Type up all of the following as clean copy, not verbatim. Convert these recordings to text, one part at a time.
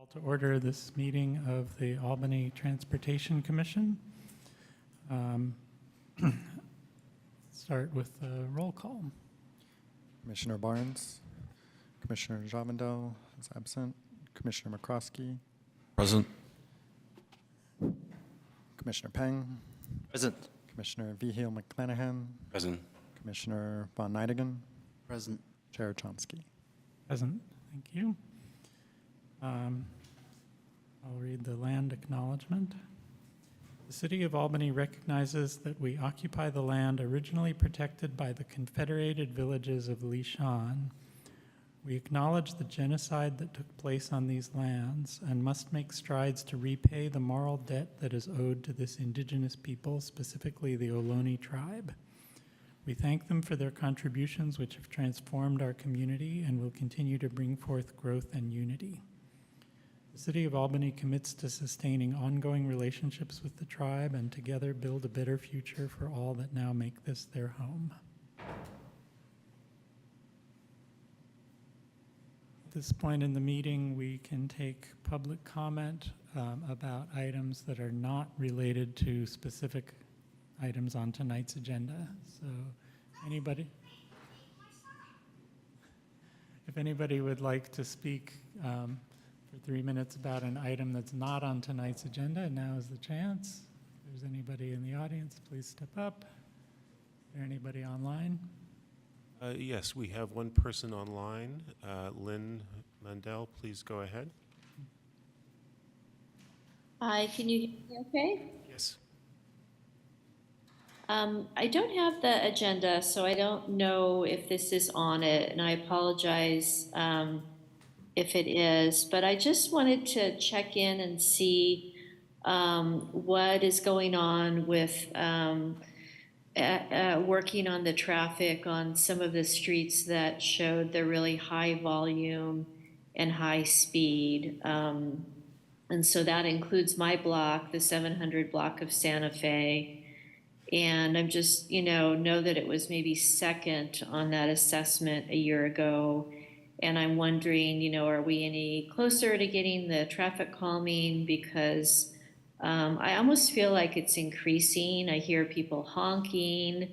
Call to order this meeting of the Albany Transportation Commission. Start with a roll call. Commissioner Barnes, Commissioner Javendel is absent, Commissioner McCroskey, Present. Commissioner Peng, Present. Commissioner Vigil McClanahan, Present. Commissioner Von Neidigan, Present. Chair Chomsky. Present. Thank you. I'll read the land acknowledgement. The City of Albany recognizes that we occupy the land originally protected by the Confederated Villages of Lishan. We acknowledge the genocide that took place on these lands and must make strides to repay the moral debt that is owed to this indigenous people, specifically the Ohlone tribe. We thank them for their contributions which have transformed our community and will continue to bring forth growth and unity. The City of Albany commits to sustaining ongoing relationships with the tribe and together build a better future for all that now make this their home. At this point in the meeting, we can take public comment about items that are not related to specific items on tonight's agenda. So anybody, if anybody would like to speak for 3 minutes about an item that's not on tonight's agenda, now is the chance. If there's anybody in the audience, please step up. Is there anybody online? Yes, we have one person online. Lynn Mandel, please go ahead. Hi, can you hear me okay? Yes. I don't have the agenda, so I don't know if this is on it, and I apologize if it is, but I just wanted to check in and see what is going on with working on the traffic on some of the streets that showed the really high volume and high speed. And so that includes my block, the 700 block of Santa Fe. And I'm just, know that it was maybe second on that assessment a year ago. And I'm wondering, are we any closer to getting the traffic calming? Because I almost feel like it's increasing. I hear people honking.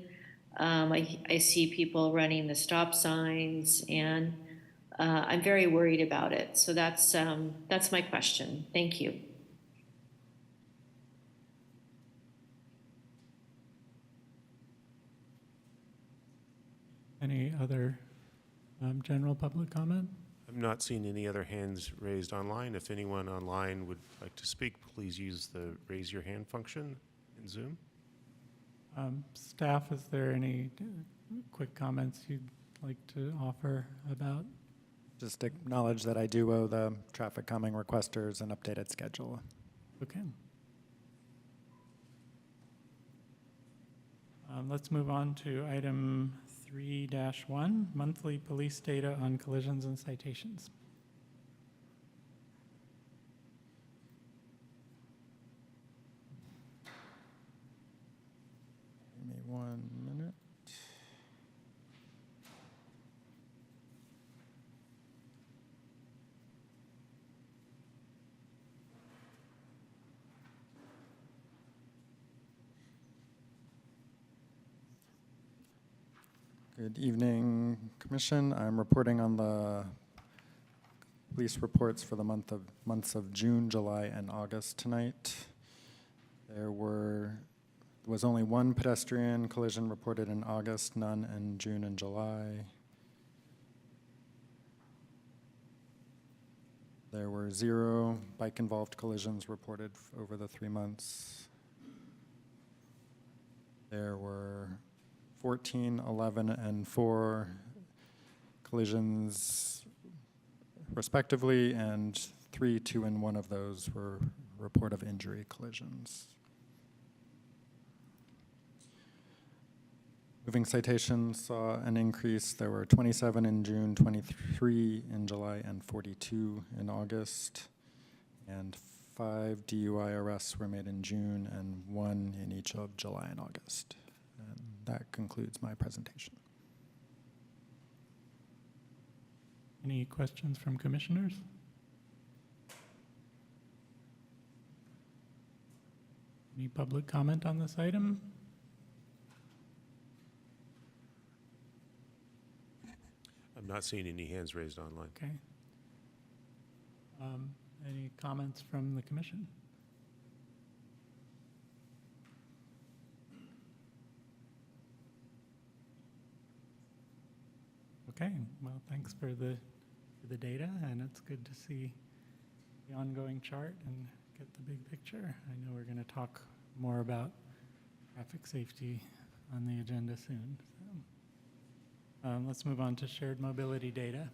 I see people running the stop signs, and I'm very worried about it. So that's my question. Thank you. Any other general public comment? I'm not seeing any other hands raised online. If anyone online would like to speak, please use the raise your hand function in Zoom. Staff, is there any quick comments you'd like to offer about? Just acknowledge that I do owe the traffic calming requesters an updated schedule. Okay. Let's move on to item 3-1, monthly police data on collisions and citations. Give me 1 minute. Good evening, Commission. I'm reporting on the police reports for the months of June, July, and August tonight. There was only one pedestrian collision reported in August, none in June and July. There were 0 bike-involved collisions reported over the 3 months. There were 14, 11, and 4 collisions respectively, and 3, 2, and 1 of those were report of injury collisions. Moving citations saw an increase. There were 27 in June, 23 in July, and 42 in August. And 5 DUI arrests were made in June and 1 in each of July and August. And that concludes my presentation. Any questions from commissioners? Any public comment on this item? I'm not seeing any hands raised online. Okay. Any comments from the commission? Okay, well, thanks for the data, and it's good to see the ongoing chart and get the big picture. I know we're going to talk more about traffic safety on the agenda soon. So, let's move on to shared mobility data.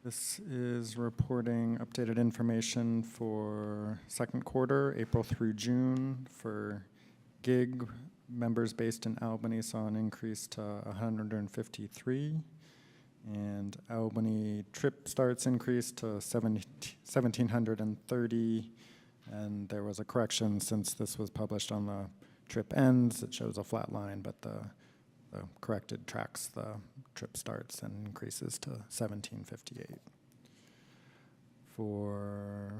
This is reporting updated information for second quarter, April through June. For gig, members based in Albany saw an increase to 153. And Albany trip starts increased to 1,730. And there was a correction since this was published on the trip ends. It shows a flat line, but the corrected tracks the trip starts and increases to 1,758. For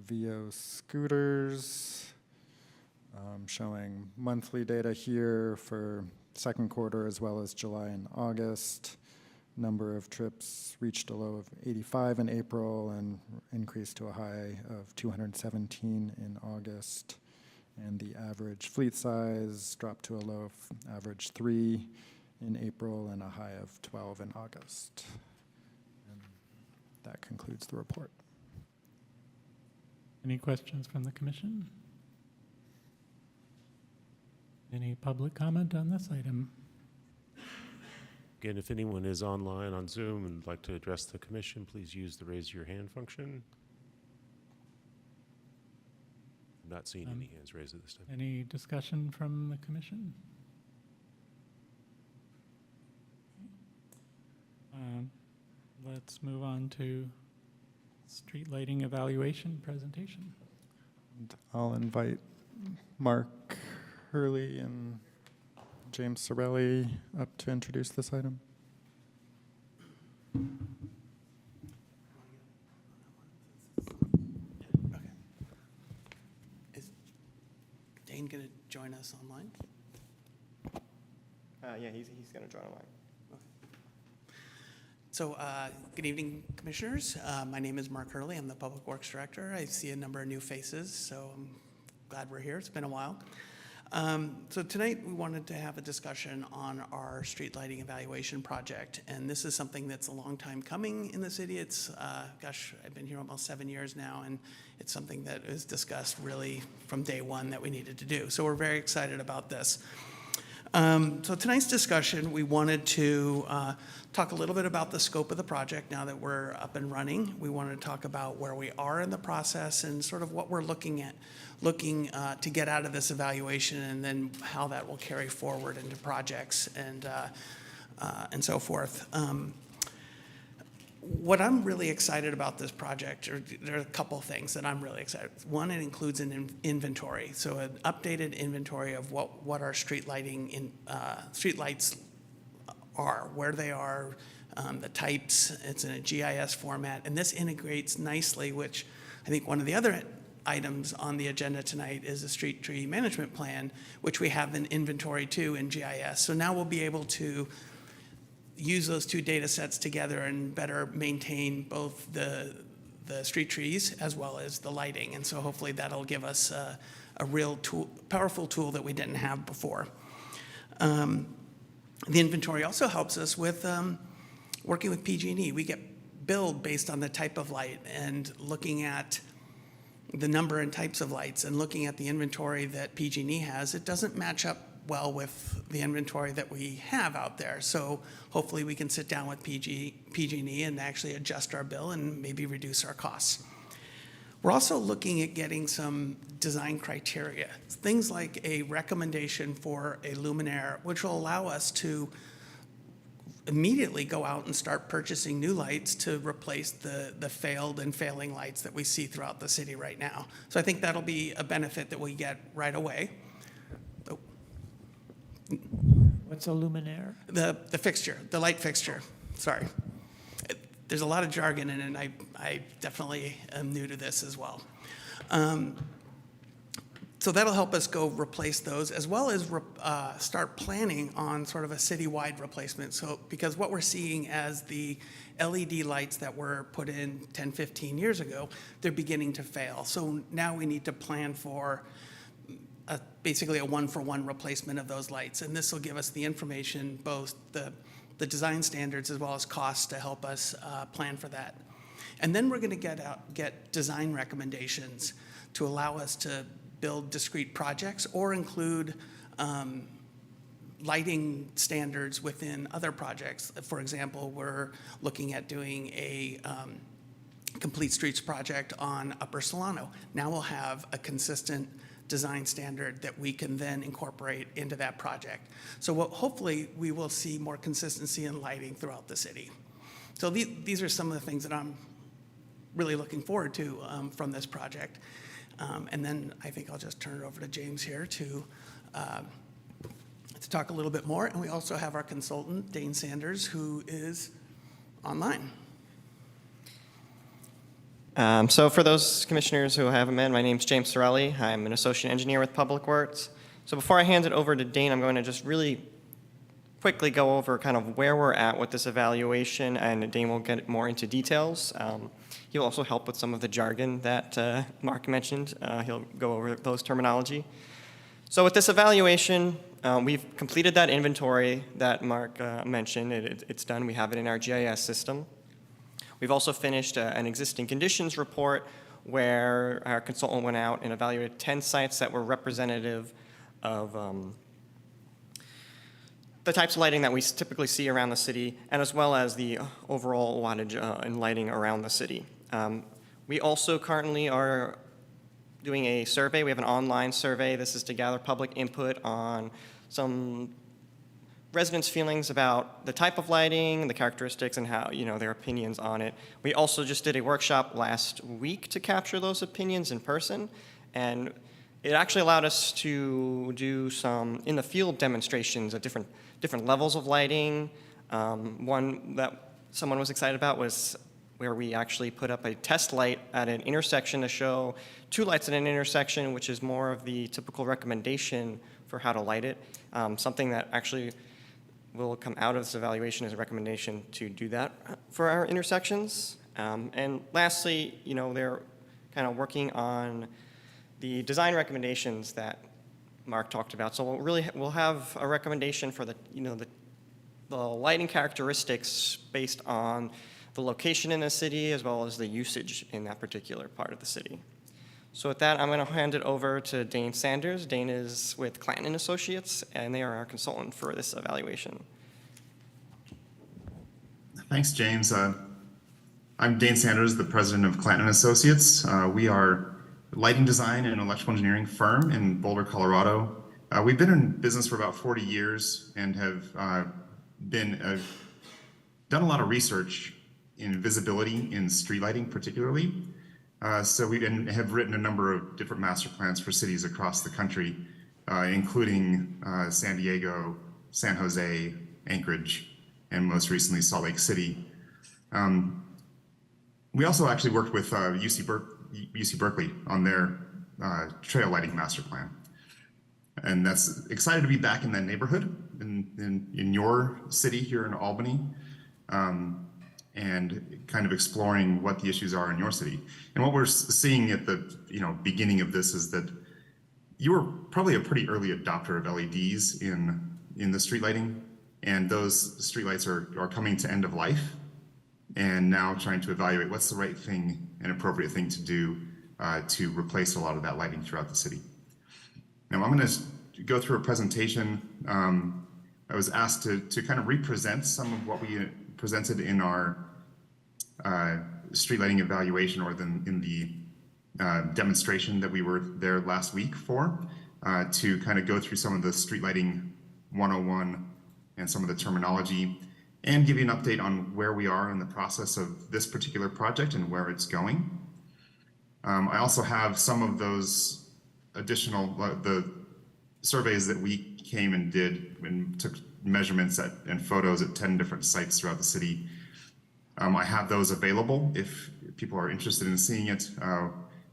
VO scooters, showing monthly data here for second quarter as well as July and August. Number of trips reached a low of 85 in April and increased to a high of 217 in August. And the average fleet size dropped to a low of average 3 in April and a high of 12 in August. And that concludes the report. Any questions from the commission? Any public comment on this item? Again, if anyone is online on Zoom and would like to address the commission, please use the raise your hand function. I'm not seeing any hands raised at this time. Any discussion from the commission? Let's move on to street lighting evaluation presentation. And I'll invite Mark Hurley and James Sorelli up to introduce this item. Okay. Is Dane going to join us online? Yeah, he's going to join online. So, good evening, commissioners. My name is Mark Hurley. I'm the Public Works Director. I see a number of new faces, so I'm glad we're here. It's been a while. So tonight we wanted to have a discussion on our street lighting evaluation project, and this is something that's a long time coming in the city. It's, gosh, I've been here almost 7 years now, and it's something that was discussed really from day one that we needed to do. So we're very excited about this. So tonight's discussion, we wanted to talk a little bit about the scope of the project now that we're up and running. We wanted to talk about where we are in the process and sort of what we're looking to get out of this evaluation, and then how that will carry forward into projects and so forth. What I'm really excited about this project, or there are a couple of things that I'm really excited. One, it includes an inventory, so an updated inventory of what our street lighting street lights are, where they are, the types. It's in a GIS format, and this integrates nicely, which I think one of the other items on the agenda tonight is a street tree management plan, which we have an inventory too in GIS. So now we'll be able to use those two data sets together and better maintain both the street trees as well as the lighting. And so hopefully that'll give us a real powerful tool that we didn't have before. The inventory also helps us with working with PG&E. We get billed based on the type of light, and looking at the number and types of lights and looking at the inventory that PG&E has, it doesn't match up well with the inventory that we have out there. So hopefully we can sit down with PG&E and actually adjust our bill and maybe reduce our costs. We're also looking at getting some design criteria, things like a recommendation for a luminaire, which will allow us to immediately go out and start purchasing new lights to replace the failed and failing lights that we see throughout the city right now. So I think that'll be a benefit that we get right away. What's a luminaire? The fixture, the light fixture, sorry. there's a lot of jargon in it, and I definitely am new to this as well. So that'll help us go replace those, as well as start planning on sort of a citywide replacement. So, because what we're seeing as the LED lights that were put in 10, 15 years ago, they're beginning to fail. So now we need to plan for basically a one-for-one replacement of those lights. And this will give us the information, both the design standards as well as costs, to help us plan for that. And then we're going to get design recommendations to allow us to build discrete projects or include lighting standards within other projects. For example, we're looking at doing a complete streets project on Upper Solano. Now we'll have a consistent design standard that we can then incorporate into that project. So hopefully we will see more consistency in lighting throughout the city. So these are some of the things that I'm really looking forward to from this project. And then I think I'll just turn it over to James here to talk a little bit more. And we also have our consultant, Dane Sanders, who is online. So for those commissioners who haven't met, my name's James Sorelli. I'm an associate engineer with Public Works. So before I hand it over to Dane, I'm going to just really quickly go over kind of where we're at with this evaluation, and Dane will get more into details. He'll also help with some of the jargon that Mark mentioned. He'll go over those terminology. So with this evaluation, we've completed that inventory that Mark mentioned. It's done. We have it in our GIS system. We've also finished an existing conditions report where our consultant went out and evaluated 10 sites that were representative of the types of lighting that we typically see around the city, and as well as the overall wattage and lighting around the city. We also currently are doing a survey. We have an online survey. This is to gather public input on some residents' feelings about the type of lighting, the characteristics, and how, their opinions on it. We also just did a workshop last week to capture those opinions in person, and it actually allowed us to do some in-the-field demonstrations of different levels of lighting. One that someone was excited about was where we actually put up a test light at an intersection to show 2 lights at an intersection, which is more of the typical recommendation for how to light it. Something that actually will come out of this evaluation is a recommendation to do that for our intersections. And lastly, they're kind of working on the design recommendations that Mark talked about. So we'll have a recommendation for the lighting characteristics based on the location in the city as well as the usage in that particular part of the city. So with that, I'm going to hand it over to Dane Sanders. Dane is with Clanton Associates, and they are our consultant for this evaluation. Thanks, James. I'm Dane Sanders, the president of Clanton Associates. We are a lighting design and electrical engineering firm in Boulder, Colorado. We've been in business for about 40 years and have done a lot of research in visibility in street lighting particularly. So we have written a number of different master plans for cities across the country, including San Diego, San Jose, Anchorage, and most recently Salt Lake City. We also actually worked with UC Berkeley on their trail lighting master plan. And that's excited to be back in that neighborhood in your city here in Albany. And kind of exploring what the issues are in your city. And what we're seeing at the beginning of this is that you were probably a pretty early adopter of LEDs in the street lighting, and those streetlights are coming to end of life, and now trying to evaluate what's the right thing and appropriate thing to do to replace a lot of that lighting throughout the city. Now I'm going to go through a presentation. I was asked to kind of represent some of what we presented in our street lighting evaluation, or in the demonstration that we were there last week for, to kind of go through some of the street lighting 101 and some of the terminology, and give you an update on where we are in the process of this particular project and where it's going. I also have some of those additional, the surveys that we came and did and took measurements and photos at 10 different sites throughout the city. I have those available if people are interested in seeing it,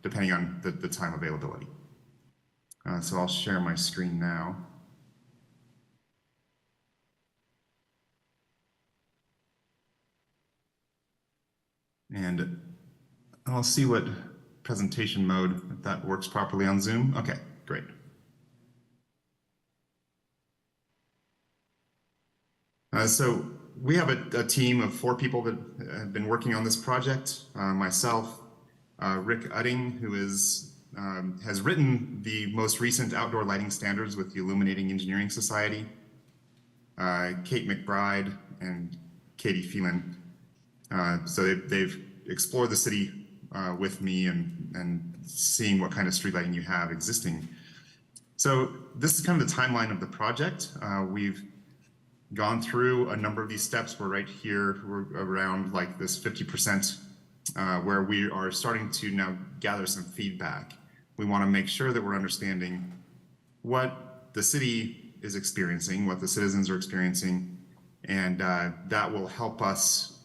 depending on the time availability. So I'll share my screen now. And I'll see what presentation mode, if that works properly on Zoom. Okay, great. So we have a team of 4 people that have been working on this project. Myself, Rick Udding, who has written the most recent outdoor lighting standards with the Illuminating Engineering Society, Kate McBride, and Katie Phelan. So they've explored the city with me and seeing what kind of street lighting you have existing. So this is kind of the timeline of the project. We've gone through a number of these steps. We're right here, we're around like this 50% where we are starting to now gather some feedback. We want to make sure that we're understanding what the city is experiencing, what the citizens are experiencing, and that will help us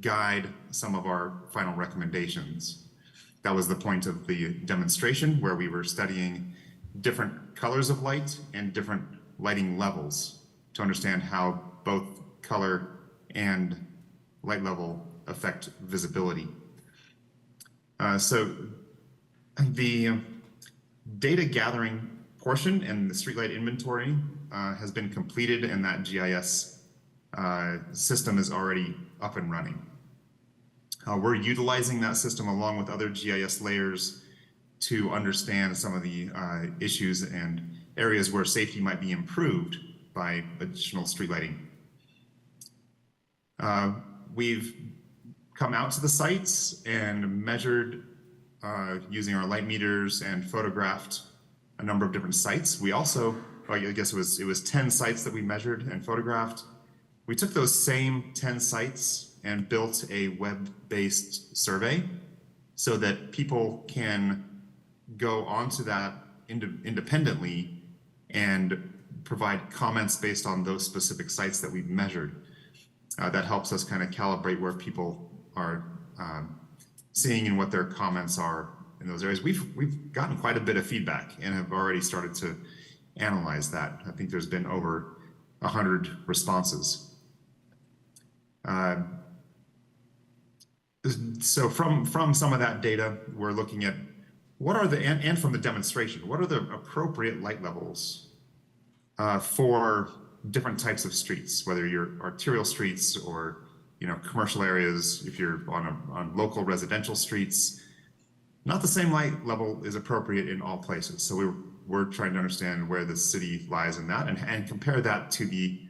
guide some of our final recommendations. That was the point of the demonstration, where we were studying different colors of light and different lighting levels to understand how both color and light level affect visibility. So the data gathering portion and the streetlight inventory has been completed, and that GIS system is already up and running. We're utilizing that system along with other GIS layers to understand some of the issues and areas where safety might be improved by additional street lighting. We've come out to the sites and measured using our light meters and photographed a number of different sites. We also, I guess it was 10 sites that we measured and photographed. We took those same 10 sites and built a web-based survey so that people can go onto that independently and provide comments based on those specific sites that we've measured. That helps us kind of calibrate where people are seeing and what their comments are in those areas. We've gotten quite a bit of feedback and have already started to analyze that. I think there's been over 100 responses. So from some of that data, we're looking at what are and from the demonstration, what are the appropriate light levels for different types of streets, whether you're arterial streets or commercial areas, if you're on local residential streets. Not the same light level is appropriate in all places. So we're trying to understand where the city lies in that and compare that to the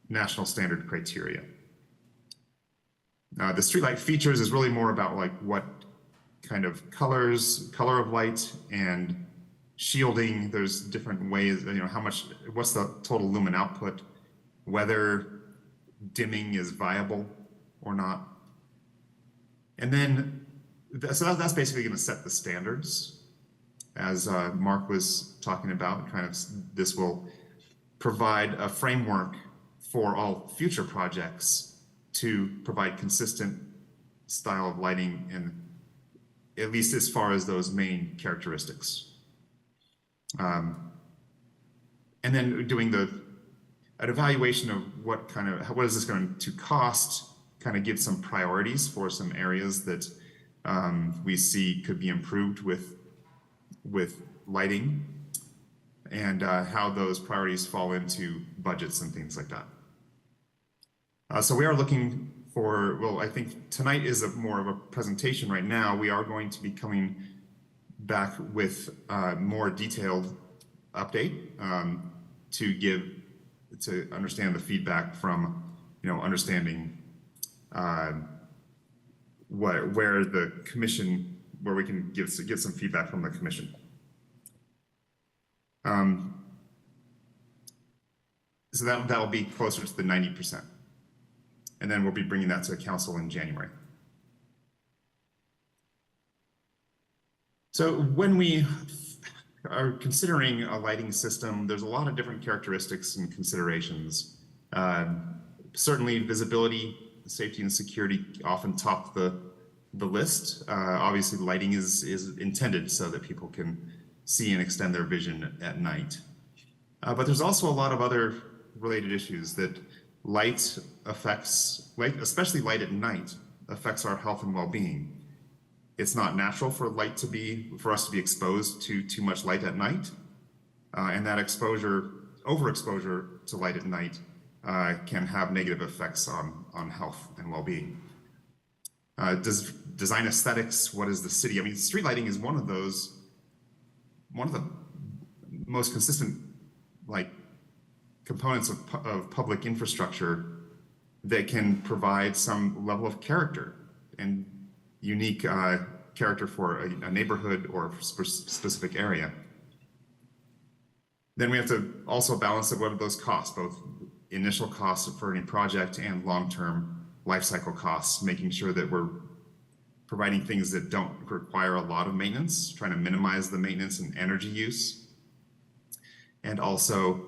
national standard criteria. The streetlight features is really more about like what kind of color of light and shielding. There's different ways, what's the total lumen output, whether dimming is viable or not. And then, so that's basically going to set the standards, as Mark was talking about. Kind of, this will provide a framework for all future projects to provide consistent style of lighting, and at least as far as those main characteristics. And then doing an evaluation of what is this going to cost, kind of give some priorities for some areas that we see could be improved with lighting, and how those priorities fall into budgets and things like that. So we are looking for, well, I think tonight is more of a presentation right now. We are going to be coming back with a more detailed update to understand the feedback from, understanding where the commission, where we can get some feedback from the commission. So that will be closer to the 90%. And then we'll be bringing that to council in January. So when we are considering a lighting system, there's a lot of different characteristics and considerations. Certainly visibility safety and security often top the list. Obviously, lighting is intended so that people can see and extend their vision at night. But there's also a lot of other related issues that light affects, especially light at night, affects our health and well-being. It's not natural for us to be exposed to too much light at night. And that overexposure to light at night can have negative effects on health and well-being. Design aesthetics, what is the city? I mean, street lighting is one of the most consistent components of public infrastructure that can provide some level of character and unique character for a neighborhood or a specific area. Then we have to also balance what are those costs, both initial costs for any project and long-term life cycle costs, making sure that we're providing things that don't require a lot of maintenance, trying to minimize the maintenance and energy use, and also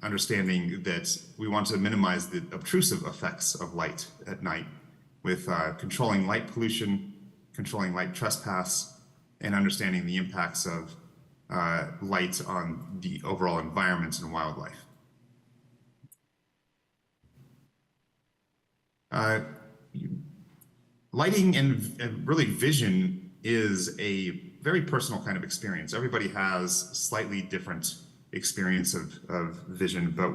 understanding that we want to minimize the obtrusive effects of light at night with controlling light pollution, controlling light trespass, and understanding the impacts of light on the overall environment and wildlife. Lighting and really vision is a very personal kind of experience. Everybody has slightly different experience of vision, but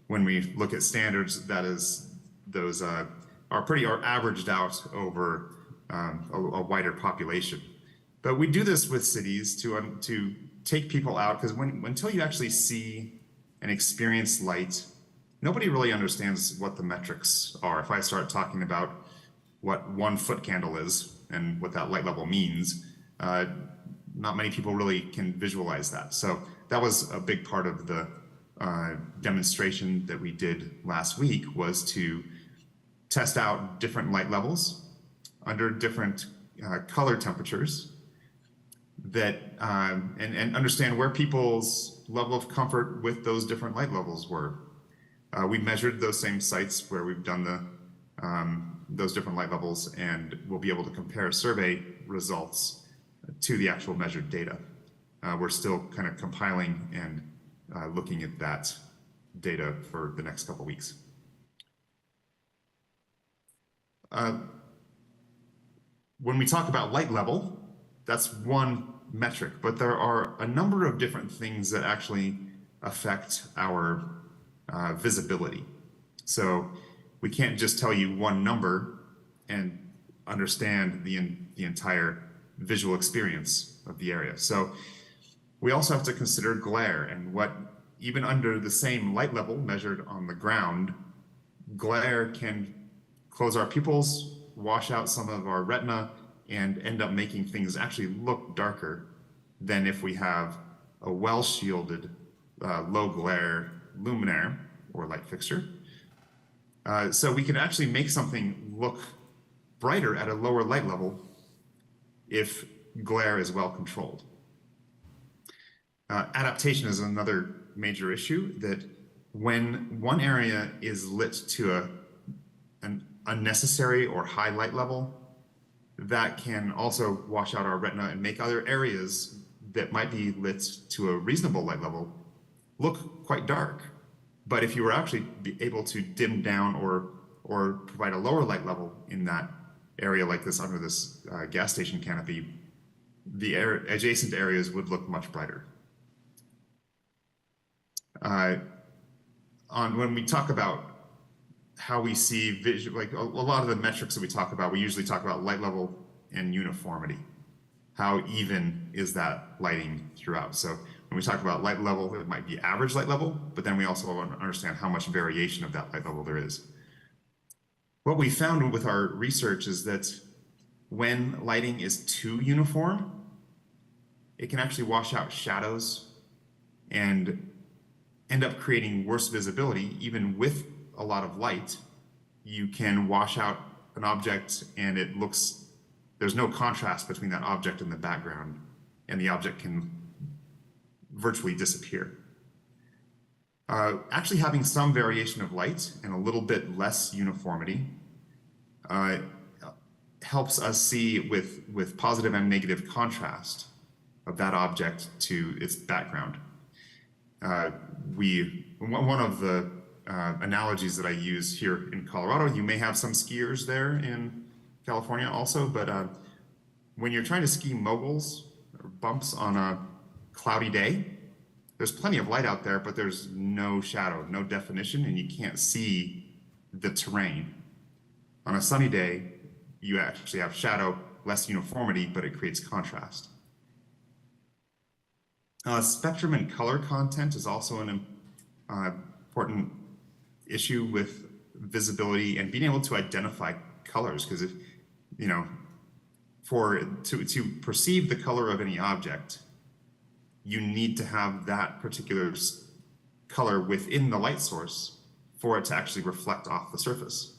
when we look at standards, those are averaged out over a wider population. But we do this with cities to take people out, because until you actually see and experience light, nobody really understands what the metrics are. If I start talking about what 1 foot candle is and what that light level means, not many people really can visualize that. So that was a big part of the demonstration that we did last week, was to test out different light levels under different color temperatures that and understand where people's level of comfort with those different light levels were. We measured those same sites where we've done those different light levels, and we'll be able to compare survey results to the actual measured data. We're still kind of compiling and looking at that data for the next couple weeks. When we talk about light level, that's one metric, but there are a number of different things that actually affect our visibility. So we can't just tell you one number and understand the entire visual experience of the area. So we also have to consider glare, and what, even under the same light level measured on the ground, glare can close our pupils, wash out some of our retina, and end up making things actually look darker than if we have a well-shielded, low glare luminaire or light fixture. So we can actually make something look brighter at a lower light level if glare is well controlled. Adaptation is another major issue, that when one area is lit to an unnecessary or high light level, that can also wash out our retina and make other areas that might be lit to a reasonable light level look quite dark. But if you were actually able to dim down or provide a lower light level in that area, like this under this gas station canopy, the adjacent areas would look much brighter. When we talk about how we see vision, like a lot of the metrics that we talk about, we usually talk about light level and uniformity. How even is that lighting throughout? So when we talk about light level, it might be average light level, but then we also want to understand how much variation of that light level there is. What we found with our research is that when lighting is too uniform, it can actually wash out shadows and end up creating worse visibility. Even with a lot of light, you can wash out an object and it looks, there's no contrast between that object and the background, and the object can virtually disappear. Actually having some variation of light and a little bit less uniformity helps us see with positive and negative contrast of that object to its background. One of the analogies that I use here in Colorado, you may have some skiers there in California also, but when you're trying to ski moguls or bumps on a cloudy day, there's plenty of light out there, but there's no shadow, no definition, and you can't see the terrain. On a sunny day, you actually have shadow, less uniformity, but it creates contrast. Spectrum and color content is also an important issue with visibility and being able to identify colors, because if, you know, to perceive the color of any object, you need to have that particular color within the light source for it to actually reflect off the surface.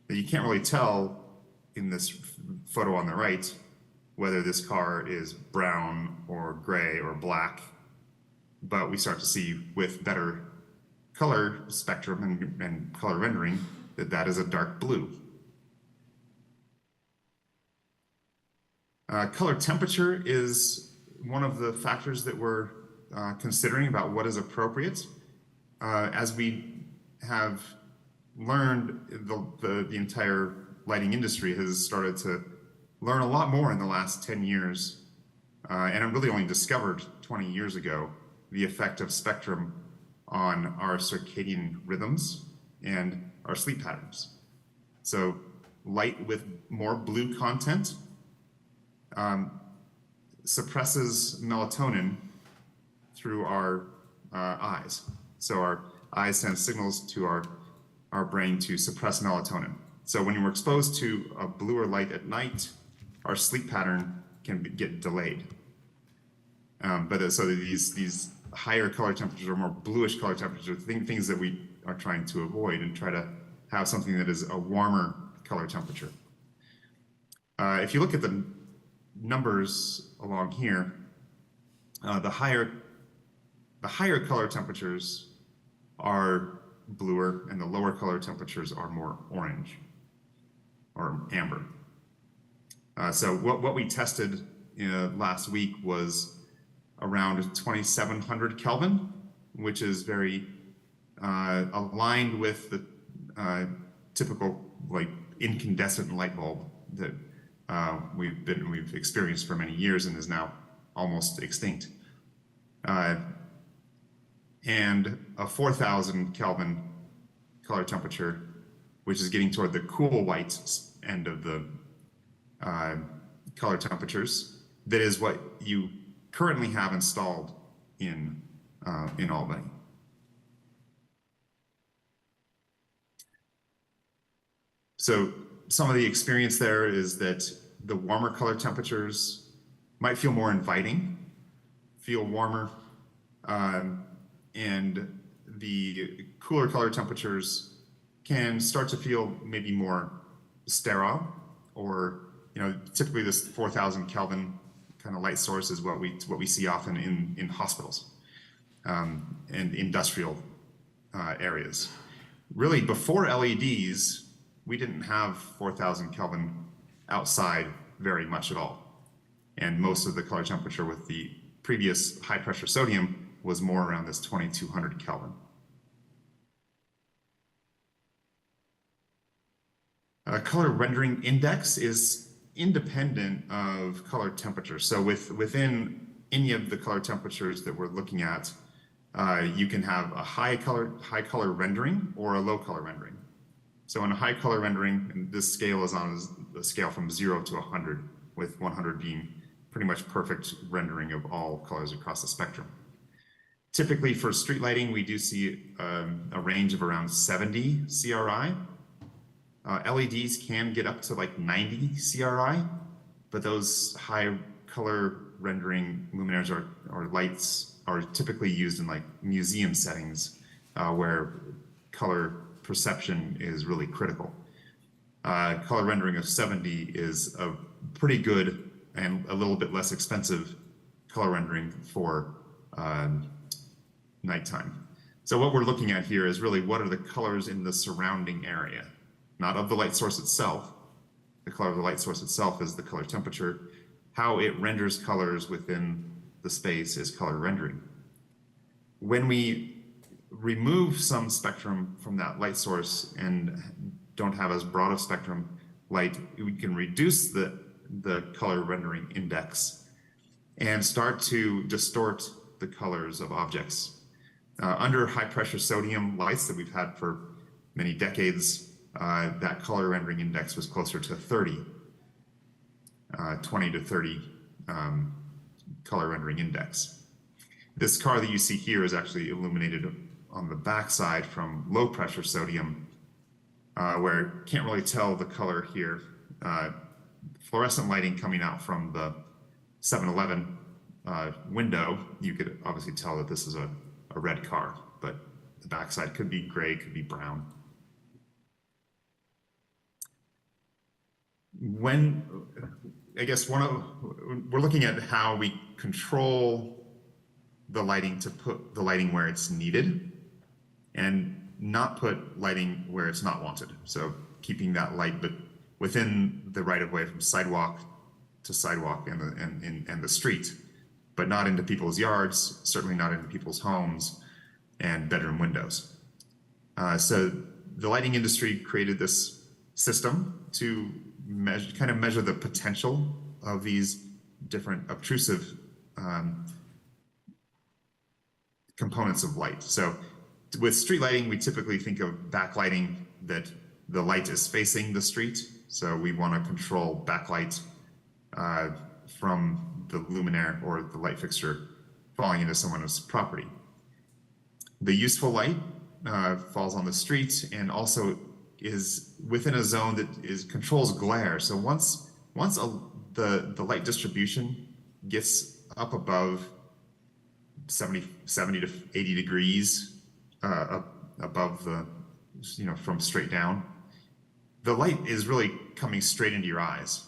But you can't really tell in this photo on the right whether this car is brown or gray or black, but we start to see with better color spectrum and color rendering that that is a dark blue. Color temperature is one of the factors that we're considering about what is appropriate. As we have learned, the entire lighting industry has started to learn a lot more in the last 10 years, and I really only discovered 20 years ago the effect of spectrum on our circadian rhythms and our sleep patterns. So light with more blue content suppresses melatonin through our eyes. So our eyes send signals to our brain to suppress melatonin. So when you're exposed to a bluer light at night, our sleep pattern can get delayed. So these higher color temperatures or more bluish color temperatures are things that we are trying to avoid and try to have something that is a warmer color temperature. If you look at the numbers along here, the higher color temperatures are bluer and the lower color temperatures are more orange or amber. So what we tested last week was around 2700 Kelvin, which is very aligned with the typical like incandescent light bulb that we've experienced for many years and is now almost extinct. And a 4000 Kelvin color temperature, which is getting toward the cool white end of the color temperatures, that is what you currently have installed in Albany. So some of the experience there is that the warmer color temperatures might feel more inviting, feel warmer, and the cooler color temperatures can start to feel maybe more sterile, or typically this 4000 Kelvin kind of light source is what we see often in hospitals and industrial areas. Really, before LEDs, we didn't have 4000 Kelvin outside very much at all. And most of the color temperature with the previous high pressure sodium was more around this 2200 Kelvin. Color rendering index is independent of color temperature. So within any of the color temperatures that we're looking at, you can have a high color rendering or a low color rendering. So in a high color rendering, and this scale is on a scale from 0 to 100, with 100 being pretty much perfect rendering of all colors across the spectrum. Typically for street lighting, we do see a range of around 70 CRI. LEDs can get up to like 90 CRI, but those high color rendering luminaires or lights are typically used in like museum settings where color perception is really critical. Color rendering of 70 is a pretty good and a little bit less expensive color rendering for nighttime. So what we're looking at here is really what are the colors in the surrounding area, not of the light source itself. The color of the light source itself is the color temperature. How it renders colors within the space is color rendering. When we remove some spectrum from that light source and don't have as broad of spectrum light, we can reduce the color rendering index and start to distort the colors of objects. Under high pressure sodium lights that we've had for many decades, that color rendering index was closer to 30, 20 to 30 color rendering index. This car that you see here is actually illuminated on the backside from low pressure sodium, where you can't really tell the color here. Fluorescent lighting coming out from the 7-Eleven window, you could obviously tell that this is a red car, but the backside could be gray, could be brown. We're looking at how we control the lighting to put the lighting where it's needed and not put lighting where it's not wanted. So keeping that light but within the right of way from sidewalk to sidewalk and the street, but not into people's yards, certainly not into people's homes and bedroom windows. So the lighting industry created this system to measure the potential of these different obtrusive components of light. So with street lighting, we typically think of backlighting, that the light is facing the street. So we want to control backlight from the luminaire or the light fixture falling into someone's property. The useful light falls on the street and also is within a zone that controls glare. So once the light distribution gets up above 70 to 80 degrees above the, from straight down, the light is really coming straight into your eyes,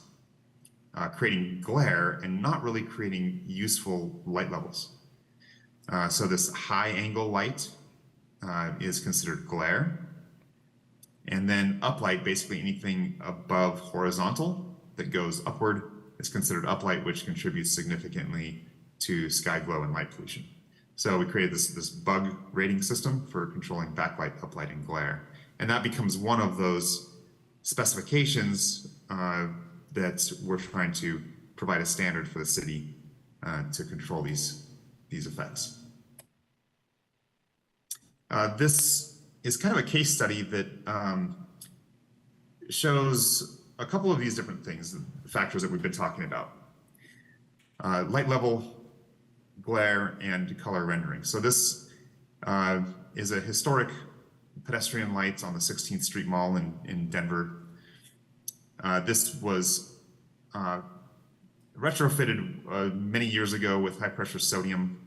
creating glare and not really creating useful light levels. So this high angle light is considered glare. And then uplight, basically anything above horizontal that goes upward, is considered uplight, which contributes significantly to sky glow and light pollution. So we created this bug rating system for controlling backlight, uplight, and glare. And that becomes one of those specifications that we're trying to provide a standard for the city to control these effects. This is kind of a case study that shows a couple of these different things, the factors that we've been talking about. Light level, glare, and color rendering. So this is a historic pedestrian light on the 16th Street Mall in Denver. This was retrofitted many years ago with high pressure sodium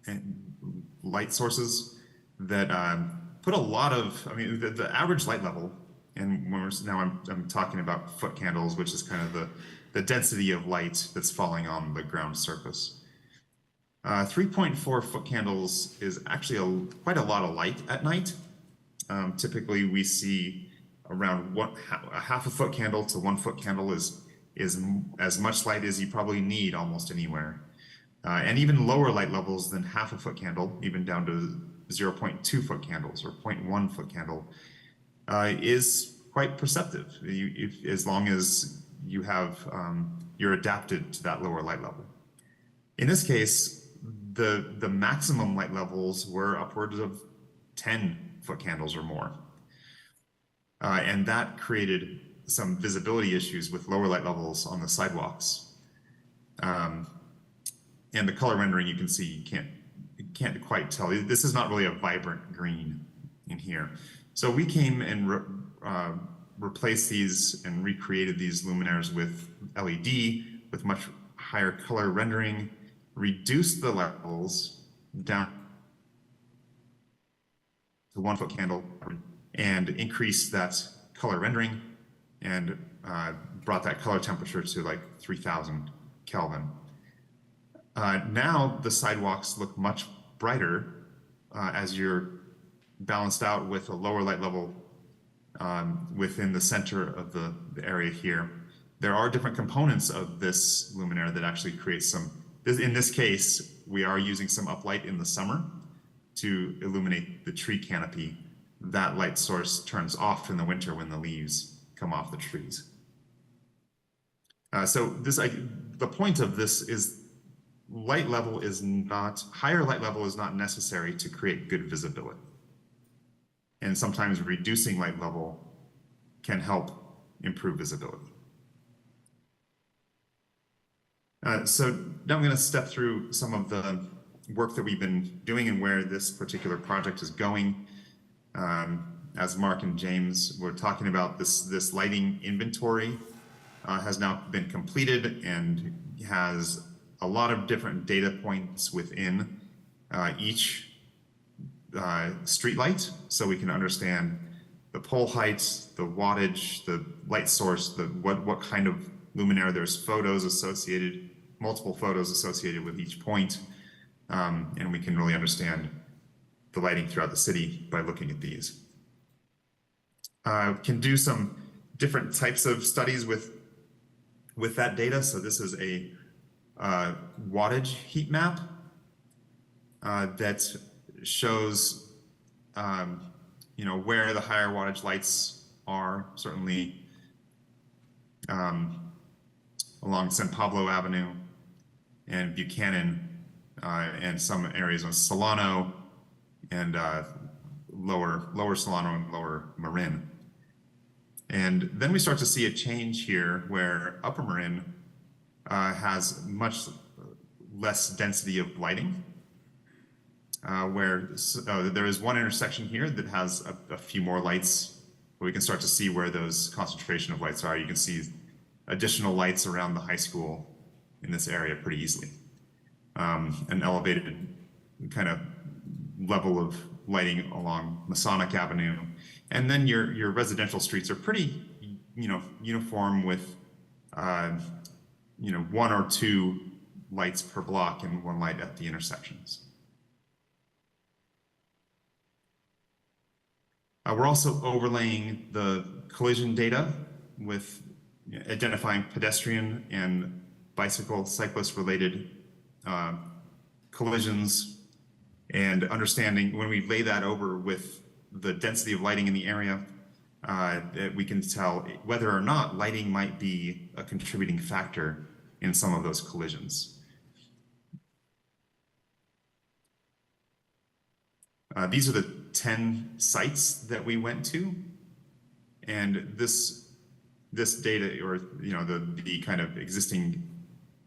and light sources that put a lot of, the average light level, and now I'm talking about foot candles, which is kind of the density of light that's falling on the ground surface. 3.4 foot candles is actually quite a lot of light at night. Typically we see around a half a foot candle to 1 foot candle is as much light as you probably need almost anywhere. And even lower light levels than half a foot candle, even down to 0.2 foot candles or 0.1 foot candle, is quite perceptive, as long as you have you're adapted to that lower light level. In this case, the maximum light levels were upwards of 10 foot candles or more, and that created some visibility issues with lower light levels on the sidewalks. And the color rendering, you can see, you can't quite tell. This is not really a vibrant green in here. So we came and replaced these and recreated these luminaires with LED with much higher color rendering, reduced the levels down to 1 foot candle, and increased that color rendering and brought that color temperature to like 3000 Kelvin. Now the sidewalks look much brighter as you're balanced out with a lower light level within the center of the area here. There are different components of this luminaire that actually create in this case, we are using some uplight in the summer to illuminate the tree canopy. That light source turns off in the winter when the leaves come off the trees. The point of this is higher light level is not necessary to create good visibility. And sometimes reducing light level can help improve visibility. So now I'm going to step through some of the work that we've been doing and where this particular project is going. As Mark and James were talking about, this lighting inventory has now been completed and has a lot of different data points within each streetlight, so we can understand the pole heights, the wattage, the light source, what kind of luminaire. There's photos associated, multiple photos associated with each point, and we can really understand the lighting throughout the city by looking at these. Can do some different types of studies with that data. So this is a wattage heat map that shows where the higher wattage lights are, certainly along San Pablo Avenue and Buchanan, and some areas on Solano and lower Solano and lower Marin. And then we start to see a change here where Upper Marin has much less density of lighting, where there is one intersection here that has a few more lights. We can start to see where those concentration of lights are. You can see additional lights around the high school in this area pretty easily. An elevated kind of level of lighting along Masonic Avenue. And then your residential streets are pretty, uniform with, one or two lights per block and one light at the intersections. We're also overlaying the collision data with identifying pedestrian and bicycle cyclist related collisions, and understanding when we lay that over with the density of lighting in the area, that we can tell whether or not lighting might be a contributing factor in some of those collisions. These are the 10 sites that we went to, and this data, or the kind of existing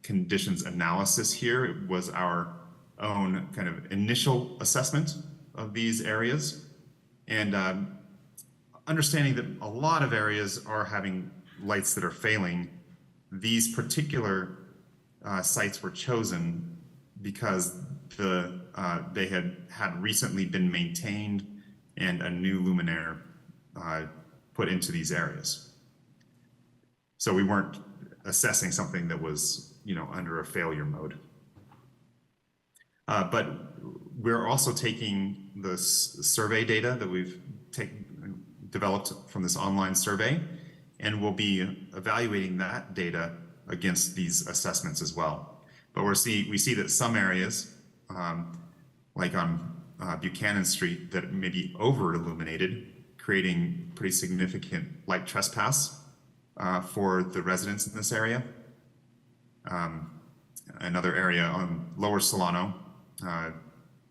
conditions analysis here, was our own kind of initial assessment of these areas, and understanding that a lot of areas are having lights that are failing. These particular sites were chosen because they had recently been maintained and a new luminaire put into these areas. So we weren't assessing something that was under a failure mode. But we're also taking the survey data that we've developed from this online survey, and we'll be evaluating that data against these assessments as well. But we see that some areas, like on Buchanan Street, that may be over illuminated, creating pretty significant light trespass for the residents in this area. Another area on Lower Solano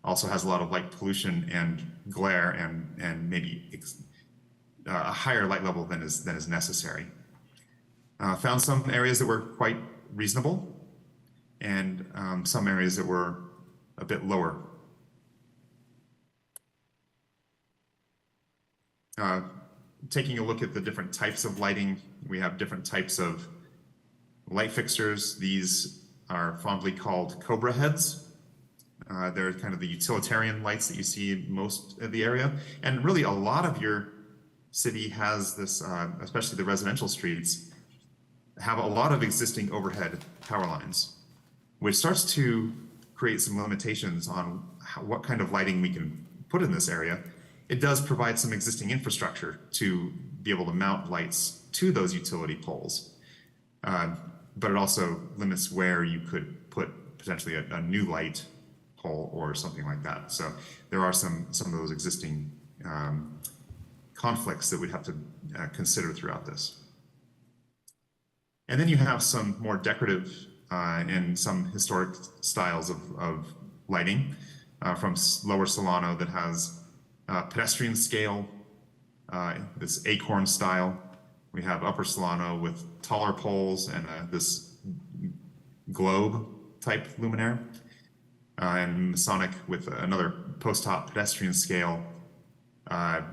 also has a lot of light pollution and glare, and maybe a higher light level than is necessary. Found some areas that were quite reasonable, and some areas that were a bit lower. Taking a look at the different types of lighting, we have different types of light fixtures. These are fondly called Cobra heads. They're kind of the utilitarian lights that you see in most of the area. And really a lot of your city has this, especially the residential streets, have a lot of existing overhead power lines, which starts to create some limitations on what kind of lighting we can put in this area, it does provide some existing infrastructure to be able to mount lights to those utility poles. But it also limits where you could put potentially a new light pole or something like that. So there are some of those existing conflicts that we'd have to consider throughout this. And then you have some more decorative and some historic styles of lighting from Lower Solano that has pedestrian scale, this acorn style. We have Upper Solano with taller poles and this globe type luminaire, and Masonic with another post-hop pedestrian scale.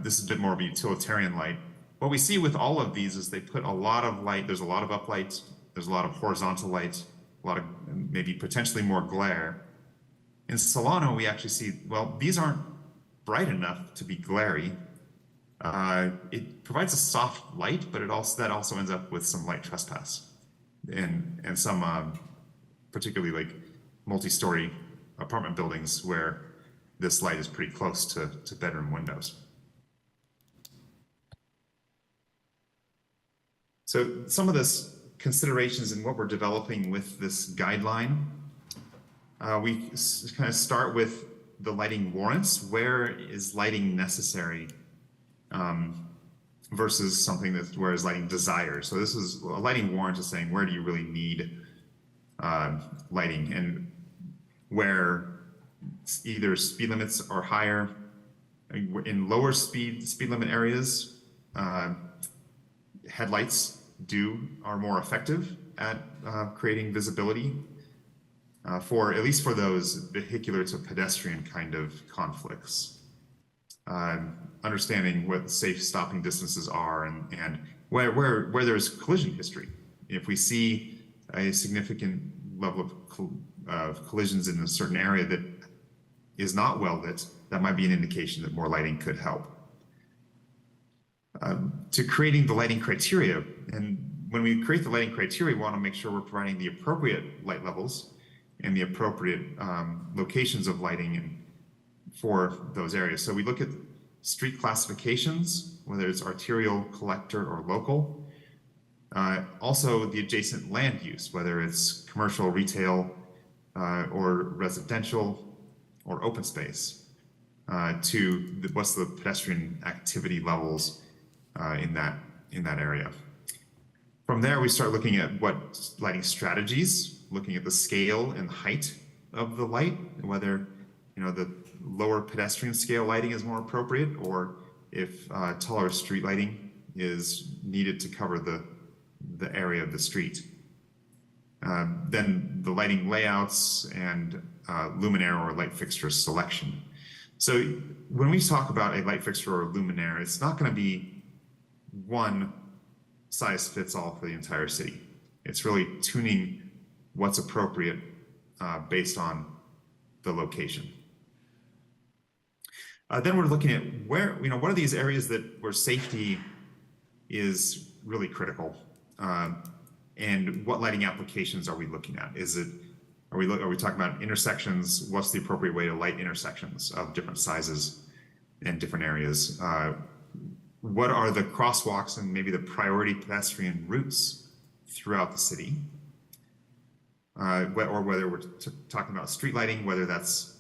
This is a bit more of a utilitarian light. What we see with all of these is they put a lot of light, there's a lot of uplight, there's a lot of horizontal light, a lot of maybe potentially more glare. In Solano, we actually see, well, these aren't bright enough to be glary. It provides a soft light, but that also ends up with some light trespass and some particularly like multi-story apartment buildings where this light is pretty close to bedroom windows. So some of this considerations in what we're developing with this guideline, we kind of start with the lighting warrants. Where is lighting necessary versus something where is lighting desired? So this is a lighting warrant is saying where do you really need lighting, and where either speed limits are higher. In lower speed limit areas, headlights are more effective at creating visibility for at least for those vehicular to pedestrian kind of conflicts. Understanding what safe stopping distances are and where there's collision history. If we see a significant level of collisions in a certain area that is not well lit, that might be an indication that more lighting could help. To creating the lighting criteria, and when we create the lighting criteria, we want to make sure we're providing the appropriate light levels and the appropriate locations of lighting for those areas. So we look at street classifications, whether it's arterial, collector, or local. Also the adjacent land use, whether it's commercial, retail, or residential, or open space, what's the pedestrian activity levels in that area. From there, we start looking at what lighting strategies, looking at the scale and height of the light, whether the lower pedestrian scale lighting is more appropriate, or if taller street lighting is needed to cover the area of the street. Then the lighting layouts and luminaire or light fixture selection. So when we talk about a light fixture or luminaire, it's not going to be one size fits all for the entire city. It's really tuning what's appropriate based on the location. Then we're looking at what are these areas where safety is really critical, and what lighting applications are we looking at? Are we talking about intersections? What's the appropriate way to light intersections of different sizes and different areas? What are the crosswalks and maybe the priority pedestrian routes throughout the city? Or whether we're talking about street lighting, whether that's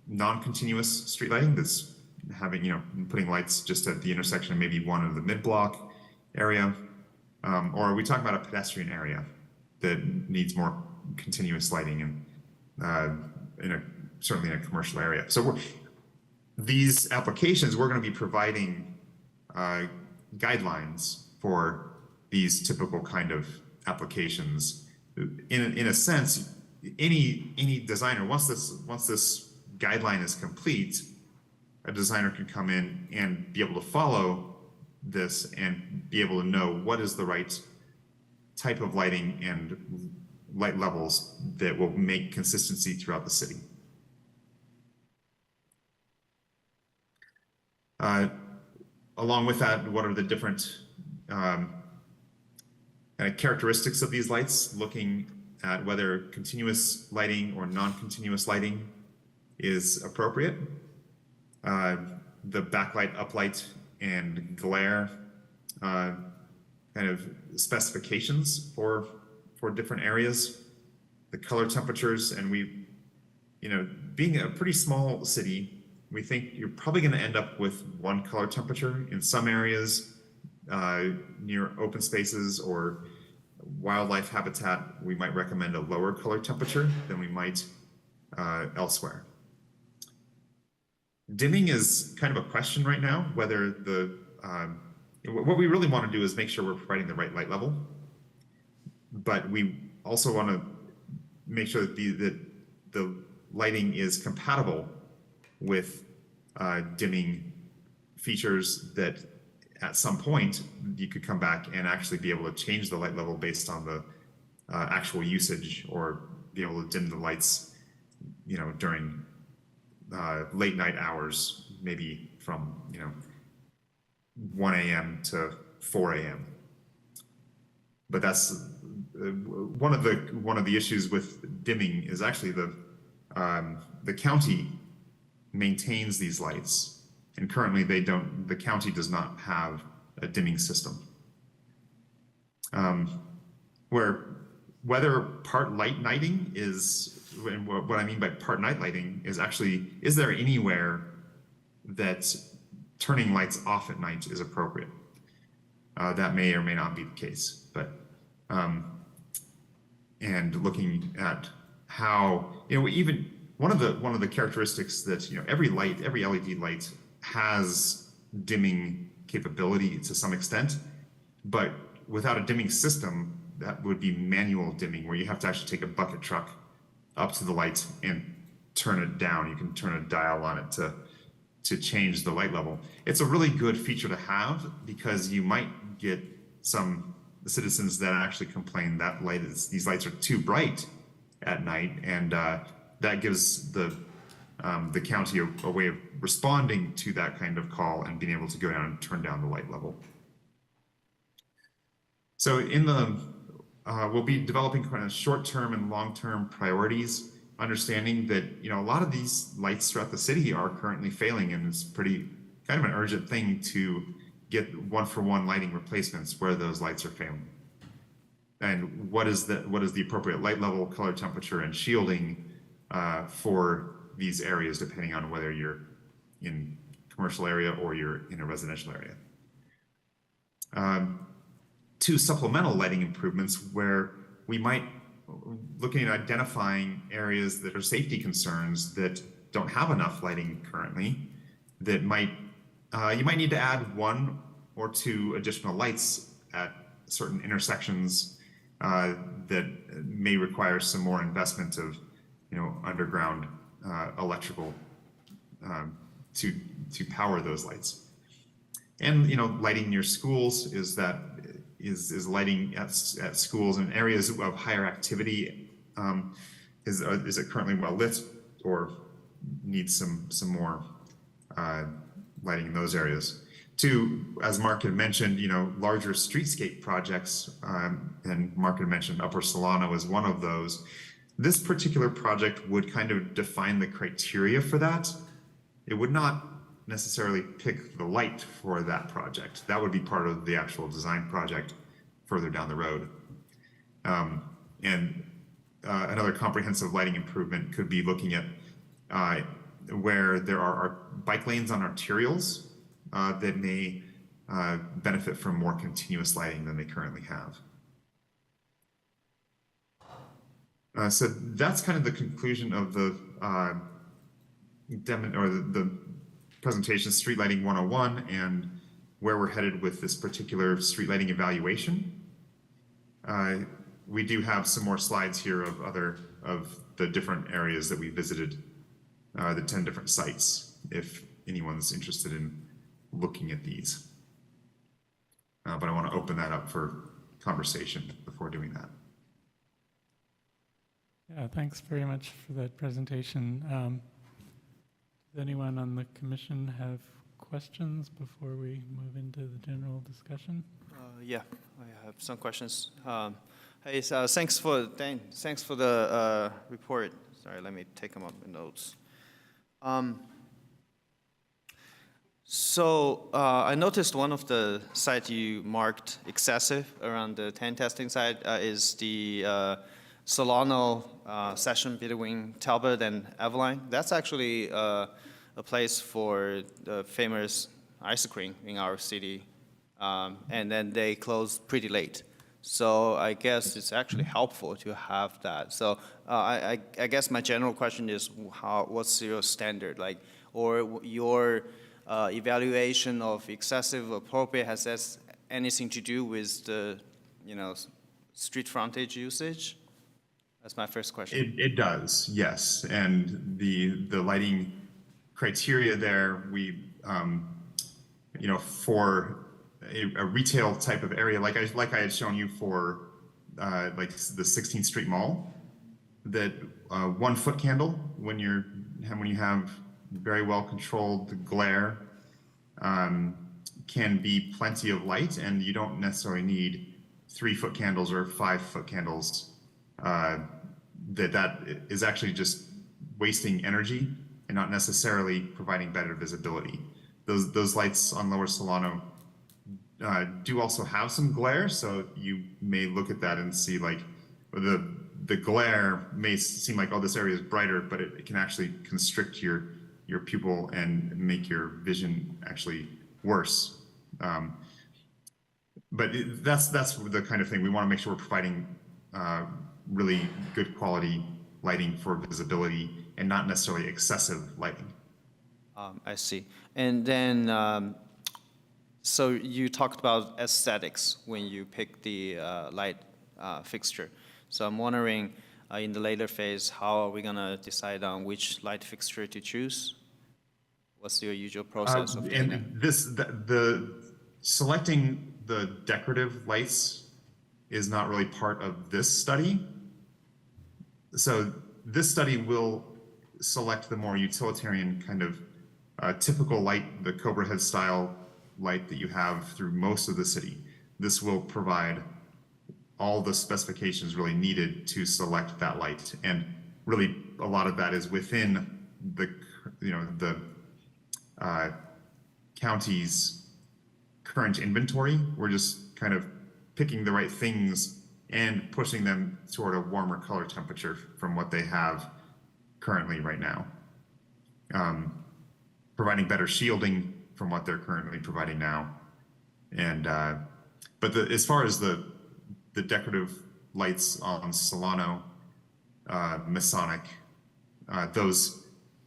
non-continuous street lighting that's having putting lights just at the intersection of maybe one of the mid-block area, or are we talking about a pedestrian area that needs more continuous lighting and certainly in a commercial area? So these applications, we're going to be providing guidelines for these typical kind of applications. In a sense, any designer, once this guideline is complete, a designer can come in and be able to follow this and be able to know what is the right type of lighting and light levels that will make consistency throughout the city. Along with that, what are the different characteristics of these lights, looking at whether continuous lighting or non-continuous lighting is appropriate. the backlight, uplight, and glare kind of specifications for different areas, the color temperatures, and we, being a pretty small city, we think you're probably going to end up with one color temperature in some areas near open spaces or wildlife habitat. We might recommend a lower color temperature than we might elsewhere. Dimming is kind of a question right now, whether what we really want to do is make sure we're providing the right light level, but we also want to make sure that the lighting is compatible with dimming features that at some point you could come back and actually be able to change the light level based on the actual usage, or be able to dim the lights, during late night hours, maybe from 1 a.m. to 4 a.m. But that's one of the issues with dimming is actually the county maintains these lights, and currently the county does not have a dimming system. Whether part light lighting is, and what I mean by part night lighting is actually, is there anywhere that turning lights off at night is appropriate? That may or may not be the case, but and looking at how, even one of the characteristics that every LED light has dimming capability to some extent, but without a dimming system, that would be manual dimming, where you have to actually take a bucket truck up to the light and turn it down. You can turn a dial on it to change the light level. It's a really good feature to have, because you might get some citizens that actually complain that these lights are too bright at night, and that gives the county a way of responding to that kind of call and being able to go down and turn down the light level. So we'll be developing kind of short-term and long-term priorities, understanding that a lot of these lights throughout the city are currently failing, and it's kind of an urgent thing to get one-for-one lighting replacements where those lights are failing. And what is the appropriate light level, color temperature, and shielding for these areas, depending on whether you're in commercial area or you're in a residential area. Two supplemental lighting improvements, where we might looking at identifying areas that are safety concerns that don't have enough lighting currently, that you might need to add 1 or 2 additional lights at certain intersections that may require some more investment of underground electrical to power those lights. And lighting near schools is lighting at schools and areas of higher activity. Is it currently well lit, or needs some more lighting in those areas? 2, as Mark had mentioned, larger streetscape projects, and Mark had mentioned Upper Solano is one of those. This particular project would kind of define the criteria for that. It would not necessarily pick the light for that project. That would be part of the actual design project further down the road. Another comprehensive lighting improvement could be looking at where there are bike lanes on arterials that may benefit from more continuous lighting than they currently have. So that's kind of the conclusion of the presentation, Street Lighting 101, and where we're headed with this particular street lighting evaluation. We do have some more slides here of the different areas that we visited, the 10 different sites, if anyone's interested in looking at these. But I want to open that up for conversation before doing that. Yeah, thanks very much for that presentation. Does anyone on the commission have questions before we move into the general discussion? Yeah, I have some questions. Hey, so thanks for the report. Sorry, let me take them up in notes. So I noticed one of the sites you marked excessive around the 10 testing site is the Solano section between Talbot and Avalon. That's actually a place for the famous ice cream in our city. And then they close pretty late. So I guess it's actually helpful to have that. So I guess my general question is, what's your standard, like, or your evaluation of excessive appropriate, has that anything to do with the, street frontage usage? That's my first question. It does, yes. And the lighting criteria there, we, for a retail type of area, like I had shown you for like the 16th Street Mall, that 1 foot candle when you have very well controlled glare can be plenty of light, and you don't necessarily need 3 foot candles or 5 foot candles. That is actually just wasting energy and not necessarily providing better visibility. Those lights on Lower Solano do also have some glare, so you may look at that and see like the glare may seem like, oh, this area is brighter, but it can actually constrict your pupil and make your vision actually worse. But that's the kind of thing we want to make sure we're providing really good quality lighting for visibility and not necessarily excessive lighting. I see. And then, so you talked about aesthetics when you pick the light fixture. So I'm wondering, in the later phase, how are we going to decide on which light fixture to choose? What's your usual process of doing that? The selecting the decorative lights is not really part of this study. So this study will select the more utilitarian kind of typical light, the Cobra head style light that you have through most of the city. This will provide all the specifications really needed to select that light. And really a lot of that is within the, the county's current inventory. We're just kind of picking the right things and pushing them toward a warmer color temperature from what they have currently right now. Providing better shielding from what they're currently providing now. And, but as far as the decorative lights on Solano, Masonic, those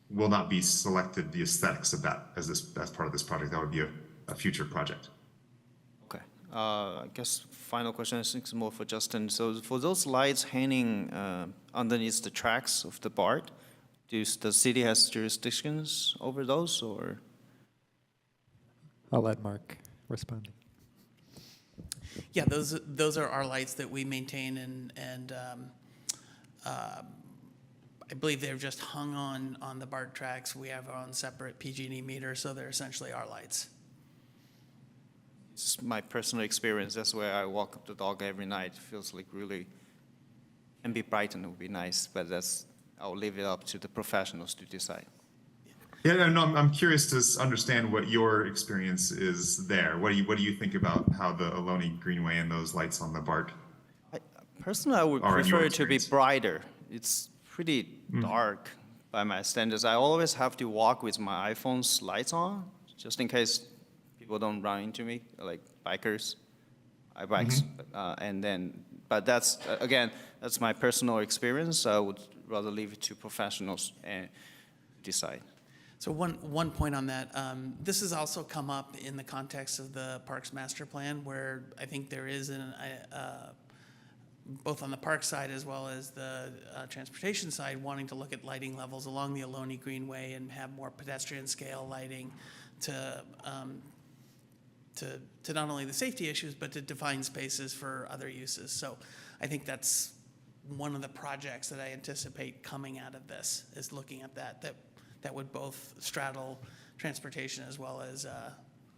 will not be selected, the aesthetics of that as part of this project. That would be a future project. Okay. I guess final question is more for Justin. So for those lights hanging underneath the tracks of the BART, does the city has jurisdictions over those, or? I'll let Mark respond. Yeah, those are our lights that we maintain, and I believe they're just hung on the BART tracks. We have our own separate PG&E meter, so they're essentially our lights. It's my personal experience. That's where I walk up the dog every night. It feels like really, and be brightened would be nice, but I'll leave it up to the professionals to decide. Yeah, no, I'm curious to understand what your experience is there. What do you think about how the Ohlone Greenway and those lights on the BART? Personally, I would prefer it to be brighter. It's pretty dark by my standards. I always have to walk with my iPhone's lights on, just in case people don't run into me, like bikers, bikes. But that's, again, that's my personal experience. I would rather leave it to professionals and decide. So one point on that, this has also come up in the context of the Parks Master Plan, where I think there is both on the park side as well as the transportation side, wanting to look at lighting levels along the Ohlone Greenway and have more pedestrian scale lighting to not only the safety issues, but to define spaces for other uses. So I think that's one of the projects that I anticipate coming out of this, is looking at that would both straddle transportation as well as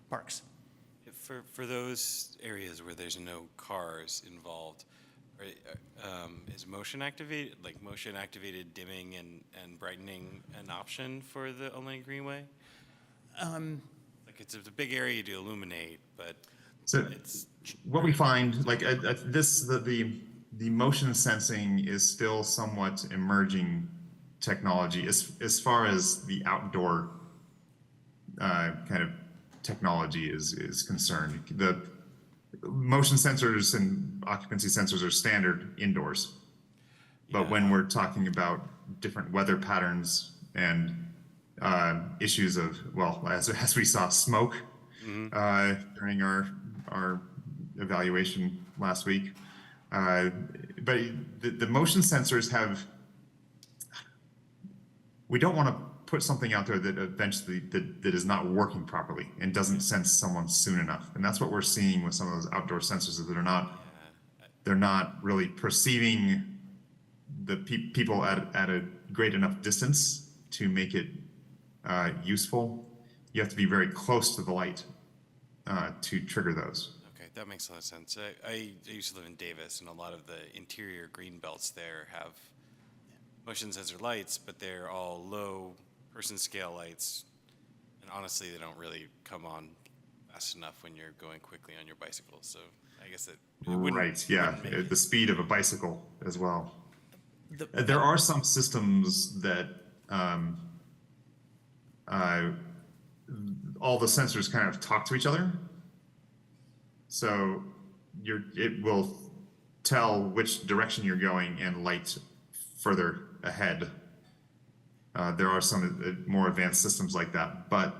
parks. For those areas where there's no cars involved, is motion activated dimming and brightening an option for the Ohlone Greenway? Like it's a big area to illuminate, but So it's, what we find, like the motion sensing is still somewhat emerging technology as far as the outdoor kind of technology is concerned. The motion sensors and occupancy sensors are standard indoors. But when we're talking about different weather patterns and issues of, well, as we saw, smoke during our evaluation last week, but the motion sensors we don't want to put something out there that eventually that is not working properly and doesn't sense someone soon enough. And that's what we're seeing with some of those outdoor sensors, that they're not really perceiving the people at a great enough distance to make it useful. You have to be very close to the light to trigger those. okay, that makes a lot of sense. I used to live in Davis, and a lot of the interior green belts there have motion sensor lights, but they're all low person scale lights. And honestly, they don't really come on fast enough when you're going quickly on your bicycle. So I guess it wouldn't. Right, yeah, wouldn't make it. the speed of a bicycle as well. There are some systems that all the sensors kind of talk to each other. So it will tell which direction you're going and light further ahead. There are some more advanced systems like that, but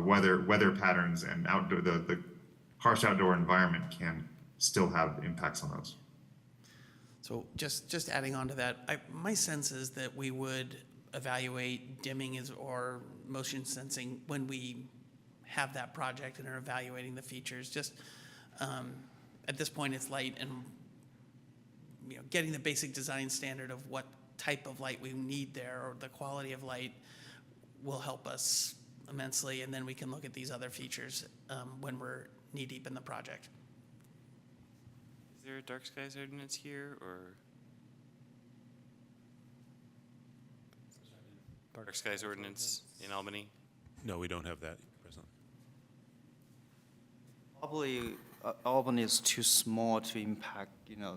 weather patterns and outdoor the harsh outdoor environment can still have impacts on those. So just adding on to that, my sense is that we would evaluate dimming or motion sensing when we have that project and are evaluating the features. Just at this point, it's light, and getting the basic design standard of what type of light we need there or the quality of light will help us immensely, and then we can look at these other features when we're knee-deep in the project. Is there a dark skies ordinance here, or? Dark skies ordinance in Albany? No, we don't have that present. Probably Albany is too small to impact,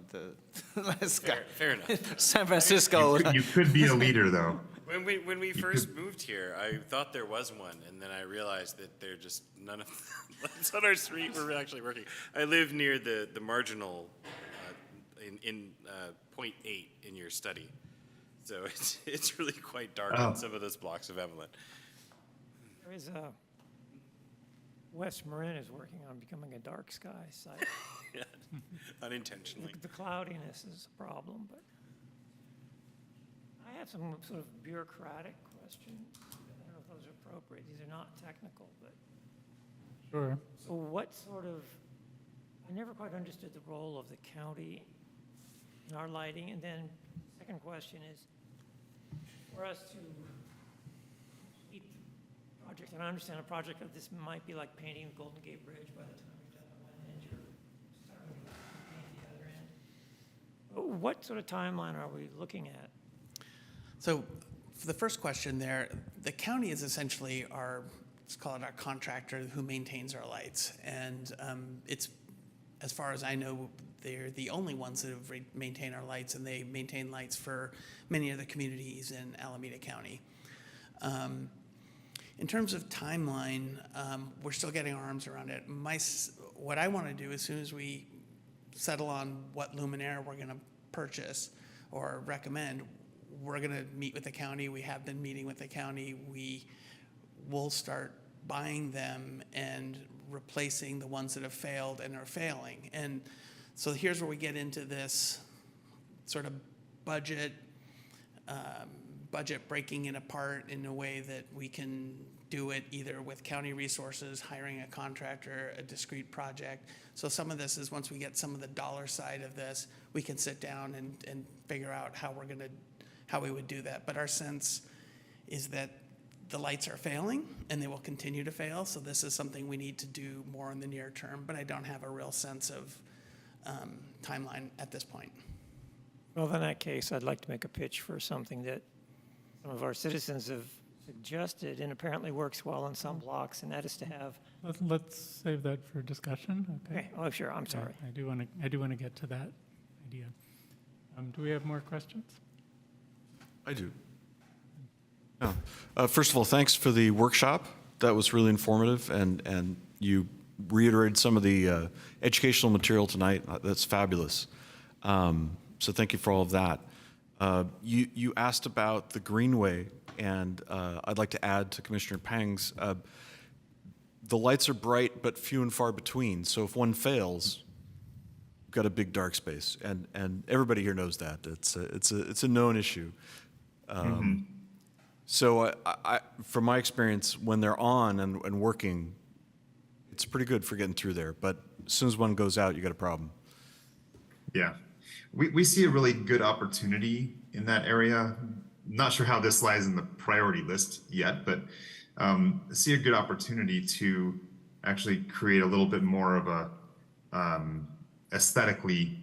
the landscape. Fair enough. San Francisco. You could be a leader, though. When we first moved here, I thought there was one, and then I realized that they're just none of the lights on our street were actually working. I live near the marginal in point 8 in your study, so it's really quite dark on some of those blocks of Evelyn. There is West Marin is working on becoming a dark sky site. Yeah, unintentionally. The cloudiness is a problem, but I have some sort of bureaucratic questions. I don't know if those are appropriate. These are not technical, but Sure. so what sort of, I never quite understood the role of the county in our lighting. And then second question is, for us to complete the project, and I understand a project of this might be like painting the Golden Gate Bridge by the time you've done one end, you're starting to paint the other end. But what sort of timeline are we looking at? So for the first question there, the county is essentially let's call it our contractor who maintains our lights. And it's, as far as I know, they're the only ones that have maintained our lights, and they maintain lights for many of the communities in Alameda County. In terms of timeline, we're still getting our arms around it. What I want to do as soon as we settle on what luminaire we're going to purchase or recommend, we're going to meet with the county. We have been meeting with the county. We will start buying them and replacing the ones that have failed and are failing. And so here's where we get into this sort of budget breaking it apart in a way that we can do it either with county resources, hiring a contractor, a discrete project. So some of this is, once we get some of the dollar side of this, we can sit down and figure out how we would do that. But our sense is that the lights are failing and they will continue to fail. So this is something we need to do more in the near term, but I don't have a real sense of timeline at this point. Well, in that case, I'd like to make a pitch for something that some of our citizens have suggested and apparently works well on some blocks, and that is to have, Let's save that for discussion, okay? okay, oh, sure, I'm sorry. I do want to get to that idea. Do we have more questions? I do. Yeah. First of all, thanks for the workshop. That was really informative, and you reiterated some of the educational material tonight. That's fabulous. So thank you for all of that. You asked about the Greenway, and I'd like to add to Commissioner Pang's. The lights are bright, but few and far between. So if one fails, you've got a big dark space, and everybody here knows that. It's a known issue. So I, from my experience, when they're on and working, it's pretty good for getting through there. But as soon as one goes out, you got a problem. Yeah, we see a really good opportunity in that area. Not sure how this lies in the priority list yet, but see a good opportunity to actually create a little bit more of a aesthetically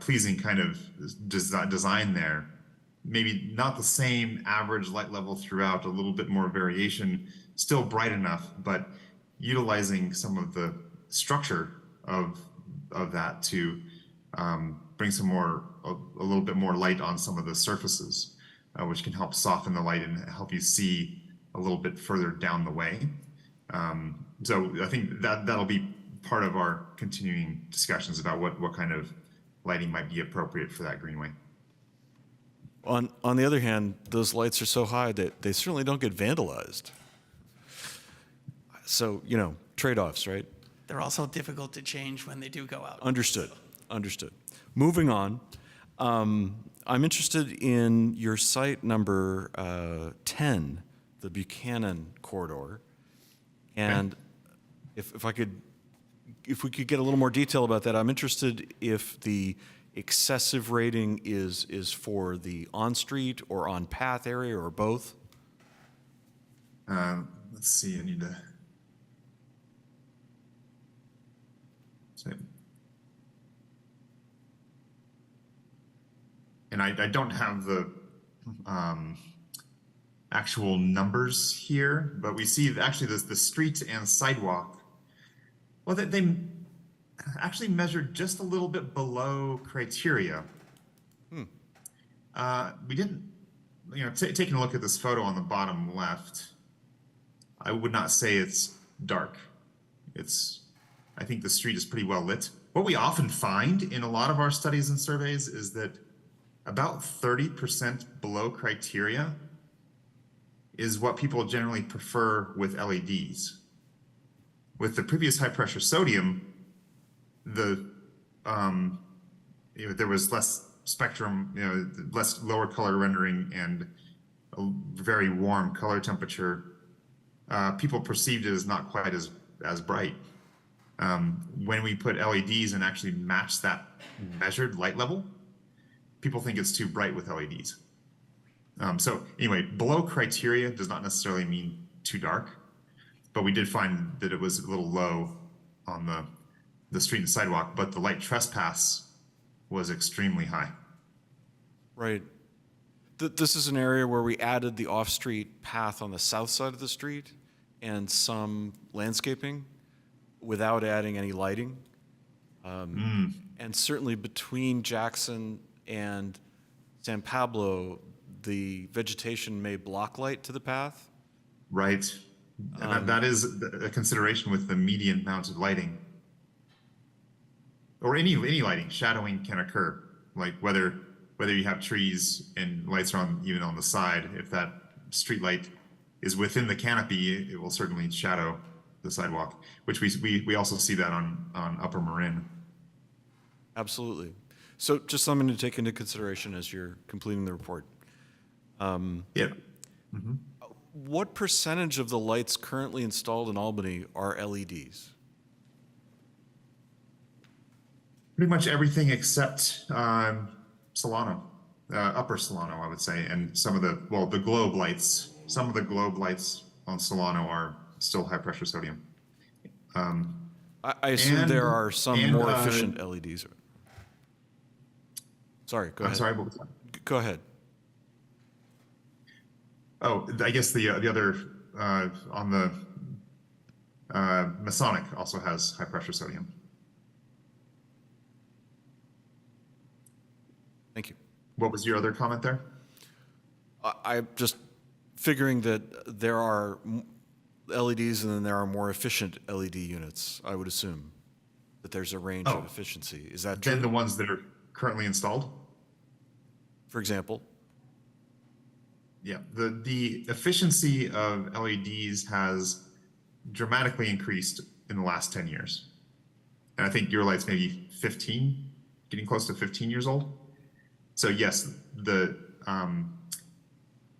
pleasing kind of design there. Maybe not the same average light level throughout, a little bit more variation, still bright enough, but utilizing some of the structure of that to bring some more, a little bit more light on some of the surfaces, which can help soften the light and help you see a little bit further down the way. So I think that'll be part of our continuing discussions about what kind of lighting might be appropriate for that greenway. On the other hand, those lights are so high that they certainly don't get vandalized. So, trade-offs, right? They're also difficult to change when they do go out. Understood. Moving on, I'm interested in your site number 10, the Buchanan corridor. And if we could get a little more detail about that, I'm interested if the excessive rating is for the on-street or on-path area or both. Let's see, I need to say. And I don't have the actual numbers here, but we see actually the street and sidewalk. Well, they actually measured just a little bit below criteria. We didn't, taking a look at this photo on the bottom left, I would not say it's dark. I think the street is pretty well lit. What we often find in a lot of our studies and surveys is that about 30% below criteria is what people generally prefer with LEDs. With the previous high pressure sodium, there was less spectrum, less lower color rendering and a very warm color temperature. People perceived it as not quite as bright. When we put LEDs and actually match that measured light level, people think it's too bright with LEDs. So anyway, below criteria does not necessarily mean too dark, but we did find that it was a little low on the street and sidewalk, but the light trespass was extremely high. Right. This is an area where we added the off-street path on the south side of the street and some landscaping without adding any lighting. And certainly between Jackson and San Pablo, the vegetation may block light to the path. Right. And that is a consideration with the median mounted lighting. Or any lighting, shadowing can occur. Like whether you have trees and lights are on even on the side, if that street light is within the canopy, it will certainly shadow the sidewalk, which we also see that on Upper Marin. Absolutely. So just something to take into consideration as you're completing the report. Yeah. Mm-hmm. What percentage of the lights currently installed in Albany are LEDs? Pretty much everything except Solano, Upper Solano, I would say, and some of the globe lights. Some of the globe lights on Solano are still high pressure sodium. I assume there are some more efficient LEDs. Sorry, go ahead. I'm sorry, what was that? Go ahead. Oh, I guess the other on the Masonic also has high pressure sodium. Thank you. What was your other comment there? I'm just figuring that there are LEDs and then there are more efficient LED units, I would assume, that there's a range of efficiency. Is that true? Then the ones that are currently installed? For example? Yeah, the efficiency of LEDs has dramatically increased in the last 10 years. And I think your light's maybe 15, getting close to 15 years old. So yes, the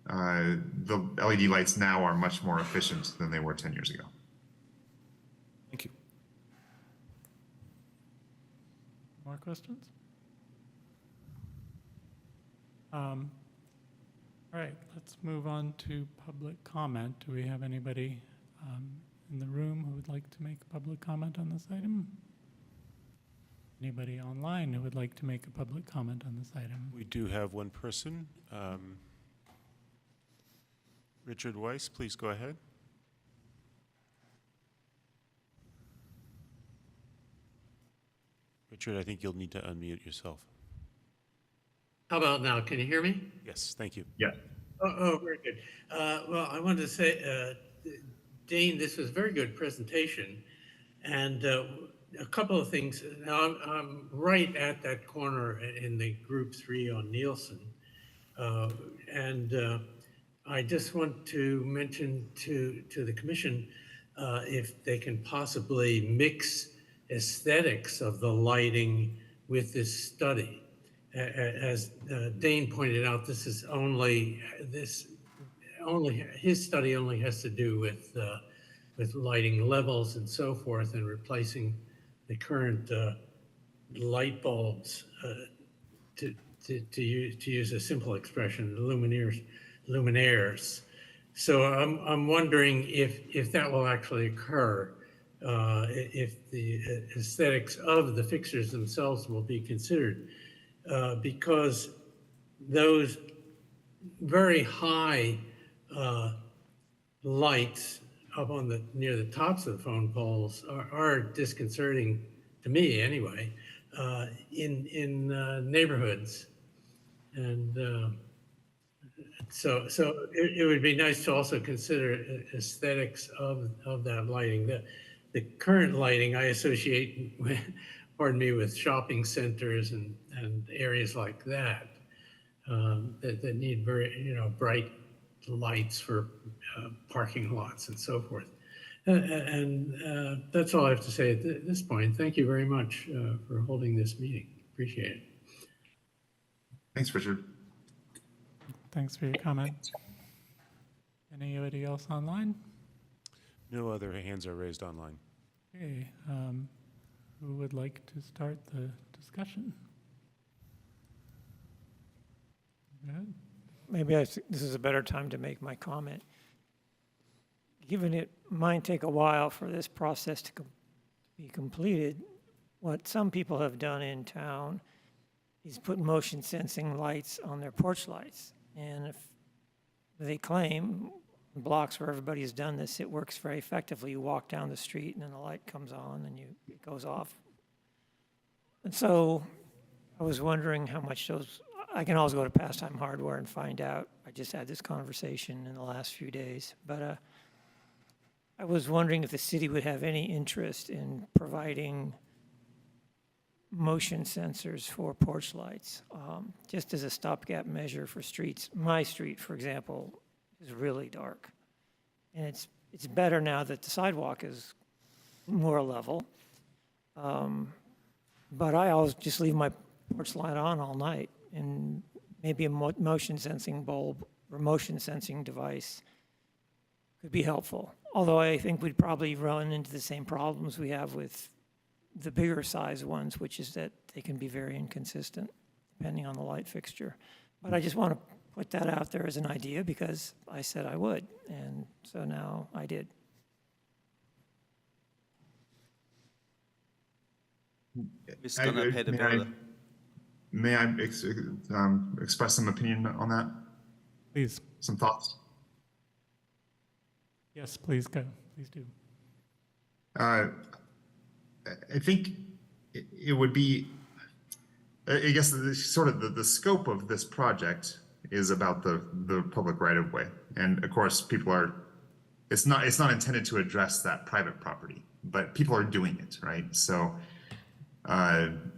LED lights now are much more efficient than they were 10 years ago. Thank you. More questions? All right, let's move on to public comment. Do we have anybody in the room who would like to make a public comment on this item? Anybody online who would like to make a public comment on this item? We do have one person. Richard Weiss, please go ahead. Richard, I think you'll need to unmute yourself. How about now? Can you hear me? Yes, thank you. Yeah. Oh, very good. Well, I wanted to say, Dane, this was a very good presentation. And a couple of things. Now, I'm right at that corner in the group 3 on Nielsen. I just want to mention to the commission if they can possibly mix aesthetics of the lighting with this study. As Dane pointed out, his study only has to do with lighting levels and so forth, and replacing the current light bulbs to use a simple expression, luminaires. So I'm wondering if that will actually occur, if the aesthetics of the fixtures themselves will be considered, because those very high lights up on near the tops of the phone poles are disconcerting to me anyway, in neighborhoods. And so it would be nice to also consider aesthetics of that lighting. The current lighting I associate with, pardon me, with shopping centers and areas like that, that need very, bright lights for parking lots and so forth. And that's all I have to say at this point. Thank you very much for holding this meeting. Appreciate it. Thanks, Richard. Thanks for your comment. Anybody else online? No other hands are raised online. Okay, who would like to start the discussion? Go ahead. Maybe this is a better time to make my comment. Given it might take a while for this process to be completed, what some people have done in town is put motion sensing lights on their porch lights. And if they claim, blocks where everybody has done this, it works very effectively. You walk down the street and then the light comes on and it goes off. And so I was wondering how much those, I can always go to Pastime Hardware and find out. I just had this conversation in the last few days. But I was wondering if the city would have any interest in providing motion sensors for porch lights, just as a stopgap measure for streets. My street, for example, is really dark. And it's better now that the sidewalk is more level. But I always just leave my porch light on all night, and maybe a motion sensing bulb or motion sensing device could be helpful. Although I think we'd probably run into the same problems we have with the bigger size ones, which is that they can be very inconsistent depending on the light fixture. But I just want to put that out there as an idea because I said I would, and so now I did. May I express some opinion on that? Please. Some thoughts? Yes, please go. Please do. I think it would be, I guess, the scope of this project is about the public right of way, and of course, it's not intended to address that private property, but people are doing it, right? So, an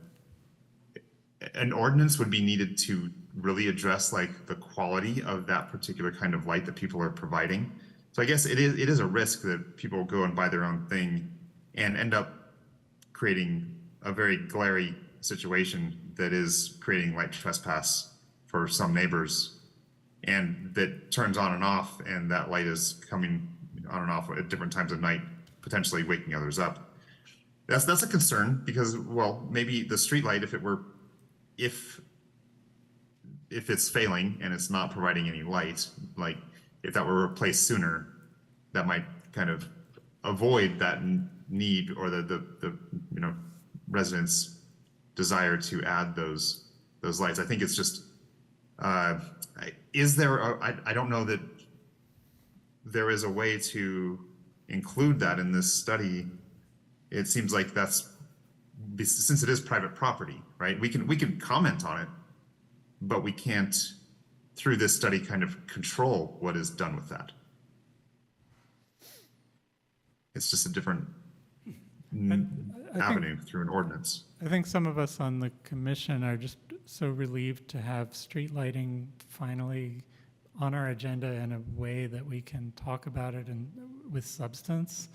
ordinance would be needed to really address like the quality of that particular kind of light that people are providing. So I guess it is a risk that people go and buy their own thing and end up creating a very glary situation that is creating light trespass for some neighbors, and that turns on and off, and that light is coming on and off at different times of night, potentially waking others up. That's a concern because, well, maybe the street light, if it's failing and it's not providing any light, like if that were replaced sooner, that might kind of avoid that need or the residents' desire to add those lights. I think it's just, is there, I don't know that there is a way to include that in this study. It seems like since it is private property, right? We can comment on it, but we can't, through this study, kind of control what is done with that. It's just a different avenue through an ordinance. I think some of us on the commission are just so relieved to have street lighting finally on our agenda in a way that we can talk about it with substance,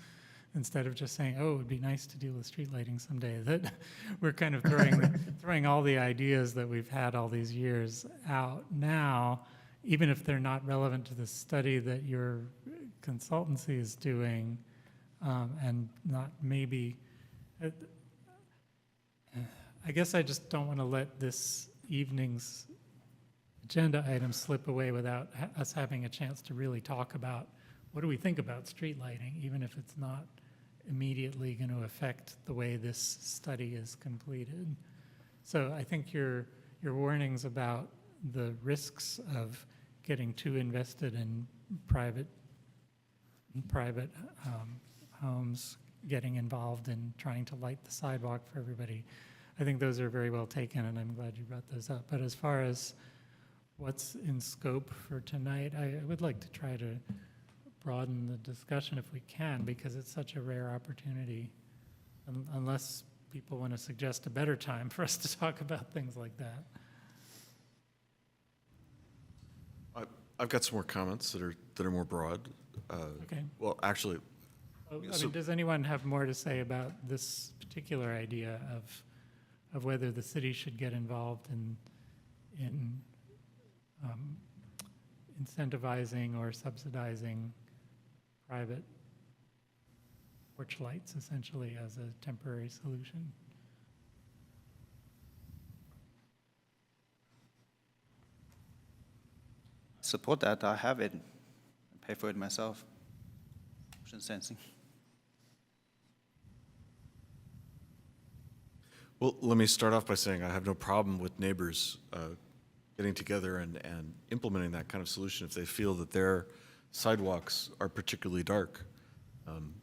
instead of just saying, oh, it would be nice to deal with street lighting someday. That we're kind of throwing all the ideas that we've had all these years out now, even if they're not relevant to the study that your consultancy is doing, and not maybe. I guess I just don't want to let this evening's agenda item slip away without us having a chance to really talk about what do we think about street lighting, even if it's not immediately going to affect the way this study is completed. So I think your warnings about the risks of getting too invested in private homes, getting involved in trying to light the sidewalk for everybody, I think those are very well taken, and I'm glad you brought those up. But as far as what's in scope for tonight, I would like to try to broaden the discussion if we can, because it's such a rare opportunity, unless people want to suggest a better time for us to talk about things like that. I've got some more comments that are more broad. Okay. Well, actually, Does anyone have more to say about this particular idea of whether the city should get involved in incentivizing or subsidizing private porch lights, essentially, as a temporary solution? Support that. I have it. I pay for it myself. Motion sensing. well, let me start off by saying I have no problem with neighbors getting together and implementing that kind of solution if they feel that their sidewalks are particularly dark.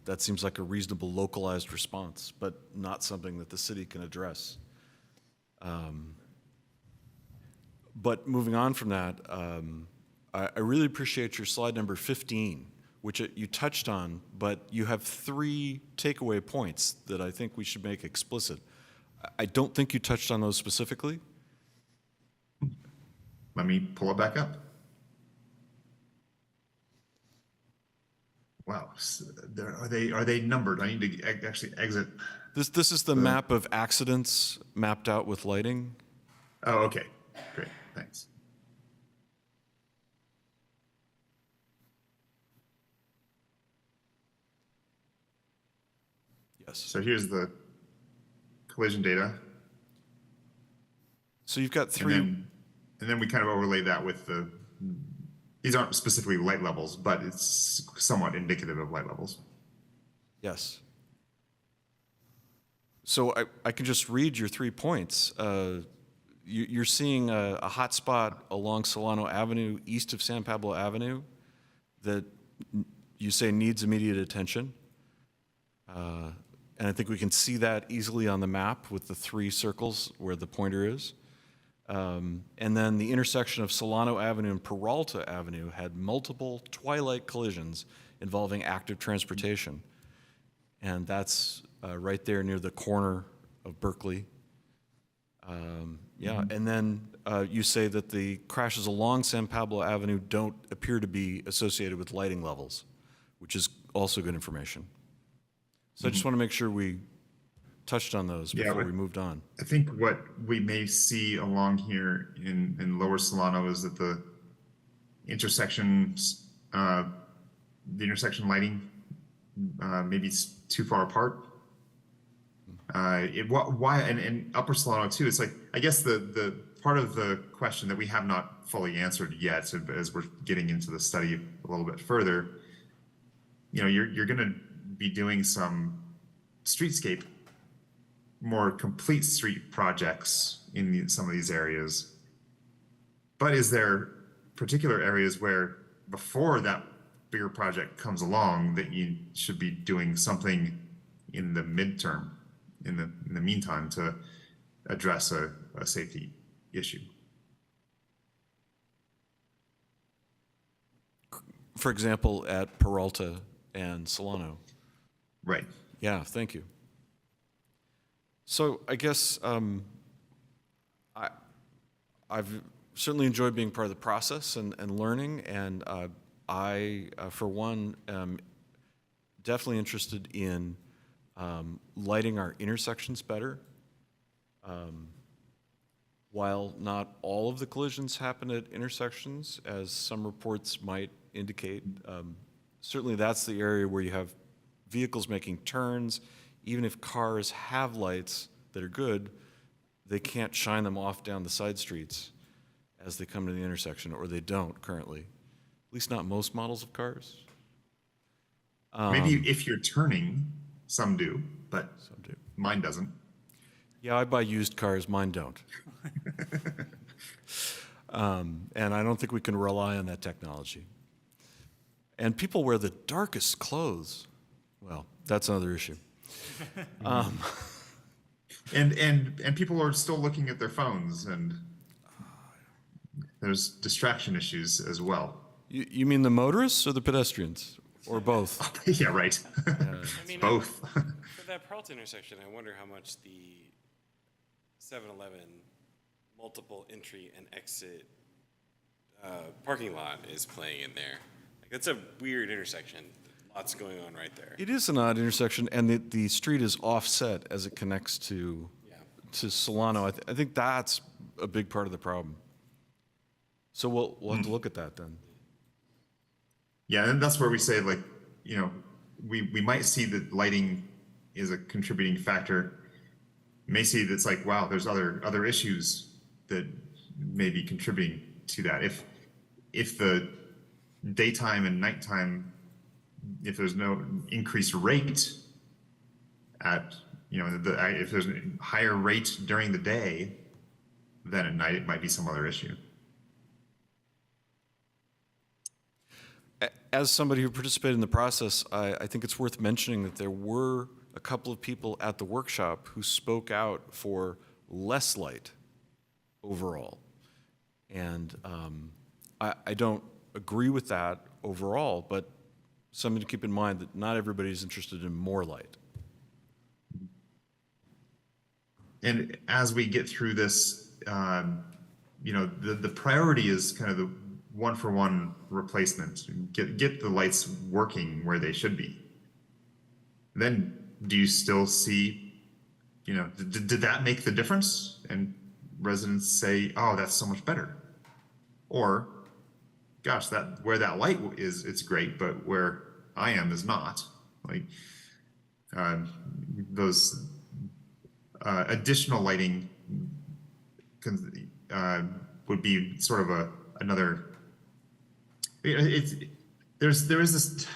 That seems like a reasonable localized response, but not something that the city can address. But moving on from that, I really appreciate your slide number 15, which you touched on, but you have 3 takeaway points that I think we should make explicit. I don't think you touched on those specifically. Let me pull it back up. Wow, are they numbered? I need to actually exit. This is the map of accidents mapped out with lighting. Oh, okay, great, thanks. Yes. So here's the collision data. So you've got 3. And then we kind of overlay that with these aren't specifically light levels, but it's somewhat indicative of light levels. Yes. So I can just read your 3 points. You're seeing a hot spot along Solano Avenue, east of San Pablo Avenue, that you say needs immediate attention. And I think we can see that easily on the map with the 3 circles where the pointer is. And then the intersection of Solano Avenue and Peralta Avenue had multiple twilight collisions involving active transportation. And that's right there near the corner of Berkeley. Yeah, and then you say that the crashes along San Pablo Avenue don't appear to be associated with lighting levels, which is also good information. So I just want to make sure we touched on those before we moved on. I think what we may see along here in Lower Solano is that the intersections, the intersection lighting, maybe it's too far apart. Why and Upper Solano too? It's like, I guess the part of the question that we have not fully answered yet, as we're getting into the study a little bit further, you know, you're going to be doing some streetscape, more complete street projects in some of these areas. But is there particular areas where before that bigger project comes along that you should be doing something in the midterm, in the meantime, to address a safety issue? For example, at Peralta and Solano. Right. Yeah, thank you. So I guess I've certainly enjoyed being part of the process and learning, and I, for one, am definitely interested in lighting our intersections better. While not all of the collisions happen at intersections, as some reports might indicate, certainly that's the area where you have vehicles making turns. Even if cars have lights that are good, they can't shine them off down the side streets as they come to the intersection, or they don't currently. At least not most models of cars. Maybe if you're turning, some do, but Some do. mine doesn't. Yeah, I buy used cars, mine don't. And I don't think we can rely on that technology. And people wear the darkest clothes. Well, that's another issue. And people are still looking at their phones, and there's distraction issues as well. You mean the motorists or the pedestrians? Or both? Yeah, right. I mean, Both. For that Peralta intersection, I wonder how much the 7-Eleven multiple entry and exit parking lot is playing in there. Like, that's a weird intersection. Lots going on right there. It is an odd intersection, and the street is offset as it connects to Solano. I think that's a big part of the problem. So we'll have to look at that then. Yeah, and that's where we say, like, you know, we might see that lighting is a contributing factor. May see that's like, wow, there's other issues that may be contributing to that. If the daytime and nighttime, if there's no increased rate at, you know, if there's a higher rate during the day than at night, it might be some other issue. As somebody who participated in the process, I think it's worth mentioning that there were a couple of people at the workshop who spoke out for less light overall. And I don't agree with that overall, but something to keep in mind that not everybody's interested in more light. And as we get through this, you know, the priority is kind of the one-for-one replacement. Get the lights working where they should be. Then do you still see, you know, did that make the difference? And residents say, oh, that's so much better. Or, gosh, that where that light is, it's great, but where I am is not. Like, those additional lighting would be sort of another. There is this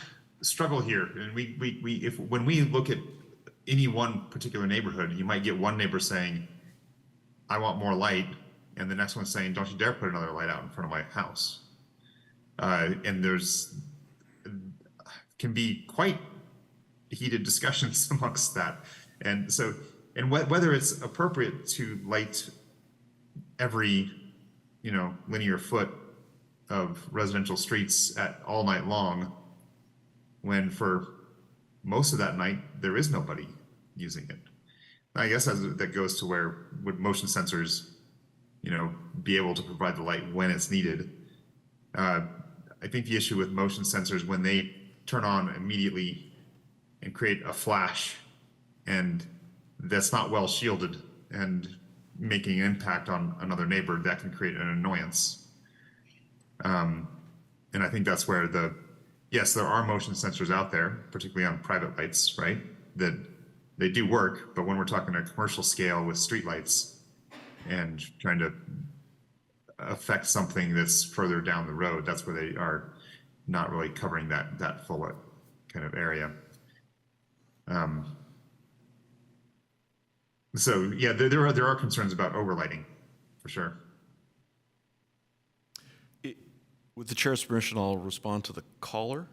struggle here, and when we look at any one particular neighborhood, you might get one neighbor saying, "I want more light," and the next one saying, "Don't you dare put another light out in front of my house." And there's can be quite heated discussions amongst that. And so, and whether it's appropriate to light every, linear foot of residential streets at all night long, when for most of that night, there is nobody using it. I guess that goes to where would motion sensors, be able to provide the light when it's needed. I think the issue with motion sensors, when they turn on immediately and create a flash, and that's not well shielded and making an impact on another neighbor, that can create an annoyance. And I think that's where yes, there are motion sensors out there, particularly on private lights, right? That they do work, but when we're talking a commercial scale with streetlights and trying to affect something that's further down the road, that's where they are not really covering that full kind of area. So yeah, there are concerns about overlighting, for sure. With the chair's permission, I'll respond to the caller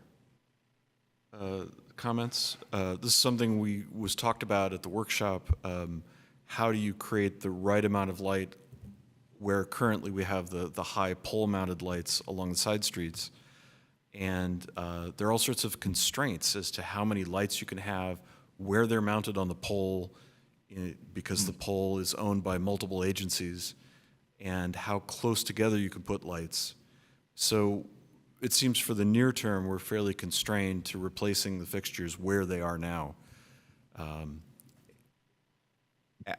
comments. This is something was talked about at the workshop. How do you create the right amount of light where currently we have the high pole-mounted lights along the side streets? And there are all sorts of constraints as to how many lights you can have, where they're mounted on the pole, because the pole is owned by multiple agencies, and how close together you can put lights. So it seems for the near term, we're fairly constrained to replacing the fixtures where they are now.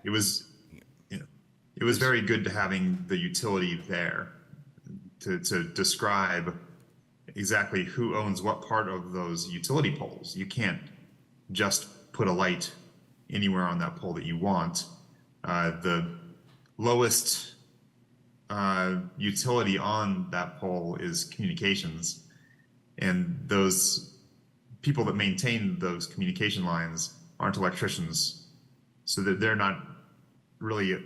It was very good to having the utility there to describe exactly who owns what part of those utility poles. You can't just put a light anywhere on that pole that you want. The lowest utility on that pole is communications, and those people that maintain those communication lines aren't electricians, so that they're not really,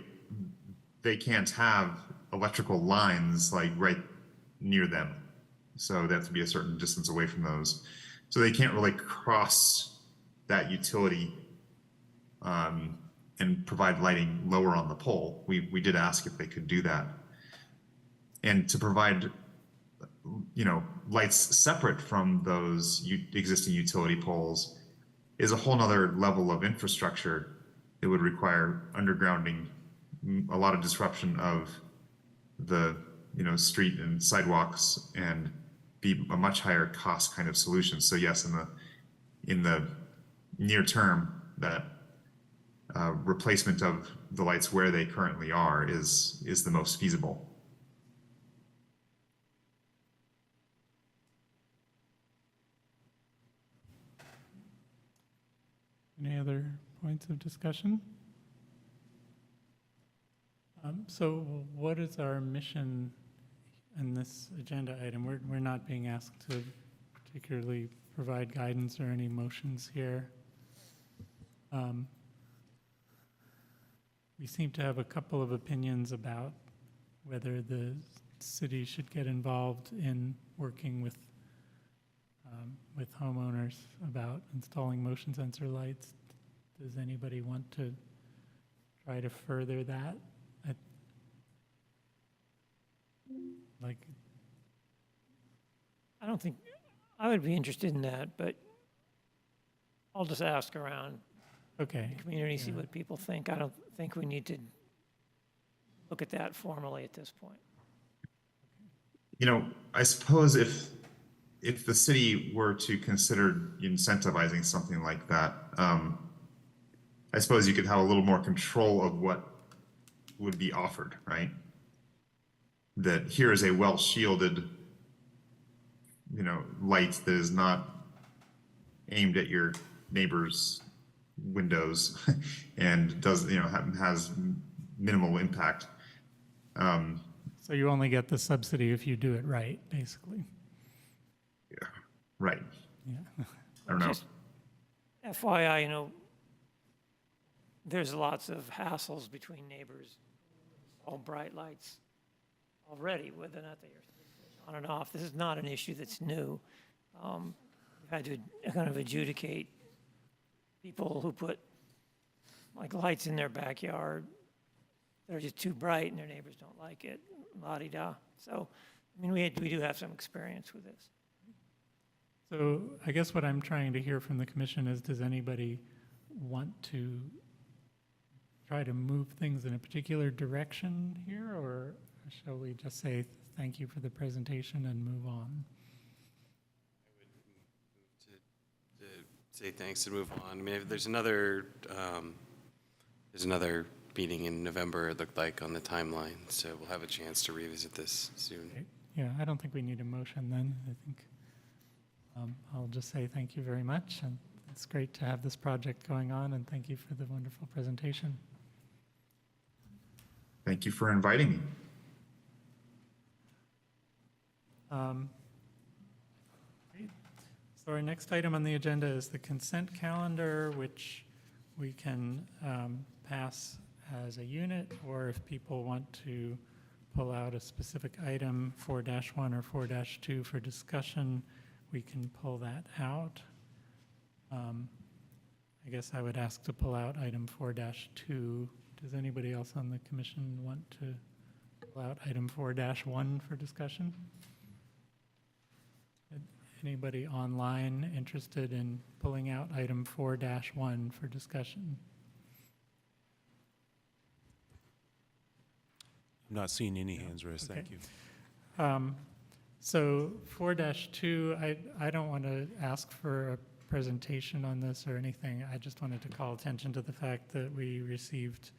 they can't have electrical lines like right near them, so they have to be a certain distance away from those, so they can't really cross that utility and provide lighting lower on the pole. We did ask if they could do that. And to provide, lights separate from those existing utility poles is a whole nother level of infrastructure. It would require undergrounding, a lot of disruption of the, street and sidewalks, and be a much higher cost kind of solution. So yes, in the near term, that replacement of the lights where they currently are is the most feasible. Any other points of discussion? So what is our mission in this agenda item? We're not being asked to particularly provide guidance or any motions here. We seem to have a couple of opinions about whether the city should get involved in working with homeowners about installing motion sensor lights. Does anybody want to try to further that? I don't think, I would be interested in that, but I'll just ask around Okay. the community, see Yeah. what people think. I don't think we need to look at that formally at this point. I suppose if the city were to consider incentivizing something like that, I suppose you could have a little more control of what would be offered, right? That here is a well-shielded, light that is not aimed at your neighbor's windows and does, has minimal impact. So you only get the subsidy if you do it right, basically. Yeah, right. Yeah. I don't know. Just FYI, there's lots of hassles between neighbors, all bright lights already, whether or not they are on and off. This is not an issue that's new. We've had to kind of adjudicate people who put like lights in their backyard that are just too bright and their neighbors don't like it, la-di-da. So, I mean, we do have some experience with this. So I guess what I'm trying to hear from the commission is, does anybody want to try to move things in a particular direction here, or shall we just say thank you for the presentation and move on? To say thanks and move on. I mean, if there's another meeting in November, it looked like, on the timeline, so we'll have a chance to revisit this soon. Okay. Yeah, I don't think we need a motion then. I think I'll just say thank you very much, and it's great to have this project going on, and thank you for the wonderful presentation. Thank you for inviting me. Great. So our next item on the agenda is the consent calendar, which we can pass as a unit, or if people want to pull out a specific item, 4-1 or 4-2 for discussion, we can pull that out. I guess I would ask to pull out item 4-2. Does anybody else on the commission want to pull out item 4-1 for discussion? Anybody online interested in pulling out item 4-1 for discussion? I'm not seeing any hands raised, thank Okay. you. So 4-2, I don't want to ask for a presentation on this or anything. I just wanted to call attention to the fact that we received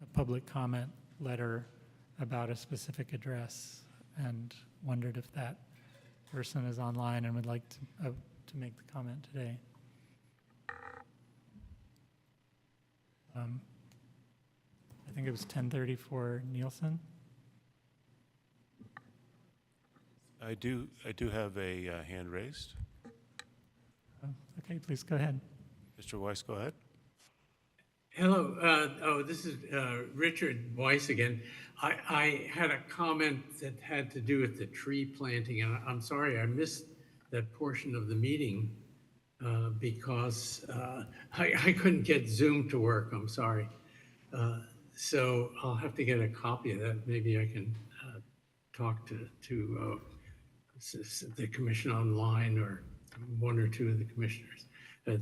a public comment letter about a specific address and wondered if that person is online and would like to make the comment today. I think it was 1034 Nielsen. I do have a hand raised. Okay, please go ahead. Mr. Weiss, go ahead. Hello, this is Richard Weiss again. I had a comment that had to do with the tree planting, and I'm sorry I missed that portion of the meeting because I couldn't get Zoom to work. I'm sorry. So I'll have to get a copy of that. Maybe I can talk to the commission online or one or two of the commissioners. But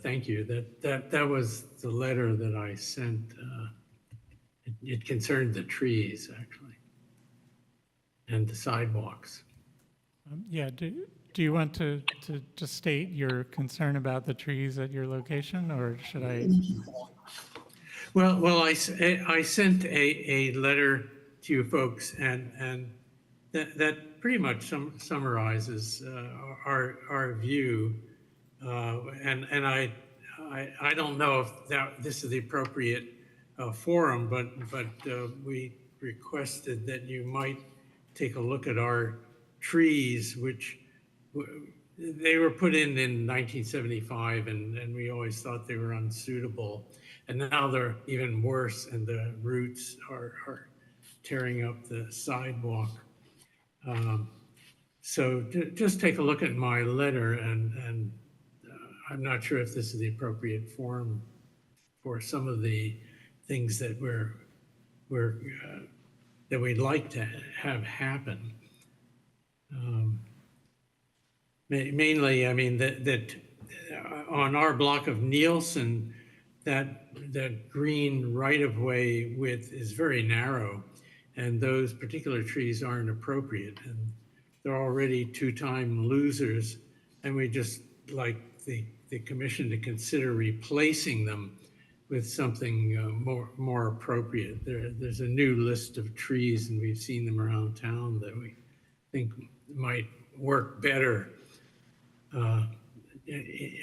thank you. That was the letter that I sent. It concerned the trees, actually, and the sidewalks. Yeah, do you want to just state your concern about the trees at your location, or should I? Well, I sent a letter to you folks, and that pretty much summarizes our view. And I don't know if this is the appropriate forum, but we requested that you might take a look at our trees, which they were put in 1975, and we always thought they were unsuitable. And now they're even worse, and the roots are tearing up the sidewalk. So just take a look at my letter, and I'm not sure if this is the appropriate forum for some of the things that that we'd like to have happen. Mainly, I mean, that on our block of Nielsen, that green right-of-way width is very narrow, and those particular trees aren't appropriate, and they're already two-time losers, and we just like the commission to consider replacing them with something more appropriate. There's a new list of trees, and we've seen them around town that we think might work better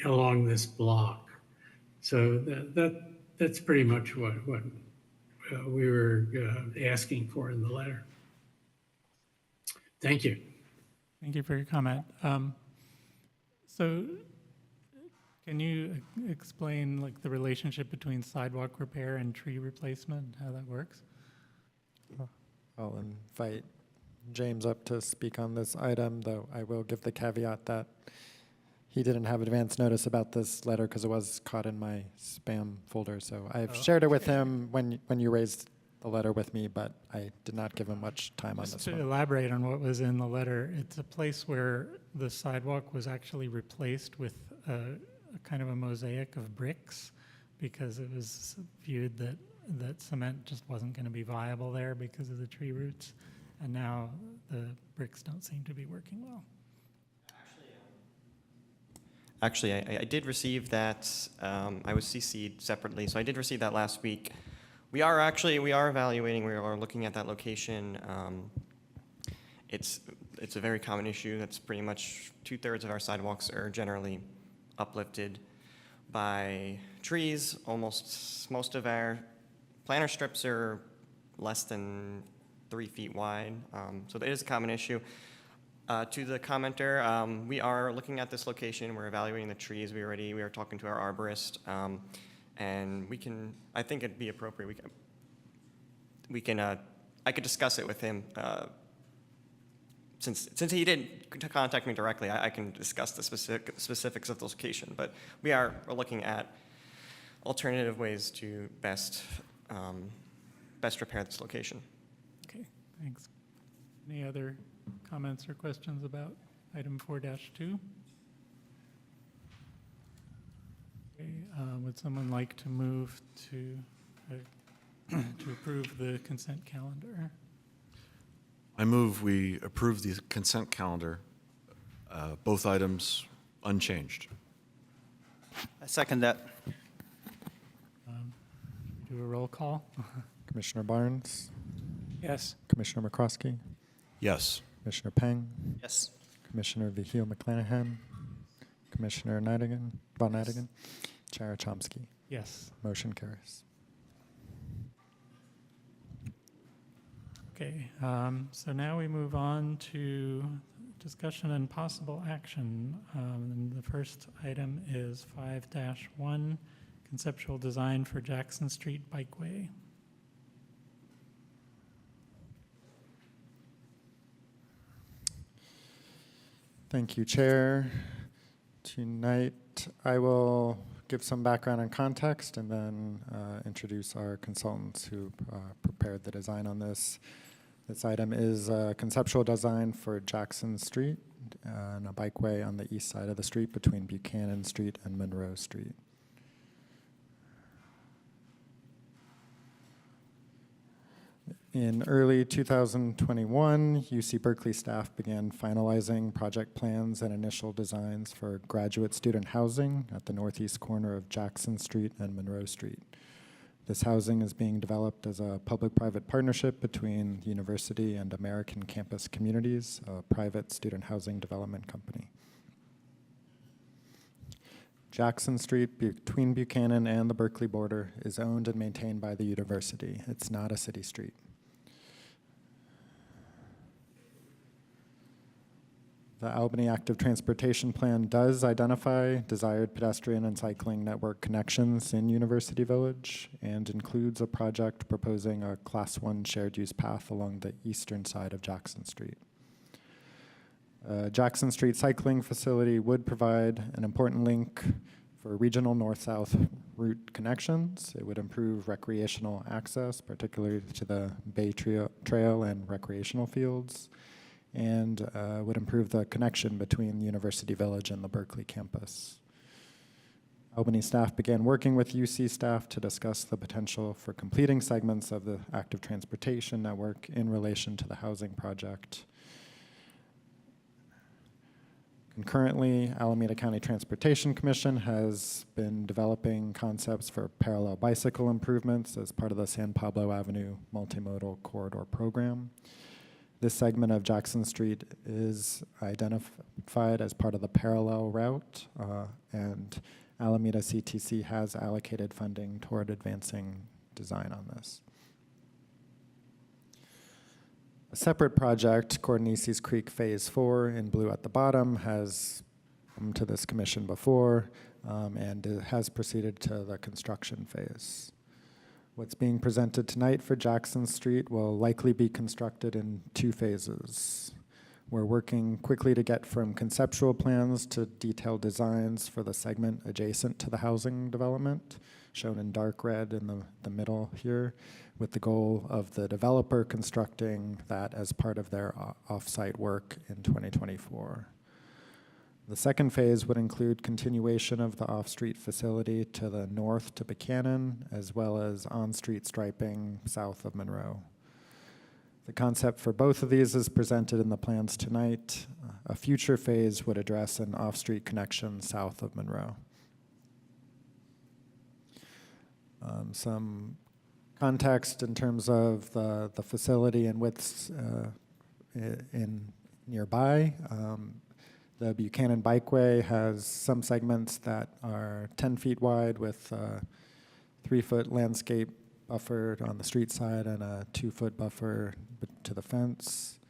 along this block. So that's pretty much what we were asking for in the letter. Thank you. Thank you for your comment. So can you explain like the relationship between sidewalk repair and tree replacement, how that works? I'll invite James up to speak on this item, though I will give the caveat that He didn't have advance notice about this letter because it was caught in my spam folder. So I've Oh, shared it with him when you raised the letter with me, but I did not give him much time on Just this to one. elaborate on what was in the letter, it's a place where the sidewalk was actually replaced with a kind of a mosaic of bricks because it was viewed that cement just wasn't going to be viable there because of the tree roots. And now the bricks don't seem to be working well. Actually, I did receive that. I was CC'd separately, so I did receive that last week. We are evaluating, we are looking at that location. It's a very common issue. That's pretty much 2/3 of our sidewalks are generally uplifted by trees. Most of our planter strips are less than 3 feet wide. So that is a common issue. To the commenter, we are looking at this location. We're evaluating the trees. We are talking to our arborist, and I think it'd be appropriate. I could discuss it with him. Since he didn't contact me directly, I can discuss the specifics of the location. But we are looking at alternative ways to best repair this location. Okay, thanks. Any other comments or questions about item 4-2? Okay, would someone like to move to approve the consent calendar? I move we approve the consent calendar, both items unchanged. I second that. Do a roll call? Commissioner Barnes, Yes. Commissioner McCroskey, Yes. Commissioner Peng, Yes. Commissioner Vihil McClanahan, Commissioner Von Nidigan, Chair Chomsky. Yes. Motion carries. Okay, so now we move on to discussion and possible action. And the first item is 5-1, conceptual design for Jackson Street Bikeway. Thank you, Chair. Tonight, I will give some background and context and then introduce our consultants who prepared the design on this. This item is a conceptual design for Jackson Street and a bikeway on the east side of the street between Buchanan Street and Monroe Street. In early 2021, UC Berkeley staff began finalizing project plans and initial designs for graduate student housing at the northeast corner of Jackson Street and Monroe Street. This housing is being developed as a public-private partnership between the university and American Campus Communities, a private student housing development company. Jackson Street between Buchanan and the Berkeley border is owned and maintained by the university. It's not a city street. The Albany Active Transportation Plan does identify desired pedestrian and cycling network connections in University Village and includes a project proposing a Class 1 shared use path along the eastern side of Jackson Street. Jackson Street cycling facility would provide an important link for regional north-south route connections. It would improve recreational access, particularly to the Bay Trail and recreational fields, and would improve the connection between University Village and the Berkeley campus. Albany staff began working with UC staff to discuss the potential for completing segments of the active transportation network in relation to the housing project. Concurrently, Alameda County Transportation Commission has been developing concepts for parallel bicycle improvements as part of the San Pablo Avenue Multimodal Corridor Program. This segment of Jackson Street is identified as part of the parallel route, and Alameda CTC has allocated funding toward advancing design on this. A separate project, Cordonices Creek Phase 4 in blue at the bottom, has come to this commission before, and it has proceeded to the construction phase. What's being presented tonight for Jackson Street will likely be constructed in 2 phases. We're working quickly to get from conceptual plans to detailed designs for the segment adjacent to the housing development, shown in dark red in the middle here, with the goal of the developer constructing that as part of their off-site work in 2024. The second phase would include continuation of the off-street facility to the north to Buchanan, as well as on-street striping south of Monroe. The concept for both of these is presented in the plans tonight. A future phase would address an off-street connection south of Monroe. Some context in terms of the facility and widths in nearby. The Buchanan Bikeway has some segments that are 10 feet wide with a 3-foot landscape buffer on the street side and a 2-foot buffer to the fence.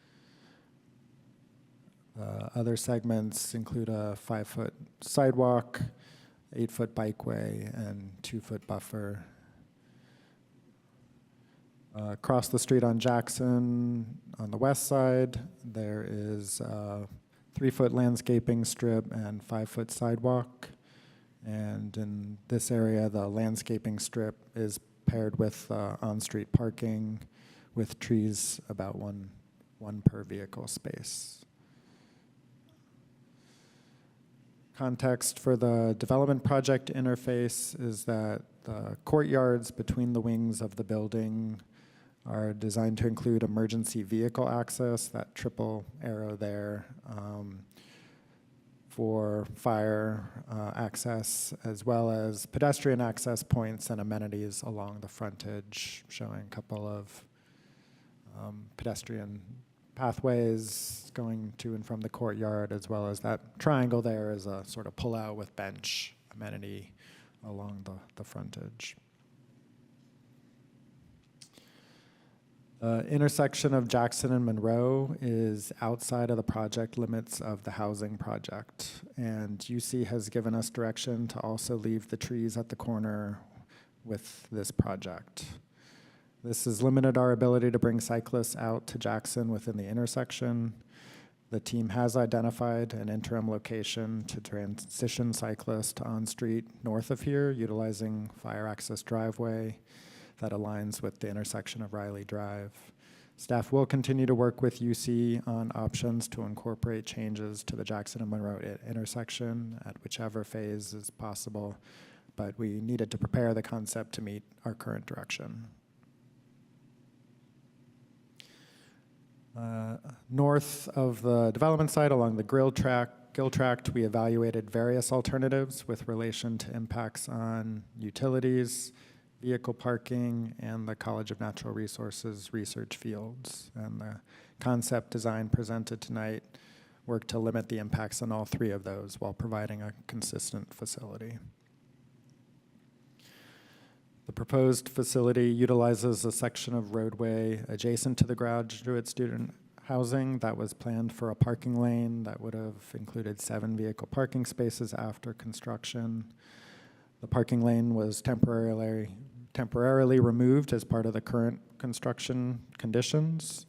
Other segments include a 5-foot sidewalk, 8-foot bikeway, and 2-foot buffer. Across the street on Jackson, on the west side, there is a 3-foot landscaping strip and 5-foot sidewalk. And in this area, the landscaping strip is paired with on-street parking with trees about one per vehicle space. Context for the development project interface is that the courtyards between the wings of the building are designed to include emergency vehicle access, that triple arrow there, for fire access, as well as pedestrian access points and amenities along the frontage, showing a couple of pedestrian pathways going to and from the courtyard, as well as that triangle there is a sort of pull-out with bench amenity along the frontage. The intersection of Jackson and Monroe is outside of the project limits of the housing project, and UC has given us direction to also leave the trees at the corner with this project. This has limited our ability to bring cyclists out to Jackson within the intersection. The team has identified an interim location to transition cyclists to on-street north of here, utilizing fire access driveway that aligns with the intersection of Riley Drive. Staff will continue to work with UC on options to incorporate changes to the Jackson and Monroe intersection at whichever phase is possible, but we needed to prepare the concept to meet our current direction. North of the development site along the Gill Tract, we evaluated various alternatives with relation to impacts on utilities, vehicle parking, and the College of Natural Resources research fields. And the concept design presented tonight worked to limit the impacts on all three of those while providing a consistent facility. The proposed facility utilizes a section of roadway adjacent to the graduate student housing that was planned for a parking lane that would have included 7 vehicle parking spaces after construction. The parking lane was temporarily removed as part of the current construction conditions.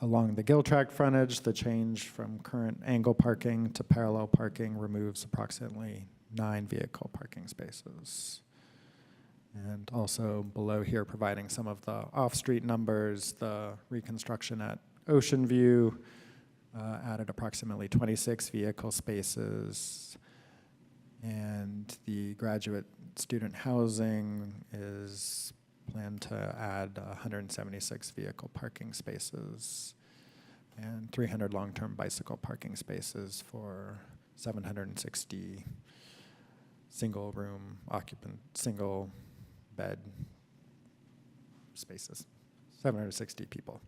Along the Gill Tract frontage, the change from current angle parking to parallel parking removes approximately 9 vehicle parking spaces. And also below here, providing some of the off-street numbers, the reconstruction at Ocean View added approximately 26 vehicle spaces, and the graduate student housing is planned to add 176 vehicle parking spaces and 300 long-term bicycle parking spaces for 760 single-room occupant, single bed spaces, 760 people.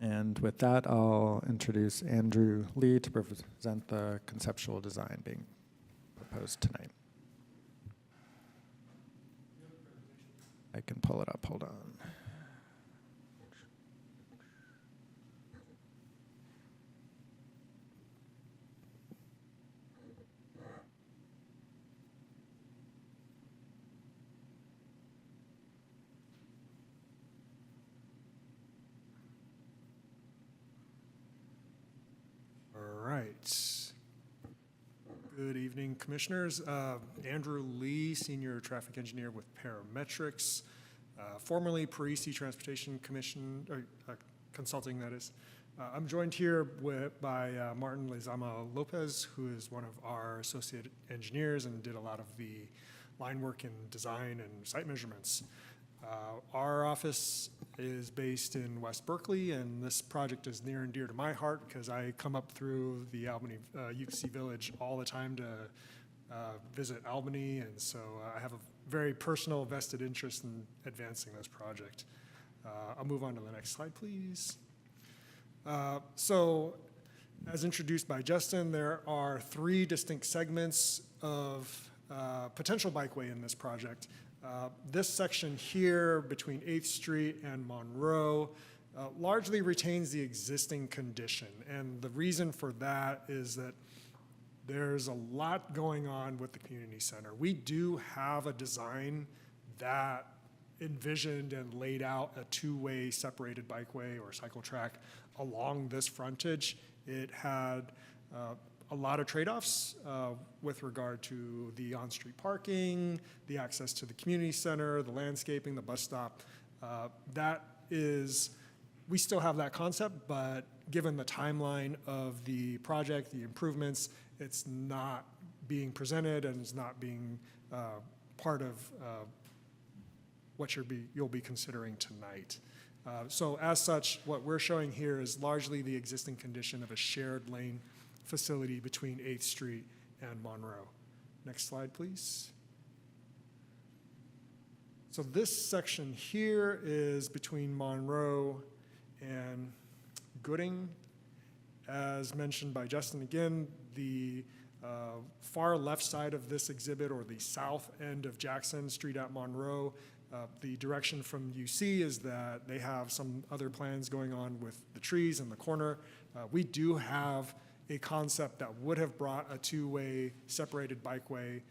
And with that, I'll introduce Andrew Lee to present the conceptual design being proposed tonight. I can pull it up, hold on. Good evening, Commissioners. Andrew Lee, Senior Traffic Engineer with Parametrics, formerly Parisi Transportation Commission, Consulting, that is. I'm joined here by Martin Lezama Lopez, who is one of our associate engineers and did a lot of the line work and design and site measurements. Our office is based in West Berkeley, and this project is near and dear to my heart because I come up through the Albany UC Village all the time to visit Albany, and so I have a very personal vested interest in advancing this project. I'll move on to the next slide, please. So, as introduced by Justin, there are 3 distinct segments of potential bikeway in this project. This section here between 8th Street and Monroe largely retains the existing condition. And the reason for that is that there's a lot going on with the community center. We do have a design that envisioned and laid out a 2-way separated bikeway or cycle track along this frontage. It had a lot of trade-offs with regard to the on-street parking, the access to the community center, the landscaping, the bus stop. We still have that concept, but given the timeline of the project, the improvements, it's not being presented and it's not being part of what you'll be considering tonight. So as such, what we're showing here is largely the existing condition of a shared lane facility between 8th Street and Monroe. Next slide, please. So this section here is between Monroe and Gooding. As mentioned by Justin again, the far left side of this exhibit, or the south end of Jackson Street at Monroe, the direction from UC is that they have some other plans going on with the trees in the corner. We do have a concept that would have brought a 2-way separated bikeway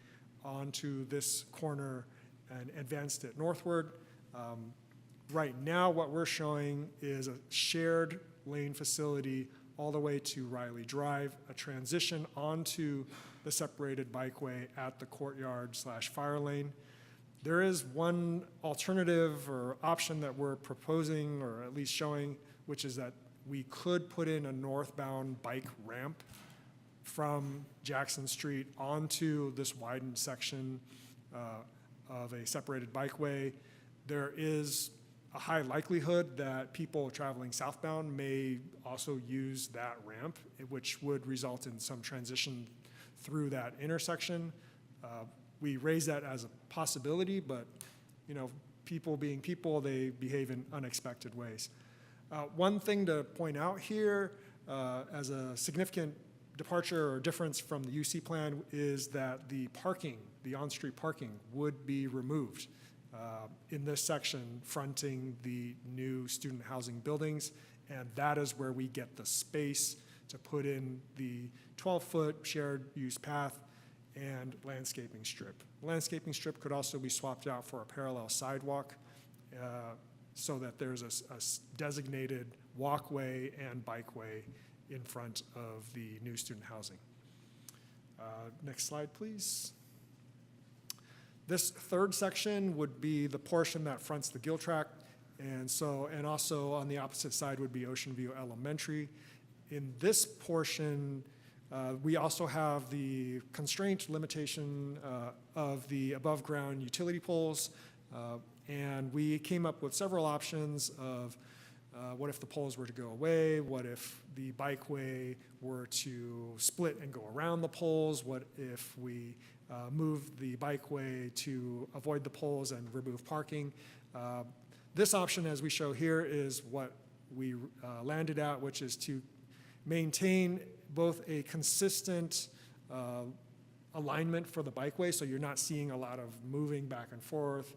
onto this corner and advanced it northward. Right now, what we're showing is a shared lane facility all the way to Riley Drive, a transition onto the separated bikeway at the courtyard/fire lane. There is one alternative or option that we're proposing, or at least showing, which is that we could put in a northbound bike ramp from Jackson Street onto this widened section of a separated bikeway. There is a high likelihood that people traveling southbound may also use that ramp, which would result in some transition through that intersection. We raise that as a possibility, but people being people, they behave in unexpected ways. One thing to point out here as a significant departure or difference from the UC plan is that the parking, the on-street parking, would be removed in this section fronting the new student housing buildings, and that is where we get the space to put in the 12-foot shared use path and landscaping strip. Landscaping strip could also be swapped out for a parallel sidewalk so that there's a designated walkway and bikeway in front of the new student housing. Next slide, please. This third section would be the portion that fronts the Gill Tract, and also on the opposite side would be Ocean View Elementary. In this portion, we also have the constraint limitation of the above-ground utility poles, and we came up with several options of what if the poles were to go away, what if the bikeway were to split and go around the poles, what if we move the bikeway to avoid the poles and remove parking. This option, as we show here, is what we landed at, which is to maintain both a consistent alignment for the bikeway, so you're not seeing a lot of moving back and forth.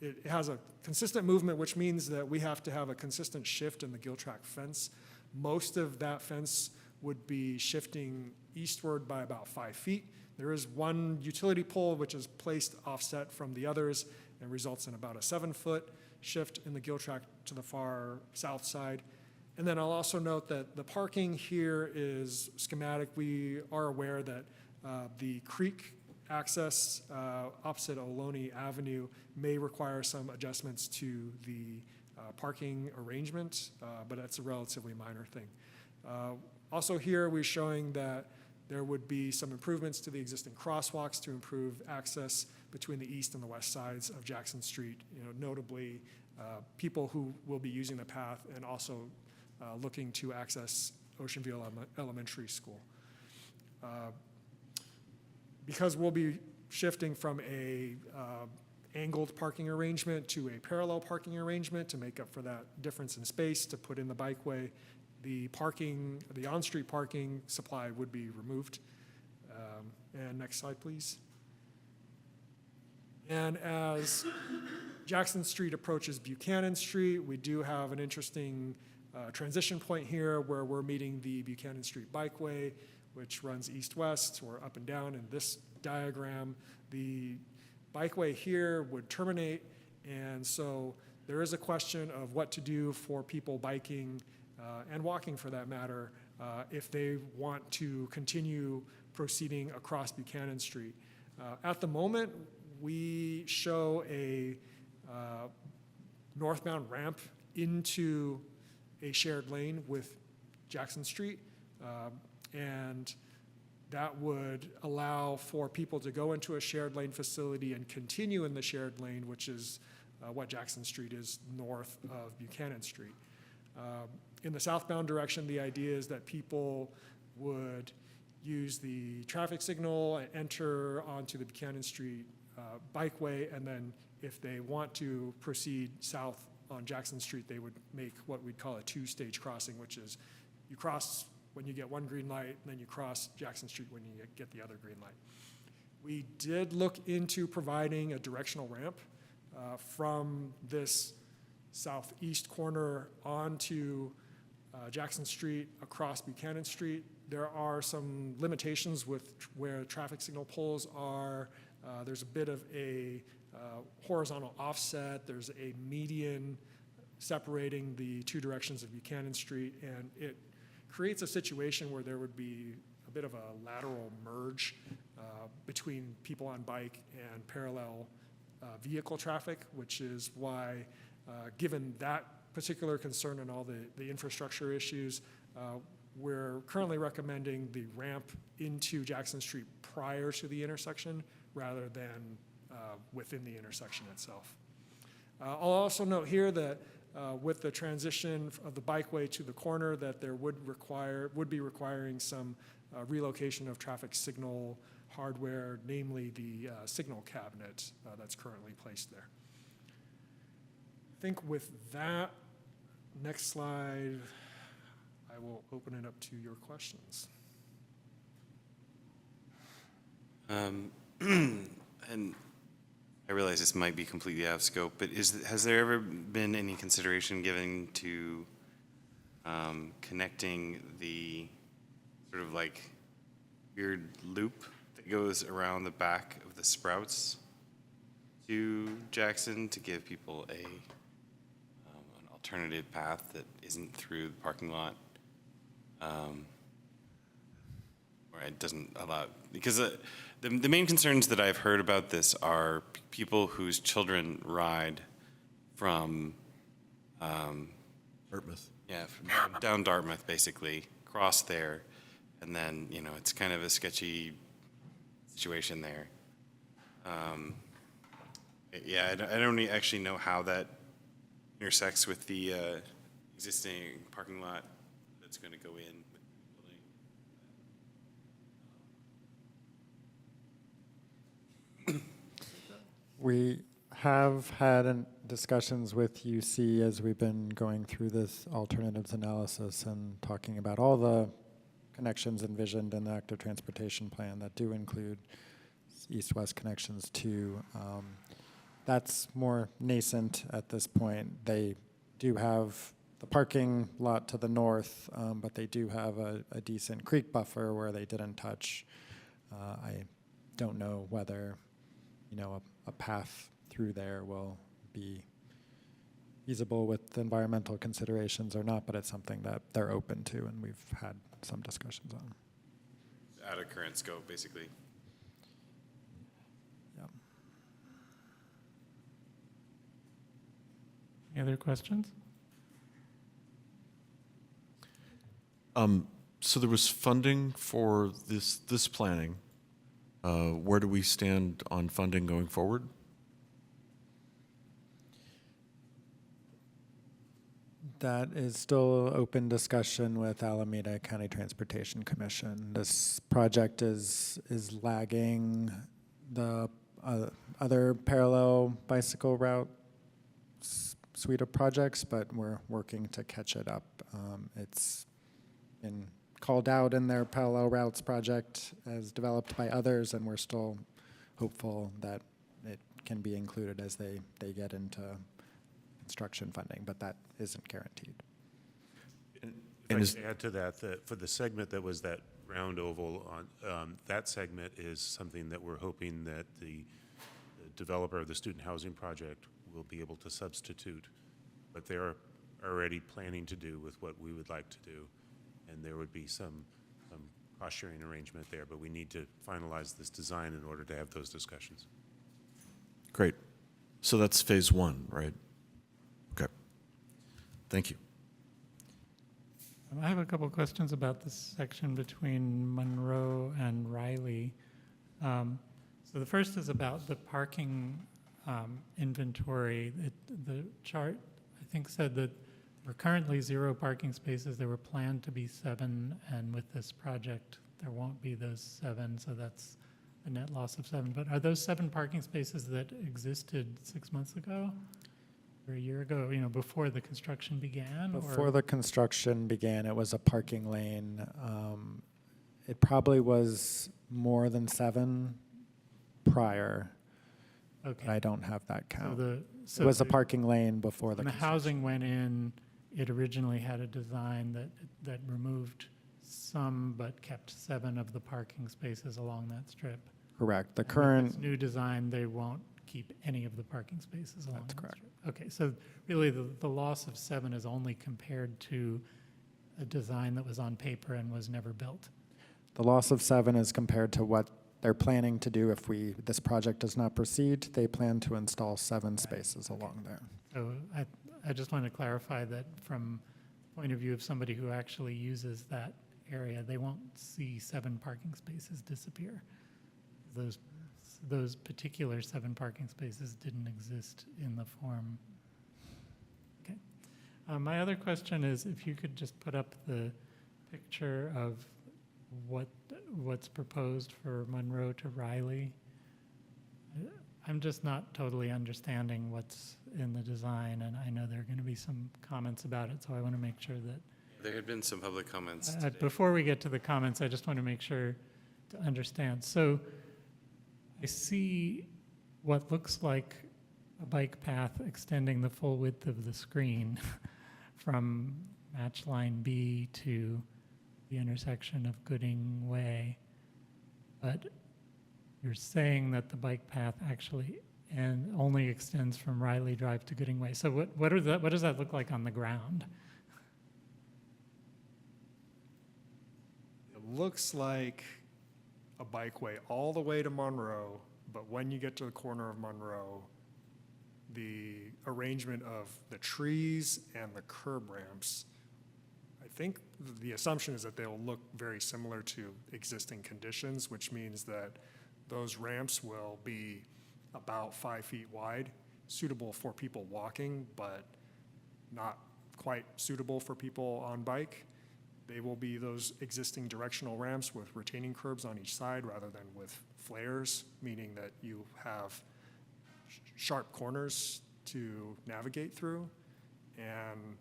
It has a consistent movement, which means that we have to have a consistent shift in the Gill Tract fence. Most of that fence would be shifting eastward by about 5 feet. There is one utility pole which is placed offset from the others and results in about a 7-foot shift in the Gill Tract to the far south side. And then I'll also note that the parking here is schematic. We are aware that the creek access opposite Ohlone Avenue may require some adjustments to the parking arrangement, but that's a relatively minor thing. Also here, we're showing that there would be some improvements to the existing crosswalks to improve access between the east and the west sides of Jackson Street, notably people who will be using the path and also looking to access Ocean View Elementary School. Because we'll be shifting from a angled parking arrangement to a parallel parking arrangement to make up for that difference in space to put in the bikeway, the on-street parking supply would be removed. And next slide, please. And as Jackson Street approaches Buchanan Street, we do have an interesting transition point here where we're meeting the Buchanan Street Bikeway, which runs east-west or up and down in this diagram. The bikeway here would terminate, and so there is a question of what to do for people biking and walking for that matter if they want to continue proceeding across Buchanan Street. At the moment, we show a northbound ramp into a shared lane with Jackson Street, and that would allow for people to go into a shared lane facility and continue in the shared lane, which is what Jackson Street is north of Buchanan Street. In the southbound direction, the idea is that people would use the traffic signal and enter onto the Buchanan Street bikeway, and then if they want to proceed south on Jackson Street, they would make what we'd call a two-stage crossing, which is you cross when you get one green light, and then you cross Jackson Street when you get the other green light. We did look into providing a directional ramp from this southeast corner onto Jackson Street across Buchanan Street. There are some limitations with where traffic signal poles are. There's a bit of a horizontal offset. There's a median separating the two directions of Buchanan Street, and it creates a situation where there would be a bit of a lateral merge between people on bike and parallel vehicle traffic, which is why, given that particular concern and all the infrastructure issues, we're currently recommending the ramp into Jackson Street prior to the intersection rather than within the intersection itself. I'll also note here that with the transition of the bikeway to the corner, that there would be requiring some relocation of traffic signal hardware, namely the signal cabinet that's currently placed there. I think with that, next slide, I will open it up to your questions. And I realize this might be completely out of scope, but has there ever been any consideration given to connecting the sort of like weird loop that goes around the back of the Sprouts to Jackson to give people an alternative path that isn't through the parking lot? Or it doesn't allow, because the main concerns that I've heard about this are people whose children ride from Dartmouth. Yeah, from down Dartmouth, basically, cross there, and then, it's kind of a sketchy situation there. I don't actually know how that intersects with the existing parking lot that's going to go in. We have had discussions with UC as we've been going through this alternatives analysis and talking about all the connections envisioned in the active transportation plan that do include east-west connections too. That's more nascent at this point. They do have the parking lot to the north, but they do have a decent creek buffer where they didn't touch. I don't know whether, a path through there will be feasible with environmental considerations or not, but it's something that they're open to, and we've had some discussions on. Out of current scope, basically. Yeah. Any other questions? So there was funding for this planning. Where do we stand on funding going forward? That is still open discussion with Alameda County Transportation Commission. This project is lagging the other parallel bicycle route suite of projects, but we're working to catch it up. It's been called out in their parallel routes project as developed by others, and we're still hopeful that it can be included as they get into construction funding, but that isn't guaranteed. If I could add to that, for the segment that was that round oval on, that segment is something that we're hoping that the developer of the student housing project will be able to substitute, but they're already planning to do with what we would like to do. And there would be some cost-sharing arrangement there, but we need to finalize this design in order to have those discussions. Great. So that's phase one, right? Okay. Thank you. I have a couple of questions about this section between Monroe and Riley. So the first is about the parking inventory. The chart, I think, said that we're currently 0 parking spaces. There were planned to be 7, and with this project, there won't be those 7, so that's a net loss of 7. But are those 7 parking spaces that existed 6 months ago or a year ago, before the construction began? Before the construction began, it was a parking lane. It probably was more than 7 prior. Okay. But I don't have that count. So it was a parking lane before the when the housing went in, it originally had a design that removed some but kept 7 of the parking spaces along that strip. Correct. The And with current this new design, they won't keep any of the parking spaces along That's that correct. strip. Okay, so really the loss of 7 is only compared to a design that was on paper and was never built. The loss of 7 is compared to what they're planning to do if this project does not proceed. They plan to install 7 spaces along there. So I just want to clarify that from the point of view of somebody who actually uses that area, they won't see 7 parking spaces disappear. Those particular 7 parking spaces didn't exist in the form. Okay. My other question is if you could just put up the picture of what's proposed for Monroe to Riley. I'm just not totally understanding what's in the design, and I know there are going to be some comments about it, so I want to make sure that There had been some public comments today. before we get to the comments, I just want to make sure to understand. So I see what looks like a bike path extending the full width of the screen from match line B to the intersection of Gooding Way. But you're saying that the bike path actually only extends from Riley Drive to Gooding Way. So what does that look like on the ground? It looks like a bikeway all the way to Monroe, but when you get to the corner of Monroe, the arrangement of the trees and the curb ramps, I think the assumption is that they'll look very similar to existing conditions, which means that those ramps will be about 5 feet wide, suitable for people walking, but not quite suitable for people on bike. They will be those existing directional ramps with retaining curbs on each side rather than with flares, meaning that you have sharp corners to navigate through. And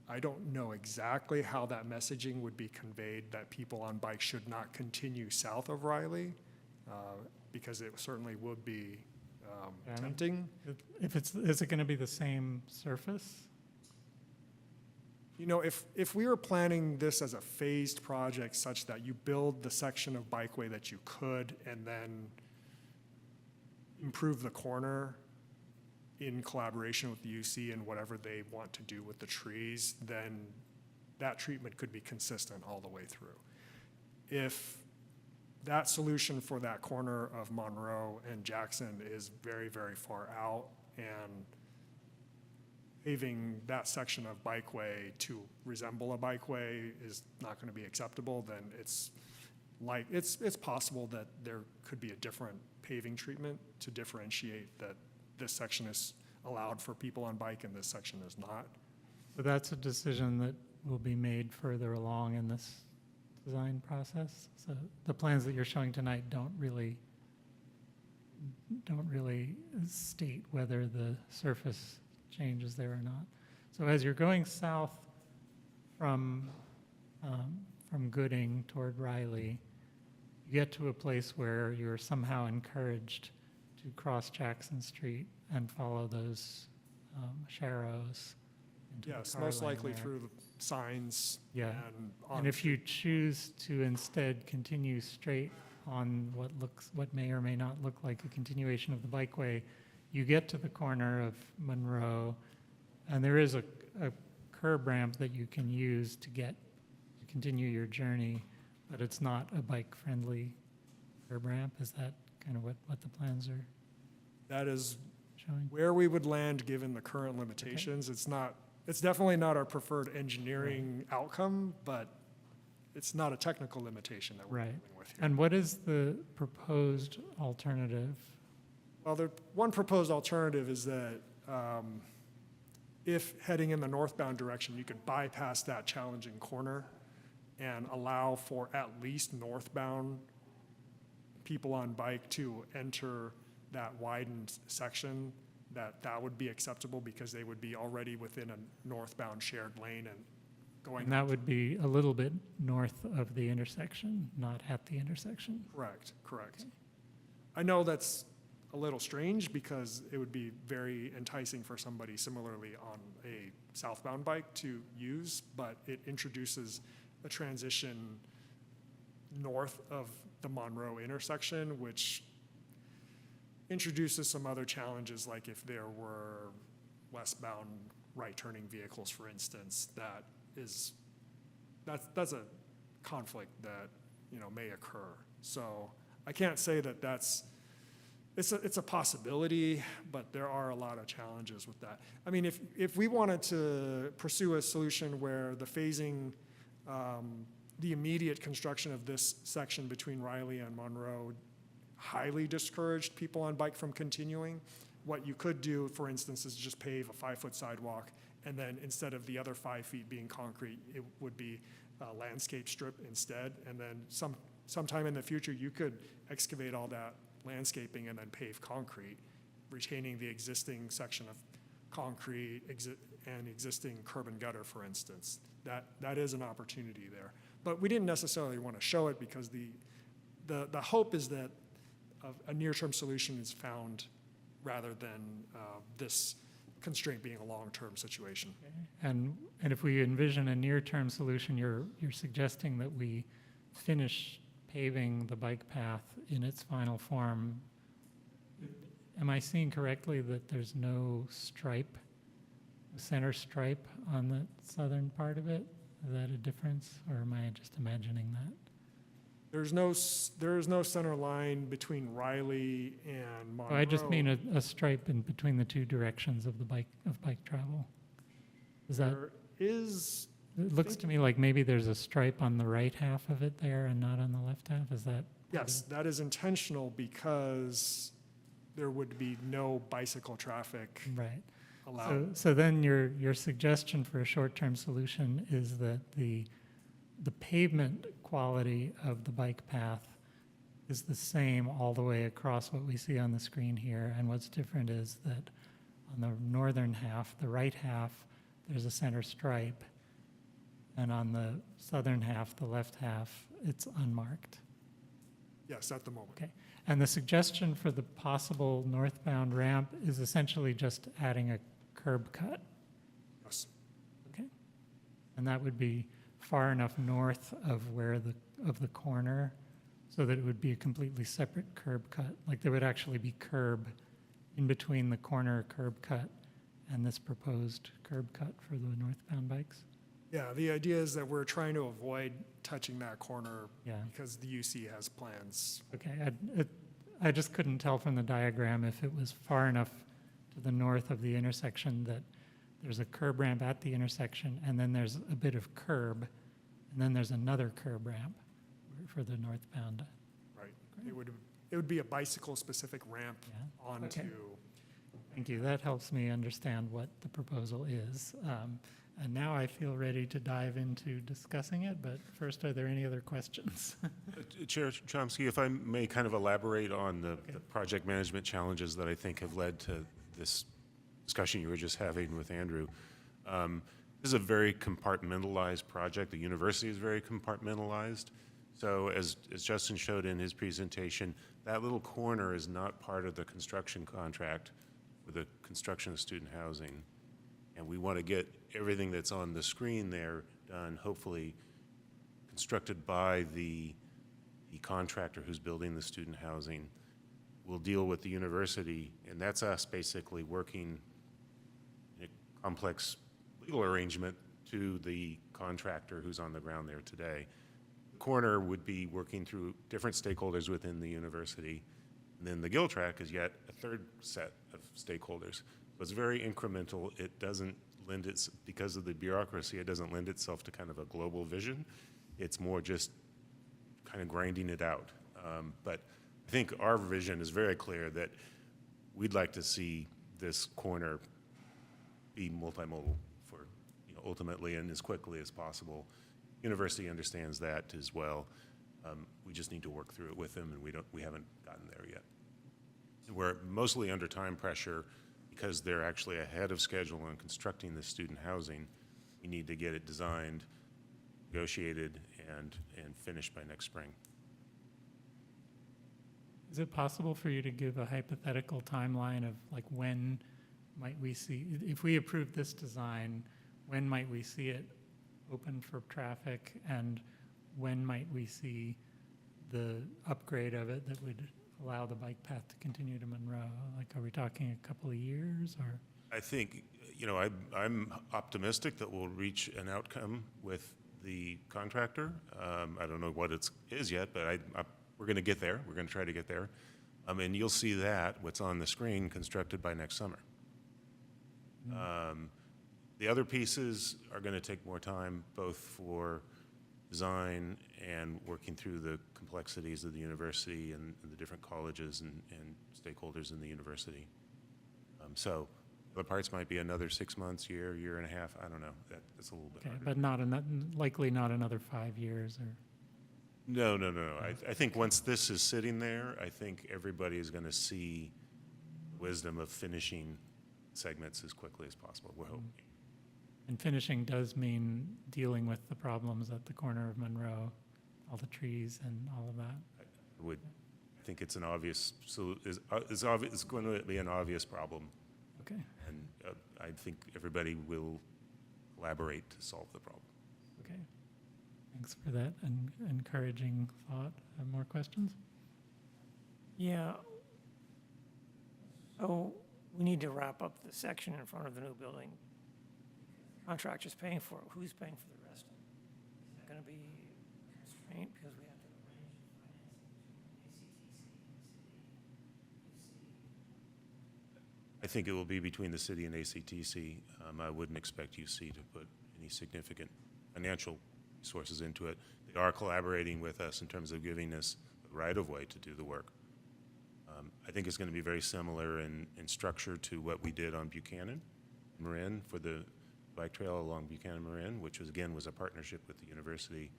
I don't know exactly how that messaging would be conveyed that people on bikes should not continue south of Riley, because it certainly would be tempting. Is it going to be the same surface? You know, if we were planning this as a phased project such that you build the section of bikeway that you could and then improve the corner in collaboration with the UC and whatever they want to do with the trees, then that treatment could be consistent all the way through. If that solution for that corner of Monroe and Jackson is very, very far out, and paving that section of Bikeway to resemble a bikeway is not going to be acceptable, then it's possible that there could be a different paving treatment to differentiate that this section is allowed for people on bike and this section is not. So that's a decision that will be made further along in this design process. So the plans that you're showing tonight don't really state whether the surface changes there or not. So as you're going south from Gooding toward Riley, you get to a place where you're somehow encouraged to cross Jackson Street and follow those sharrows. into the Yes, car most lane likely there. through the signs. Yeah, And on. and if you choose to instead continue straight on what may or may not look like a continuation of the bikeway, you get to the corner of Monroe, and there is a curb ramp that you can use to continue your journey, but it's not a bike-friendly curb ramp. Is that kind of what the plans are That is showing? where we would land given the current limitations. It's definitely not our preferred engineering outcome, but it's not a technical limitation that we're Right. dealing with here. And what is the proposed alternative? Well, the one proposed alternative is that if heading in the northbound direction, you could bypass that challenging corner and allow for at least northbound people on bike to enter that widened section, that would be acceptable because they would be already within a northbound shared lane and going. And that would be a little bit north of the intersection, not at the intersection. Correct. I know that's a little strange because it would be very enticing for somebody similarly on a southbound bike to use, but it introduces a transition north of the Monroe intersection, which introduces some other challenges, like if there were westbound right-turning vehicles, for instance, that's a conflict that, may occur. So I can't say that it's a possibility, but there are a lot of challenges with that. I mean, if we wanted to pursue a solution where the phasing, the immediate construction of this section between Riley and Monroe highly discouraged people on bike from continuing, what you could do, for instance, is just pave a 5-foot sidewalk, and then instead of the other 5 feet being concrete, it would be a landscape strip instead. And then sometime in the future, you could excavate all that landscaping and then pave concrete, retaining the existing section of concrete and existing curb and gutter, for instance. That is an opportunity there. But we didn't necessarily want to show it because the hope is that a near-term solution is found rather than this constraint being a long-term situation. And if we envision a near-term solution, you're suggesting that we finish paving the bike path in its final form. Am I seeing correctly that there's no stripe, a center stripe on the southern part of it? Is that a difference, or am I just imagining that? There is no center line between Riley and Monroe. I just mean a stripe in between the two directions of bike travel. Is that? There is. It looks to me like maybe there's a stripe on the right half of it there and not on the left half. Is that? Yes, that is intentional because there would be no bicycle traffic Right. allowed. So then your suggestion for a short-term solution is that the pavement quality of the bike path is the same all the way across what we see on the screen here. And what's different is that on the northern half, the right half, there's a center stripe. And on the southern half, the left half, it's unmarked. Yes, at the moment. Okay. And the suggestion for the possible northbound ramp is essentially just adding a curb cut. Yes. Okay. And that would be far enough north of of the corner so that it would be a completely separate curb cut. Like there would actually be curb in between the corner curb cut and this proposed curb cut for the northbound bikes? Yeah, the idea is that we're trying to avoid touching that corner Yeah. because the UC has plans. Okay, I just couldn't tell from the diagram if it was far enough to the north of the intersection that there's a curb ramp at the intersection, and then there's a bit of curb, and then there's another curb ramp for the northbound. Right. It would be a bicycle-specific ramp Yeah. onto. Okay. Thank you. That helps me understand what the proposal is. And now I feel ready to dive into discussing it, but first, are there any other questions? Chair Chomsky, if I may kind of elaborate on the project management challenges that I think have led to this discussion you were just having with Andrew. This is a very compartmentalized project. The university is very compartmentalized. So as Justin showed in his presentation, that little corner is not part of the construction contract for the construction of student housing. And we want to get everything that's on the screen there done, hopefully constructed by the contractor who's building the student housing. We'll deal with the university, and that's us basically working in a complex legal arrangement to the contractor who's on the ground there today. The corner would be working through different stakeholders within the university. And then the Gill track is yet a third set of stakeholders. So it's very incremental. It doesn't lend its, because of the bureaucracy, it doesn't lend itself to kind of a global vision. It's more just kind of grinding it out. But I think our vision is very clear that we'd like to see this corner be multimodal for, ultimately and as quickly as possible. University understands that as well. We just need to work through it with them, and we haven't gotten there yet. We're mostly under time pressure because they're actually ahead of schedule on constructing the student housing. We need to get it designed, negotiated, and finished by next spring. Is it possible for you to give a hypothetical timeline of like when might we see, if we approve this design, when might we see it open for traffic, and when might we see the upgrade of it that would allow the bike path to continue to Monroe? Like, are we talking a couple of years, or? I think, I'm optimistic that we'll reach an outcome with the contractor. I don't know what it is yet, but we're going to get there. We're going to try to get there. And you'll see that, what's on the screen, constructed by next summer. The other pieces are going to take more time, both for design and working through the complexities of the university and the different colleges and stakeholders in the university. So the parts might be another 6 months, year and a half. I don't know. That's a little bit harder. But likely not another 5 years, or? No. I think once this is sitting there, I think everybody is going to see wisdom of finishing segments as quickly as possible. We're hoping. And finishing does mean dealing with the problems at the corner of Monroe, all the trees and all of that. I think it's an obvious, it's going to be an obvious problem. Okay. And I think everybody will collaborate to solve the problem. Okay. Thanks for that encouraging thought. More questions? Yeah. So we need to wrap up the section in front of the new building. Contractor's paying for it. Who's paying for the rest? Is that going to be a constraint because we have to arrange financing between ACTC and the city? I think it will be between the city and ACTC. I wouldn't expect UC to put any significant financial resources into it. They are collaborating with us in terms of giving us the right-of-way to do the work. I think it's going to be very similar in structure to what we did on Buchanan, Marin, for the bike trail along Buchanan, Marin, which was a partnership with the university.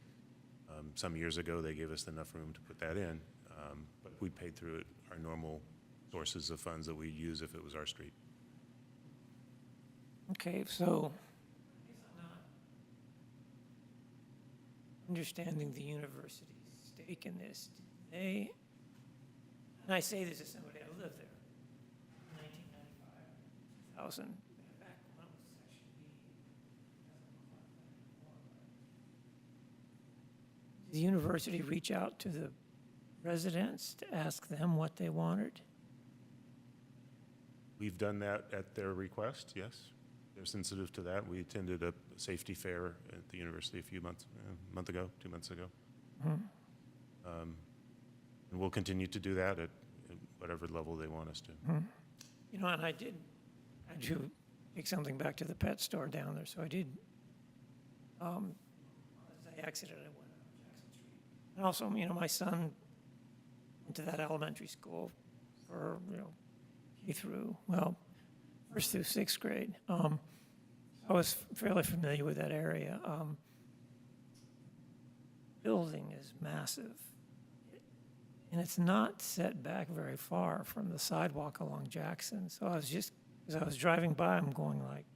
Some years ago, they gave us enough room to put that in, but we paid through it our normal sources of funds that we'd use if it was our street. Okay, so not understanding the university's stake in this, and I say this as somebody who lived there, 1995, 2000, back when it was Section B. Did the university reach out to the residents to ask them what they wanted? We've done that at their request, yes. They're sensitive to that. We attended a safety fair at the university a month ago, 2 months ago. And we'll continue to do that at whatever level they want us to. You know, and I do take something back to the pet store down there. So I did, as I exited, I went on Jackson Street. And also, you know, my son went to that elementary school for, you know, first through sixth grade. I was fairly familiar with that area. Building is massive. And it's not set back very far from the sidewalk along Jackson. So I was just, as I was driving by, I'm going like,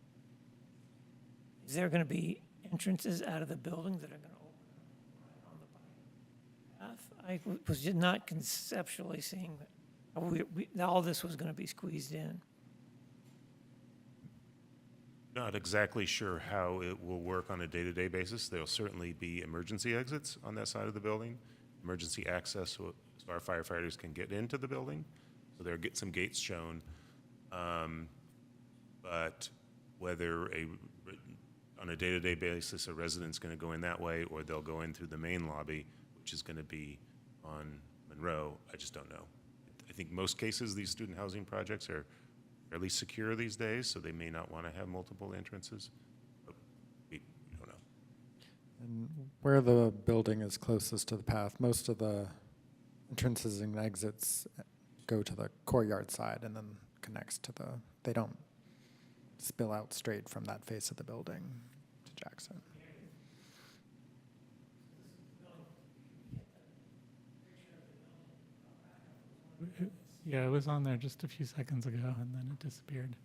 is there going to be entrances out of the building that are going to open on the bike path? I was just not conceptually seeing that all this was going to be squeezed in. Not exactly sure how it will work on a day-to-day basis. There'll certainly be emergency exits on that side of the building, emergency access so our firefighters can get into the building. So there'll get some gates shown. But whether on a day-to-day basis a resident's going to go in that way or they'll go in through the main lobby, which is going to be on Monroe, I just don't know. I think most cases these student housing projects are fairly secure these days, so they may not want to have multiple entrances. But we don't know. And where the building is closest to the path, most of the entrances and exits go to the courtyard side and then connects to they don't spill out straight from that face of the building to Jackson. Yeah, it was on there just a few seconds ago, and then it disappeared.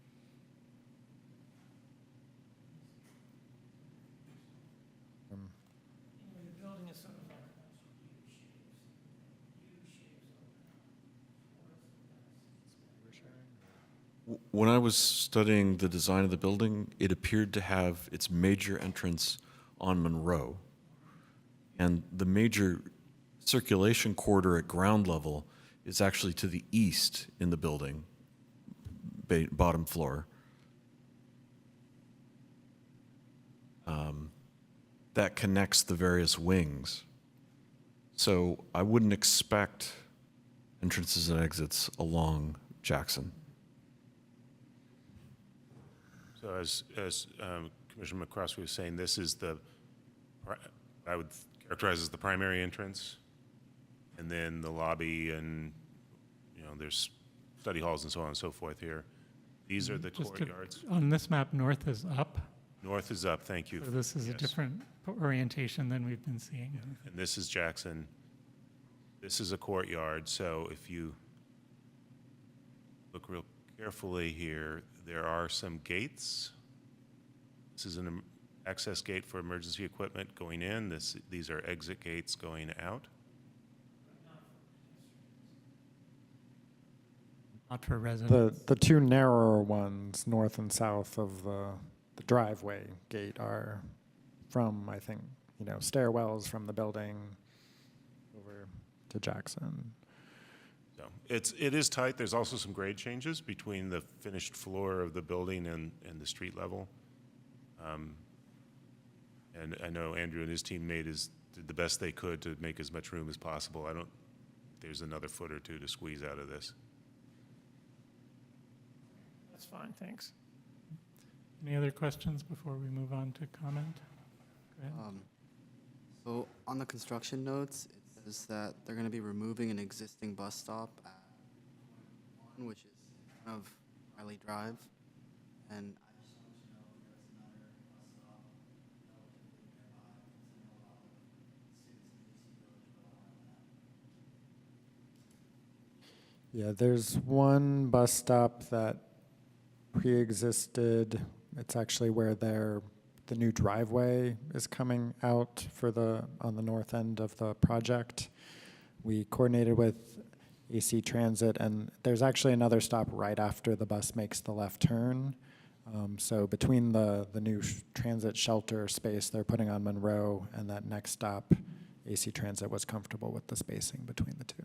The building is sort of like When I was studying the design of the building, it appeared to have its major entrance on Monroe. And the major circulation corridor at ground level is actually to the east in the building, bottom floor. That connects the various wings. So I wouldn't expect entrances and exits along Jackson. So as Commissioner McCroskey was saying, this is I would characterize as the primary entrance, and then the lobby, and there's study halls and so on and so forth here. These are the courtyards. On this map, north is up. North is up. Thank you. So this is a different orientation than we've been seeing. And this is Jackson. This is a courtyard. So if you look real carefully here, there are some gates. This is an access gate for emergency equipment going in. These are exit gates going out. Not for residents. The two narrower ones, north and south of the driveway gate, are from, I think, stairwells from the building over to Jackson. So it is tight. There's also some grade changes between the finished floor of the building and the street level. And I know Andrew and his team did the best they could to make as much room as possible. There's another foot or two to squeeze out of this. That's fine, thanks. Any other questions before we move on to comment? Go ahead. So on the construction notes, it says that they're going to be removing an existing bus stop at one, which is kind of Riley Drive, and I just wanted to know if there's another bus stop relatively nearby, because I know a lot of students in DC Village go on that. Yeah, there's one bus stop that pre-existed. It's actually where the new driveway is coming out on the north end of the project. We coordinated with AC Transit, and there's actually another stop right after the bus makes the left turn. So between the new transit shelter space they're putting on Monroe and that next stop, AC Transit was comfortable with the spacing between the two.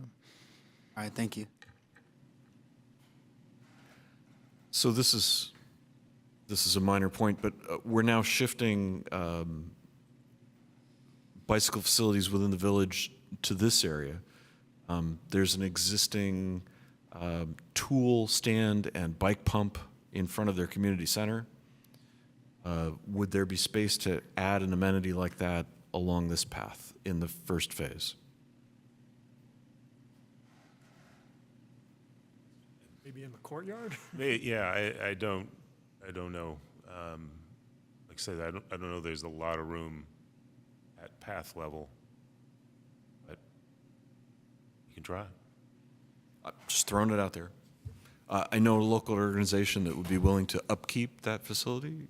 All right, thank you. So this is a minor point, but we're now shifting bicycle facilities within the village to this area. There's an existing tool stand and bike pump in front of their community center. Would there be space to add an amenity like that along this path in the first phase? Maybe in the courtyard? Yeah, I don't know. Like I said, I don't know there's a lot of room at path level, but you can try. Just throwing it out there. I know a local organization that would be willing to upkeep that facility.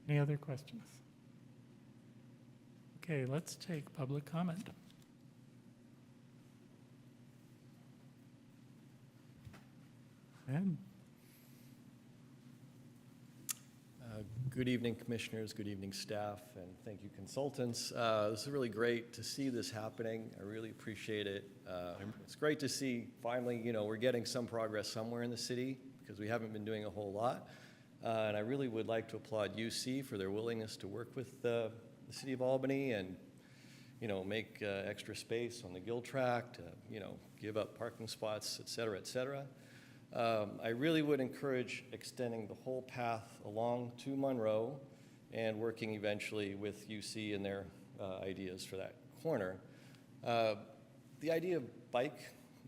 Any other questions? Okay, let's take public comment. Ed? Good evening, commissioners. Good evening, staff, and thank you, consultants. This is really great to see this happening. I really appreciate it. It's great to see finally, we're getting some progress somewhere in the city because we haven't been doing a whole lot. And I really would like to applaud UC for their willingness to work with the city of Albany and, make extra space on the Gill tract, give up parking spots, et cetera, et cetera. I really would encourage extending the whole path along to Monroe and working eventually with UC and their ideas for that corner. The idea of bike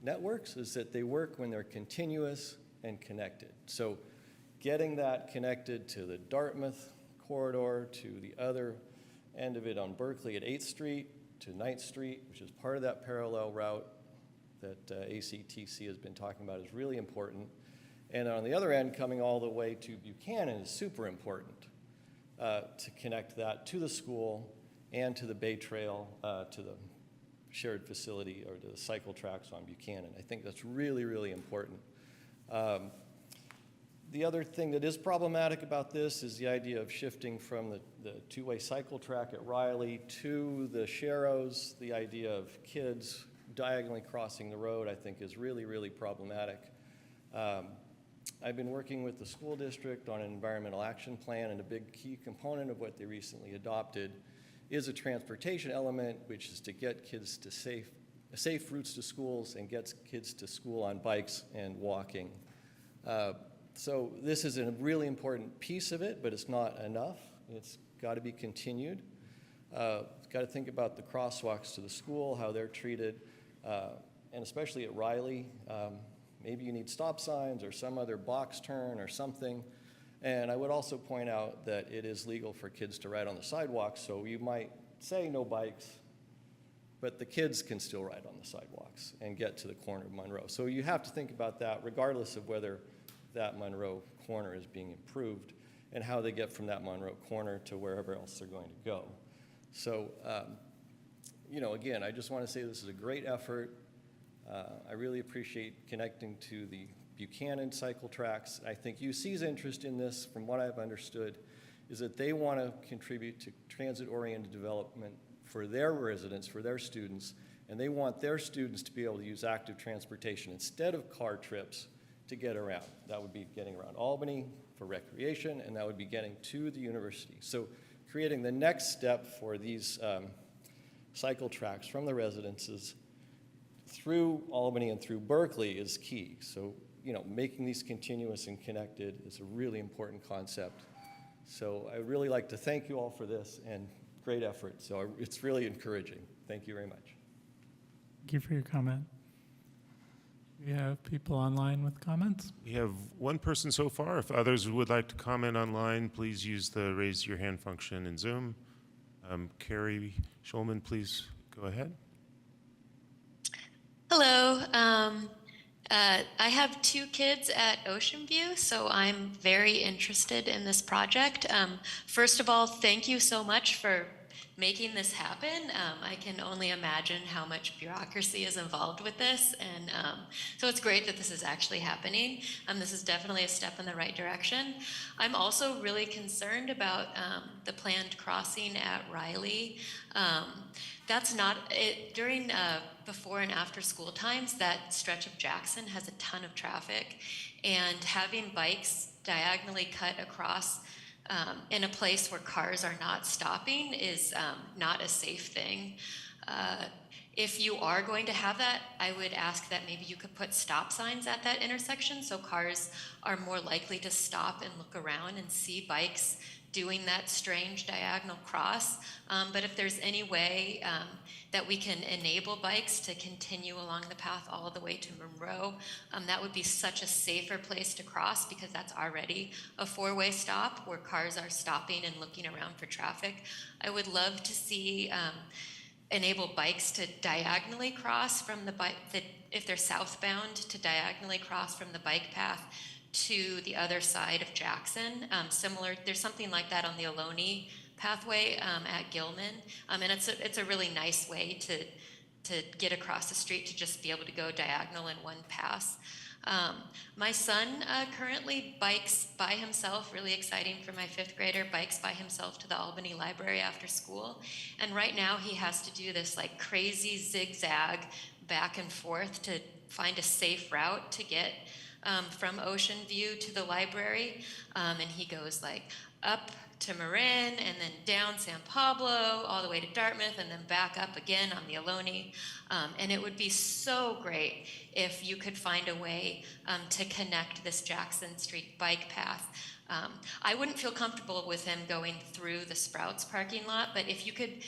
networks is that they work when they're continuous and connected. So getting that connected to the Dartmouth corridor, to the other end of it on Berkeley at 8th Street, to 9th Street, which is part of that parallel route that ACTC has been talking about, is really important. And on the other end, coming all the way to Buchanan is super important to connect that to the school and to the Bay Trail, to the shared facility or to the cycle tracks on Buchanan. I think that's really, really important. The other thing that is problematic about this is the idea of shifting from the two-way cycle track at Riley to the Sharrows. The idea of kids diagonally crossing the road, I think, is really, really problematic. I've been working with the school district on an environmental action plan, and a big key component of what they recently adopted is a transportation element, which is to get kids to safe routes to schools and gets kids to school on bikes and walking. So this is a really important piece of it, but it's not enough. It's got to be continued. Got to think about the crosswalks to the school, how they're treated, and especially at Riley. Maybe you need stop signs or some other box turn or something. And I would also point out that it is legal for kids to ride on the sidewalks, so you might say no bikes, but the kids can still ride on the sidewalks and get to the corner of Monroe. So you have to think about that regardless of whether that Monroe corner is being improved and how they get from that Monroe corner to wherever else they're going to go. So, again, I just want to say this is a great effort. I really appreciate connecting to the Buchanan cycle tracks. I think UC's interest in this, from what I've understood, is that they want to contribute to transit-oriented development for their residents, for their students, and they want their students to be able to use active transportation instead of car trips to get around. That would be getting around Albany for recreation, and that would be getting to the university. So creating the next step for these cycle tracks from the residences through Albany and through Berkeley is key. So, making these continuous and connected is a really important concept. So I would really like to thank you all for this, and great effort. So it's really encouraging. Thank you very much. Thank you for your comment. We have people online with comments. We have one person so far. If others would like to comment online, please use the raise your hand function in Zoom. Carrie Schulman, please go ahead. Hello. I have 2 kids at Ocean View, so I'm very interested in this project. First of all, thank you so much for making this happen. I can only imagine how much bureaucracy is involved with this, and so it's great that this is actually happening. This is definitely a step in the right direction. I'm also really concerned about the planned crossing at Riley. That's not, during before and after school times, that stretch of Jackson has a ton of traffic, and having bikes diagonally cut across in a place where cars are not stopping is not a safe thing. If you are going to have that, I would ask that maybe you could put stop signs at that intersection so cars are more likely to stop and look around and see bikes doing that strange diagonal cross. But if there's any way that we can enable bikes to continue along the path all the way to Monroe, that would be such a safer place to cross, because that's already a four-way stop where cars are stopping and looking around for traffic. I would love to see enable bikes to diagonally cross from the bike, if they're southbound, to diagonally cross from the bike path to the other side of Jackson. Similar, there's something like that on the Ohlone pathway at Gilman, and it's a really nice way to get across the street, to just be able to go diagonal in one pass. My son currently bikes by himself, really exciting for my 5th grader, bikes by himself to the Albany Library after school. And right now he has to do this like crazy zigzag back and forth to find a safe route to get from Ocean View to the library. And he goes like up to Marin, and then down San Pablo, all the way to Dartmouth, and then back up again on the Ohlone. And it would be so great if you could find a way to connect this Jackson Street bike path. I wouldn't feel comfortable with him going through the Sprouts parking lot, but if you could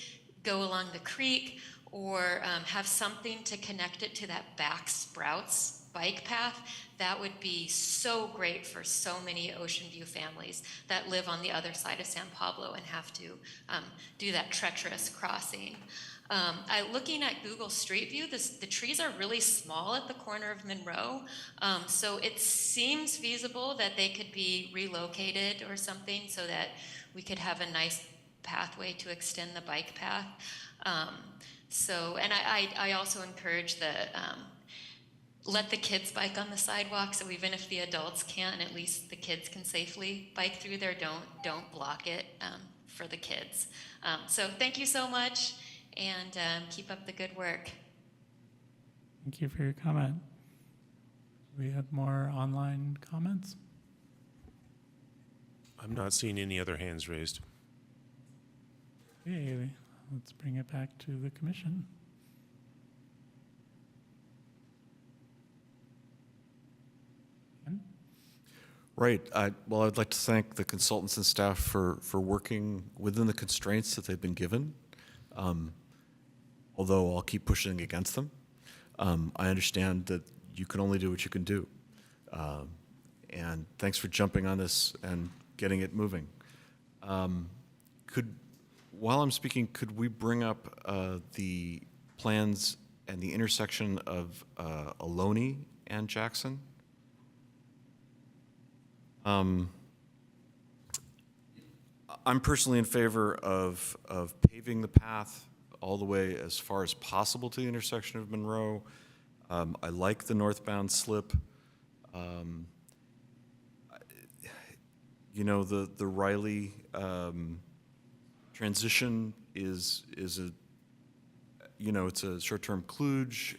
go along the creek or have something to connect it to that back Sprouts bike path, that would be so great for so many Ocean View families that live on the other side of San Pablo and have to do that treacherous crossing. Looking at Google Street View, the trees are really small at the corner of Monroe, so it seems feasible that they could be relocated or something so that we could have a nice pathway to extend the bike path. And I also encourage let the kids bike on the sidewalk, so even if the adults can't, at least the kids can safely bike through there. Don't block it for the kids. So thank you so much, and keep up the good work. Thank you for your comment. We have more online comments? I'm not seeing any other hands raised. Okay, let's bring it back to the commission. Right. Well, I'd like to thank the consultants and staff for working within the constraints that they've been given, although I'll keep pushing against them. I understand that you can only do what you can do. And thanks for jumping on this and getting it moving. While I'm speaking, could we bring up the plans and the intersection of Ohlone and Jackson? I'm personally in favor of paving the path all the way as far as possible to the intersection of Monroe. I like the northbound slip. You know, the Riley transition is a, you know, it's a short-term kludge.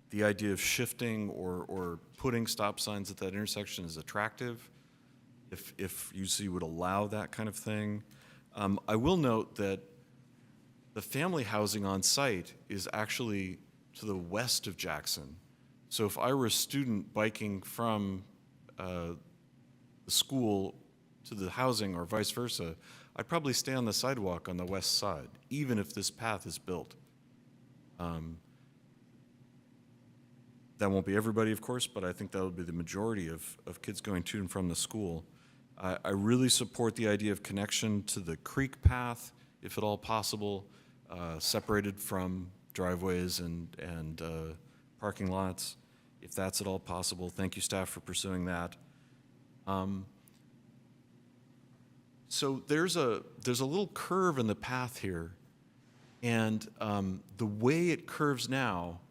The idea of shifting or putting stop signs at that intersection is attractive, if UC would allow that kind of thing. I will note that the family housing on site is actually to the west of Jackson. So if I were a student biking from the school to the housing or vice versa, I'd probably stay on the sidewalk on the west side, even if this path is built. That won't be everybody, of course, but I think that would be the majority of kids going to and from the school. I really support the idea of connection to the creek path, if at all possible, separated from driveways and parking lots, if that's at all possible. Thank you, staff, for pursuing that. So there's a little curve in the path here, and the way it curves now,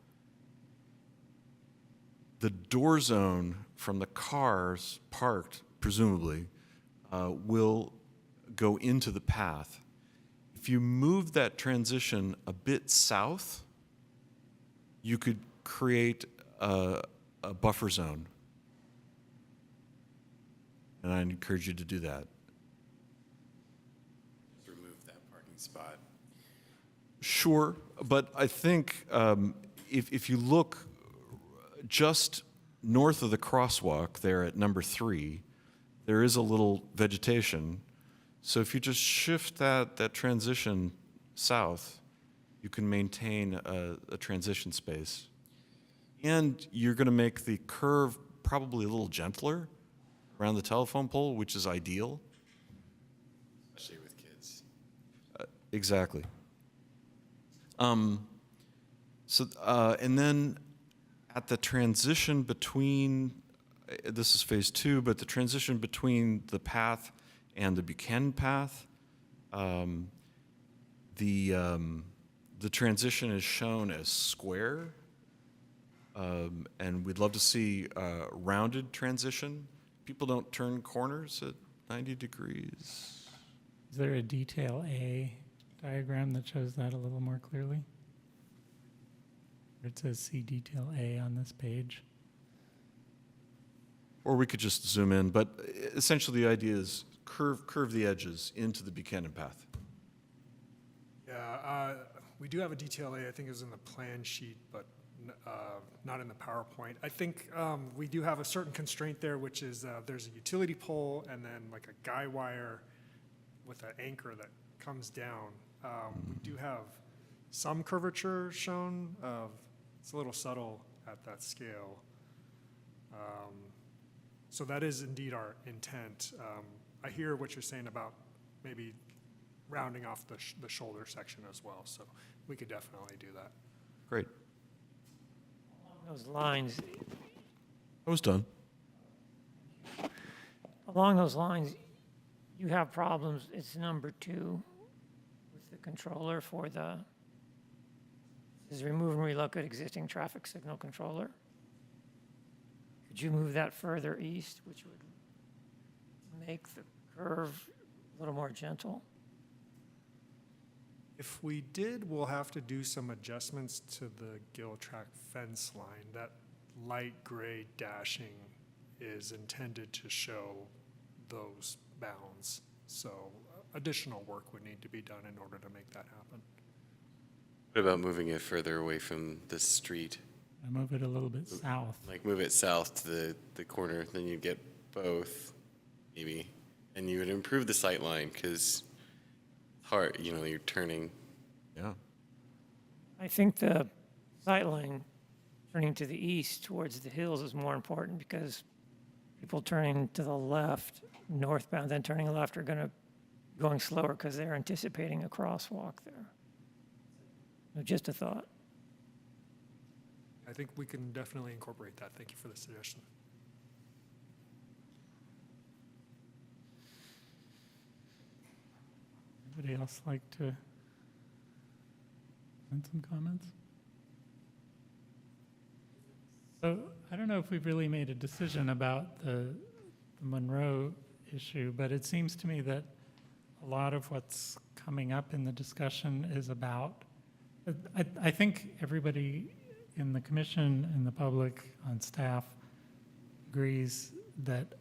the door zone from the cars parked, presumably, will go into the path. If you move that transition a bit south, you could create a buffer zone. And I encourage you to do that. Remove that parking spot. Sure, but I think if you look just north of the crosswalk there at number 3, there is a little vegetation. So if you just shift that transition south, you can maintain a transition space. And you're going to make the curve probably a little gentler around the telephone pole, which is ideal. Especially with kids. Exactly. And then at the transition between, this is phase 2, but the transition between the path and the Buchanan path, the transition is shown as square, and we'd love to see a rounded transition. People don't turn corners at 90 degrees. Is there a detail A diagram that shows that a little more clearly? It says see detail A on this page. Or we could just zoom in, but essentially the idea is curve the edges into the Buchanan path. Yeah, we do have a detail A, I think it was in the plan sheet, but not in the PowerPoint. I think we do have a certain constraint there, which is there's a utility pole and then like a guy wire with an anchor that comes down. We do have some curvature shown. It's a little subtle at that scale. So that is indeed our intent. I hear what you're saying about maybe rounding off the shoulder section as well, so we could definitely do that. Great. Those lines, I was done. along those lines, you have problems, it's number 2 with the controller for the, is remove and relocate existing traffic signal controller. Could you move that further east, which would make the curve a little more gentle? If we did, we'll have to do some adjustments to the Gill Track fence line. That light gray dashing is intended to show those bounds. So additional work would need to be done in order to make that happen. What about moving it further away from the street? I move it a little bit south. Like move it south to the corner, then you get both, maybe. And you would improve the sight line because hard, you're turning. Yeah. I think the sightline turning to the east towards the hills is more important because people turning to the left, northbound, then turning left are going slower because they're anticipating a crosswalk there. So just a thought. I think we can definitely incorporate that. Thank you for the suggestion. Anybody else like to send some comments? So I don't know if we've really made a decision about the Monroe issue, but it seems to me that a lot of what's coming up in the discussion is about, I think everybody in the commission and the public on staff agrees that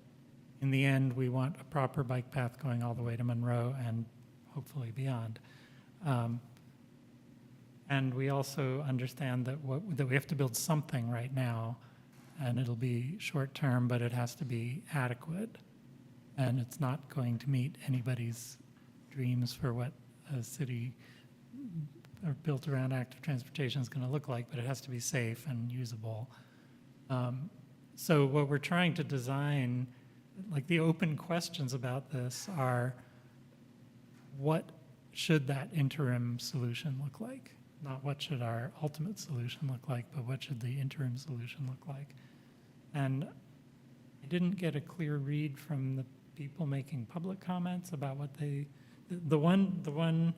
in the end we want a proper bike path going all the way to Monroe and hopefully beyond. And we also understand that that we have to build something right now, and it'll be short term, but it has to be adequate. And it's not going to meet anybody's dreams for what a city built around active transportation is going to look like, but it has to be safe and usable. So what we're trying to design, like the open questions about this are, what should that interim solution look like? Not what should our ultimate solution look like, but what should the interim solution look like? And I didn't get a clear read from the people making public comments about what the one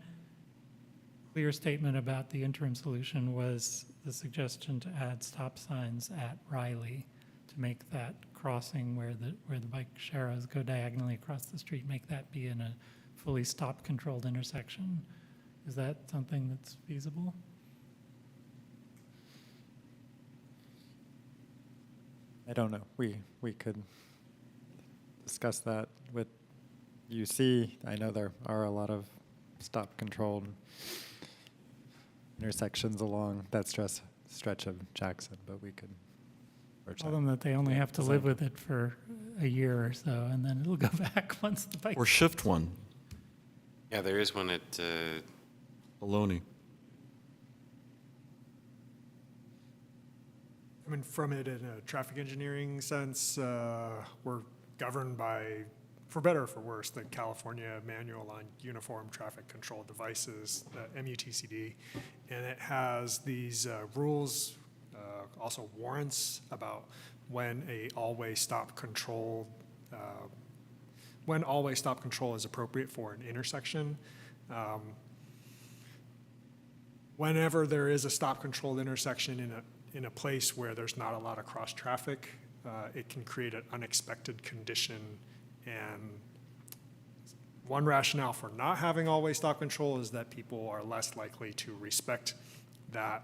clear statement about the interim solution was the suggestion to add stop signs at Riley to make that crossing where the bike sharrows go diagonally across the street, make that be in a fully stop-controlled intersection. Is that something that's feasible? I don't know. We could discuss that with UC. I know there are a lot of stop-controlled intersections along that stretch of Jackson, but we could Tell them that they only have to live with it for a year or so, and then it'll go back once the bike. Or shift one. Yeah, there is one at Baloney. I mean, from it in a traffic engineering sense, we're governed by, for better or for worse, the California Manual on Uniform Traffic Control Devices, the MUTCD, and it has these rules, also warrants about when always stop control is appropriate for an intersection. Whenever there is a stop controlled intersection in a place where there's not a lot of cross traffic, it can create an unexpected condition. And one rationale for not having always stop control is that people are less likely to respect that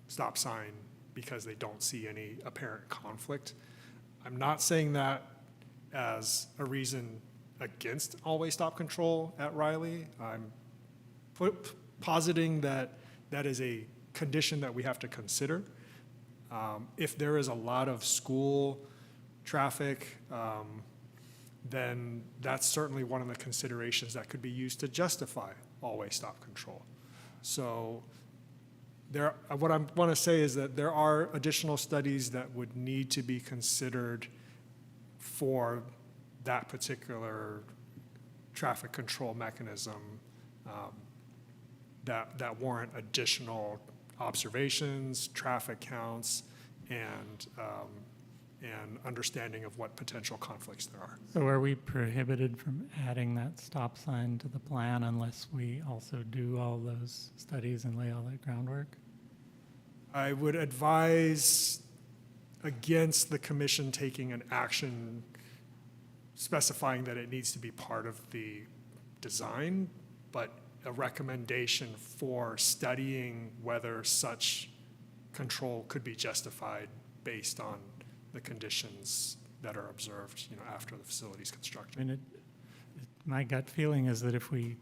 stop sign because they don't see any apparent conflict. I'm not saying that as a reason against always stop control at Riley. I'm positing that that is a condition that we have to consider. If there is a lot of school traffic, then that's certainly one of the considerations that could be used to justify always stop control. So what I want to say is that there are additional studies that would need to be considered for that particular traffic control mechanism that warrant additional observations, traffic counts, and understanding of what potential conflicts there are. So are we prohibited from adding that stop sign to the plan unless we also do all those studies and lay all that groundwork? I would advise against the commission taking an action specifying that it needs to be part of the design, but a recommendation for studying whether such control could be justified based on the conditions that are observed, after the facility's constructed. I mean, my gut feeling is that if we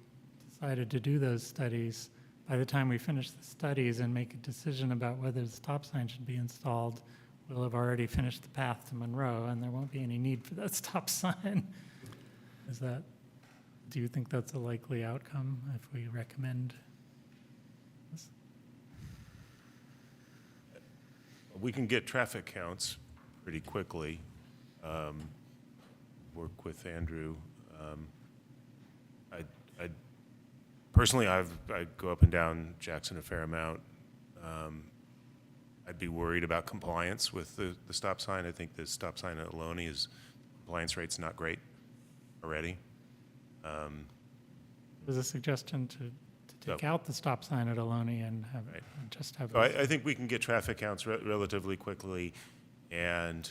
decided to do those studies, by the time we finish the studies and make a decision about whether the stop sign should be installed, we'll have already finished the path to Monroe, and there won't be any need for that stop sign. Do you think that's a likely outcome if we recommend this? We can get traffic counts pretty quickly. Work with Andrew. Personally, I go up and down Jackson a fair amount. I'd be worried about compliance with the stop sign. I think the stop sign at Ohlone compliance rate's not great already. There's a suggestion to take out the stop sign at Ohlone and just have. So I think we can get traffic counts relatively quickly, and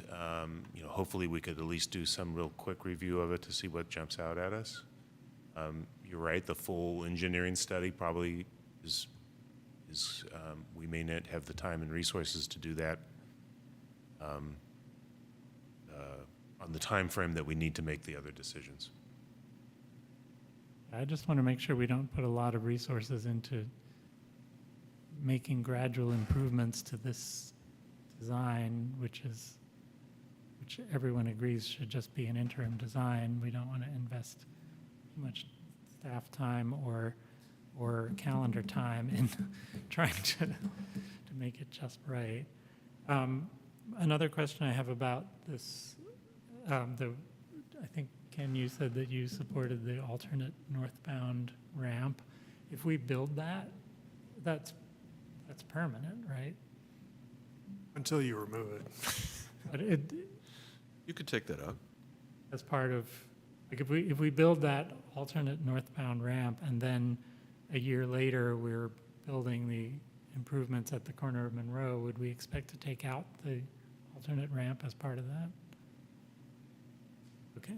hopefully we could at least do some real quick review of it to see what jumps out at us. You're right, the full engineering study probably is we may not have the time and resources to do that on the time frame that we need to make the other decisions. I just want to make sure we don't put a lot of resources into making gradual improvements to this design, which everyone agrees should just be an interim design. We don't want to invest too much staff time or calendar time in trying to make it just right. Another question I have about this, I think, Ken, you said that you supported the alternate northbound ramp. If we build that, that's permanent, right? Until you remove it. But you could take that up. As part of Like if we build that alternate northbound ramp and then a year later we're building the improvements at the corner of Monroe, would we expect to take out the alternate ramp as part of that? Okay.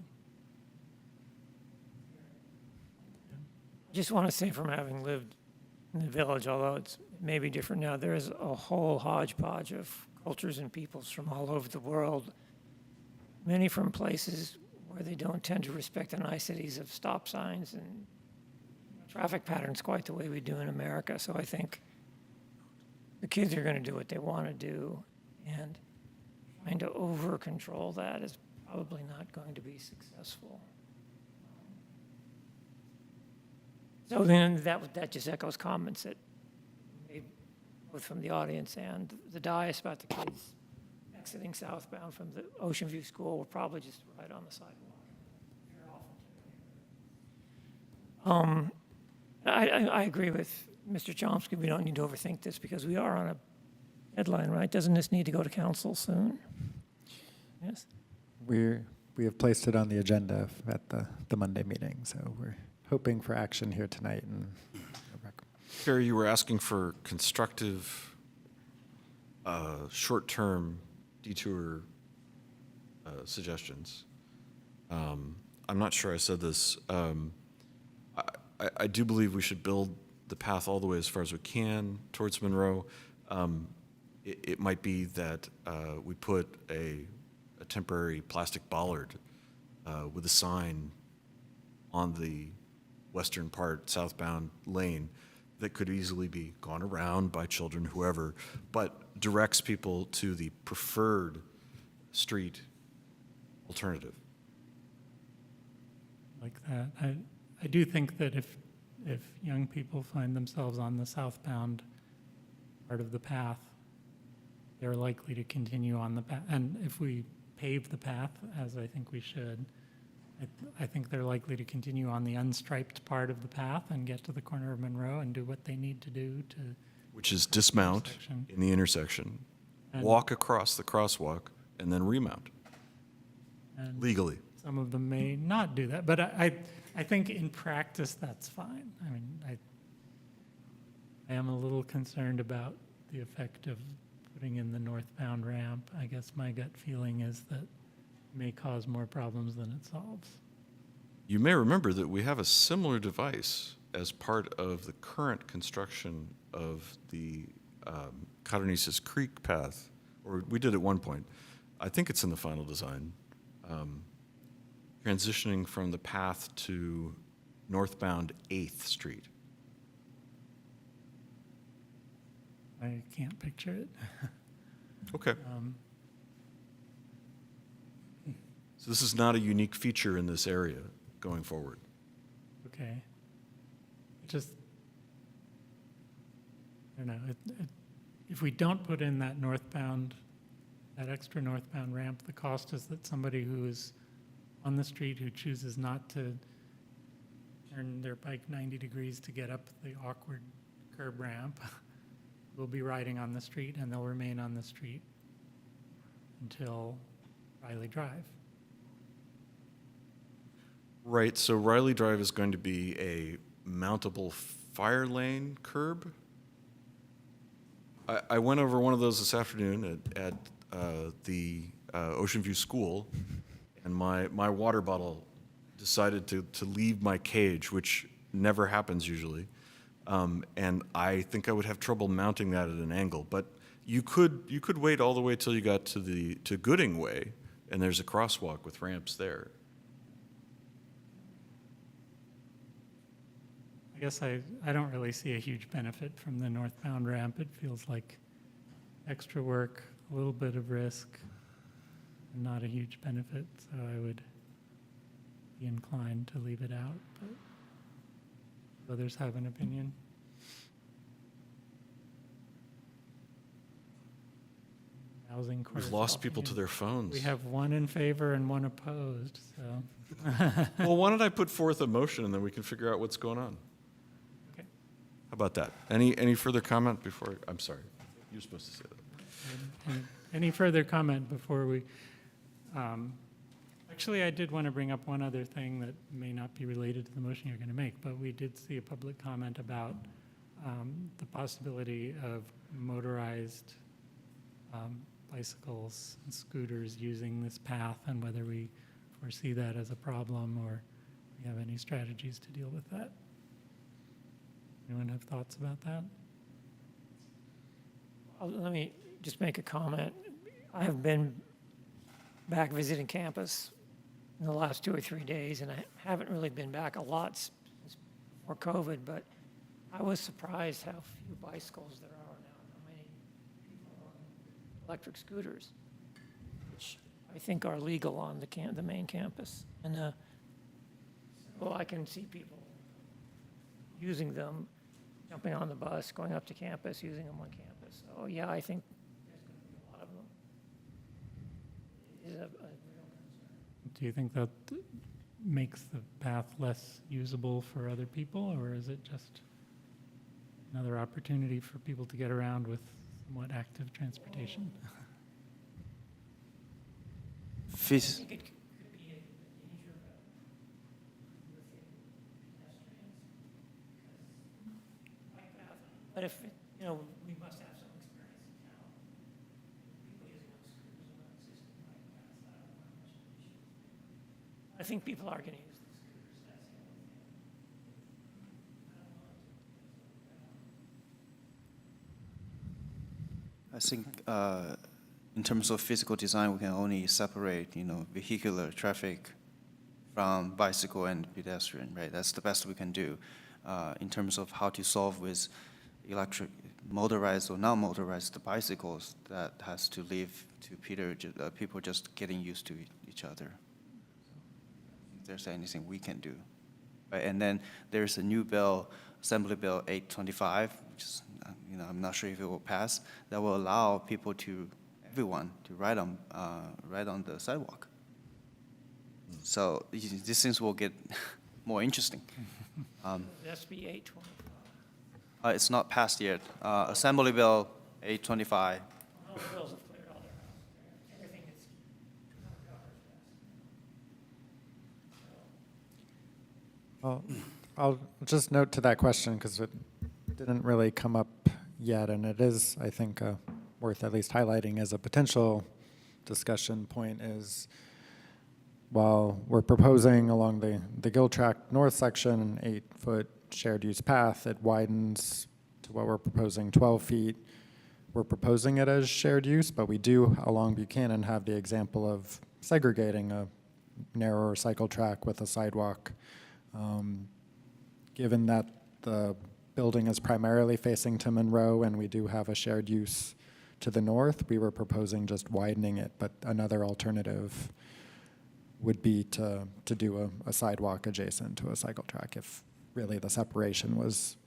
I just want to say, from having lived in the village, although it's maybe different now, there is a whole hodgepodge of cultures and peoples from all over the world, many from places where they don't tend to respect the niceties of stop signs and traffic patterns quite the way we do in America. So I think the kids are going to do what they want to do, and trying to over-control that is probably not going to be successful. So then that just echoes comments that made both from the audience and the dais about the kids exiting southbound from the Ocean View School were probably just right on the sidewalk. I agree with Mr. Chomsky. We don't need to overthink this because we are on a deadline, right? Doesn't this need to go to council soon? Yes? We have placed it on the agenda at the Monday meeting, so we're hoping for action here tonight. And Carrie, you were asking for constructive, short-term detour suggestions. I'm not sure I said this. I do believe we should build the path all the way as far as we can towards Monroe. It might be that we put a temporary plastic bollard with a sign on the western part, southbound lane, that could easily be gone around by children, whoever, but directs people to the preferred street alternative. Like that. I do think that if young people find themselves on the southbound part of the path, they're likely to continue on the path. And if we pave the path, as I think we should, I think they're likely to continue on the unstriped part of the path and get to the corner of Monroe and do what they need to do to... Which is dismount in the intersection, And- walk across the crosswalk, and then remount and legally. Some of them may not do that, but I think in practice that's fine. I mean, I am a little concerned about the effect of putting in the northbound ramp. I guess my gut feeling is that it may cause more problems than it solves. You may remember that we have a similar device as part of the current construction of the Codornices Creek path, or we did at one point. I think it's in the final design. Transitioning from the path to northbound 8th Street. I can't picture it. Okay. So this is not a unique feature in this area going forward. Okay. Just, I don't know, if we don't put in that extra northbound ramp, the cost is that somebody who is on the street who chooses not to turn their bike 90 degrees to get up the awkward curb ramp will be riding on the street, and they'll remain on the street until Riley Drive. Right, so Riley Drive is going to be a mountable fire lane curb. I went over one of those this afternoon at the Ocean View School, and my water bottle decided to leave my cage, which never happens usually. And I think I would have trouble mounting that at an angle. But you could wait all the way till you got to Gooding Way, and there's a crosswalk with ramps there. I guess I don't really see a huge benefit from the northbound ramp. It feels like extra work, a little bit of risk, and not a huge benefit. So I would be inclined to leave it out. But others have an opinion. Housing We've lost people to their phones. We have one in favor and one opposed. So. Well, why don't I put forth a motion and then we can figure out what's going on? Okay. How about that? Any further comment before? I'm sorry, you're supposed to say that. Any further comment before we? Actually, I did want to bring up one other thing that may not be related to the motion you're going to make, but we did see a public comment about the possibility of motorized bicycles and scooters using this path, and whether we foresee that as a problem or we have any strategies to deal with that. Anyone have thoughts about that? Let me just make a comment. I have been back visiting campus in the last 2 or 3 days, and I haven't really been back a lot since before COVID, but I was surprised how few bicycles there are now, how many people are on electric scooters, which I think are legal on the main campus. And well, I can see people using them, jumping on the bus, going up to campus, using them on campus. So yeah, I think there's going to be a lot of them. It is a real concern. Do you think that makes the path less usable for other people, or is it just another opportunity for people to get around with somewhat active transportation? I think it could be a danger with pedestrians. But if, we must have some experience in town. People using those scooters on existing bike paths, I don't know how much of an issue. I think people are going to use the scooters, that's the only thing. I think in terms of physical design, we can only separate, vehicular traffic from bicycle and pedestrian, right? That's the best we can do. In terms of how to solve with electric, motorized or non-motorized bicycles, that has to leave to people just getting used to each other. If there's anything we can do. Right? And then there's a new bill, Assembly Bill 825, which is, I'm not sure if it will pass, that will allow everyone to ride on the sidewalk. So these things will get more interesting. SB 825. It's not passed yet. Assembly Bill 825. All the bills have cleared all their house. Everything is Well, I'll just note to that question, because it didn't really come up yet, and it is, I think, worth at least highlighting as a potential discussion point, is while we're proposing along the Gill Track North section an 8-foot shared use path, it widens to what we're proposing 12 feet. We're proposing it as shared use, but we do along Buchanan have the example of segregating a narrower cycle track with a sidewalk. Given that the building is primarily facing to Monroe and we do have a shared use to the north, we were proposing just widening it, but another alternative would be to do a sidewalk adjacent to a cycle track if really the separation was,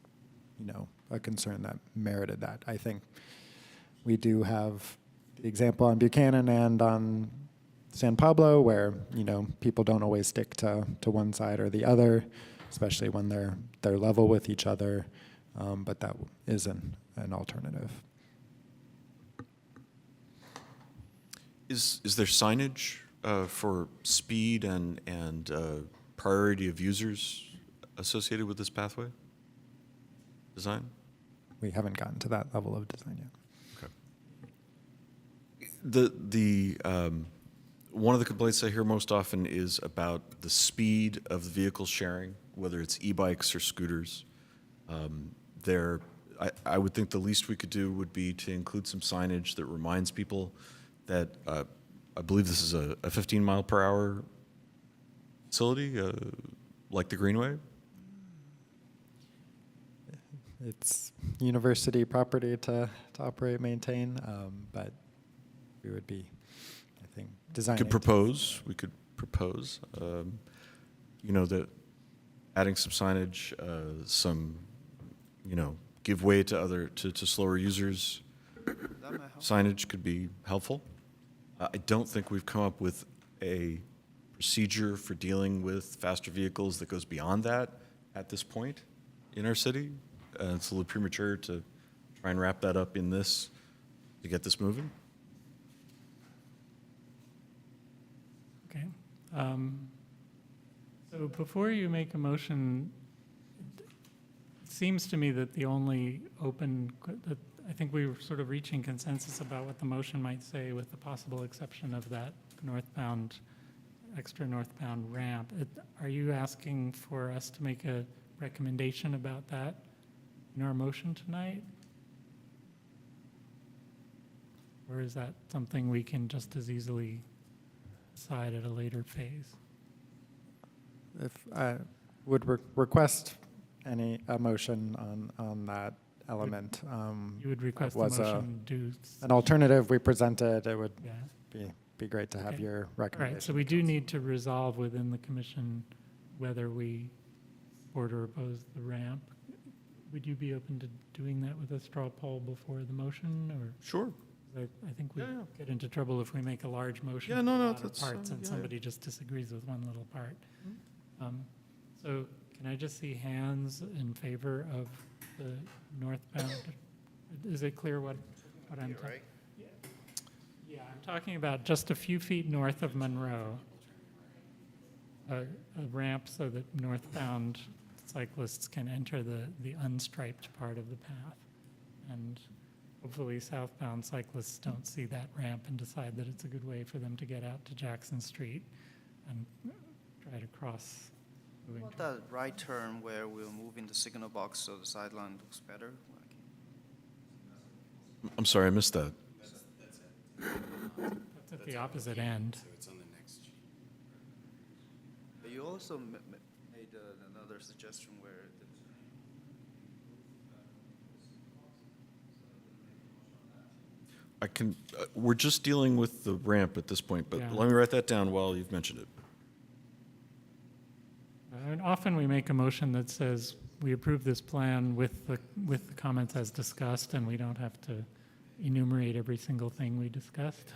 a concern that merited that. I think we do have the example on Buchanan and on San Pablo where, people don't always stick to one side or the other, especially when they're level with each other, but that is an alternative. Is there signage for speed and priority of users associated with this pathway design? We haven't gotten to that level of design yet. Okay. The one of the complaints I hear most often is about the speed of the vehicle sharing, whether it's e-bikes or scooters. I would think the least we could do would be to include some signage that reminds people that I believe this is a 15 mile per hour facility, like the Greenway. It's university property to operate, maintain, but we would be, I think, designing. We could propose, that adding some signage, give way to slower users. Signage could be helpful. I don't think we've come up with a procedure for dealing with faster vehicles that goes beyond that at this point in our city. It's a little premature to try and wrap that up in this to get this moving. Okay. So before you make a motion, it seems to me that the only that I think we were sort of reaching consensus about what the motion might say, with the possible exception of that extra northbound ramp. Are you asking for us to make a recommendation about that in our motion tonight? Or is that something we can just as easily decide at a later phase? If I would request a motion on that element. You would request a was motion an alternative we presented. It would Yeah. be great to have Okay. your All recommendation. right, so we do need to resolve within the commission whether we support or oppose the ramp. Would you be open to doing that with a straw poll before the motion, or? Sure. I think we Yeah, yeah. get into trouble if we make a large motion. Yeah, with no, a no, lot of that's, parts and yeah, somebody just disagrees with one little part. So can I just see hands in favor of the northbound? Is it clear what I'm talking? Yeah, I'm talking about just a few feet north of Monroe. A ramp so that northbound cyclists can enter the unstriped part of the path. And hopefully southbound cyclists don't see that ramp and decide that it's a good way for them to get out to Jackson Street and try to cross. What about that right turn where we're moving the signal box so the sideline looks better? I'm sorry, I missed that. That's at the opposite end. So it's on the next sheet. But you also made another suggestion where I can, we're just dealing with the ramp at this point, but Yeah. let me write that down while you've mentioned it. And often we make a motion that says we approve this plan with the comments as discussed, and we don't have to enumerate every single thing we discussed.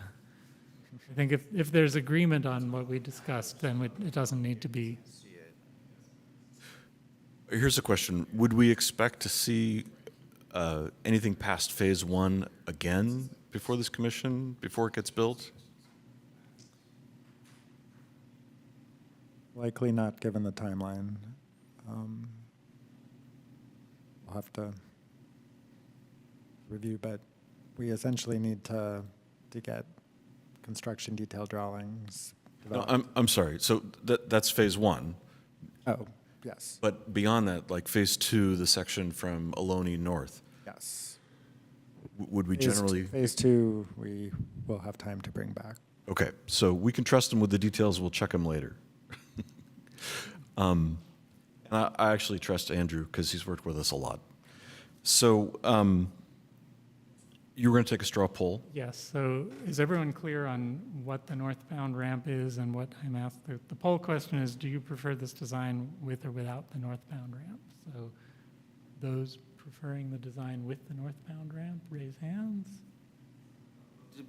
I think if there's agreement on what we discussed, then it doesn't need to be. Here's a question. Would we expect to see anything past phase one again before this commission, before it gets built? Likely not, given the timeline. We'll have to review, but we essentially need to get construction detail drawings No, developed. I'm sorry. So that's phase one. Oh, yes, But beyond that, like phase two, the section from Albany north, yes. would we generally? Phase two, we will have time to bring back. Okay, so we can trust them with the details. We'll check them later. And I actually trust Andrew because he's worked with us a lot. So you were going to take a straw poll. Yes, so is everyone clear on what the northbound ramp is and what I'm asked? The poll question is, do you prefer this design with or without the northbound ramp? So those preferring the design with the northbound ramp, raise hands.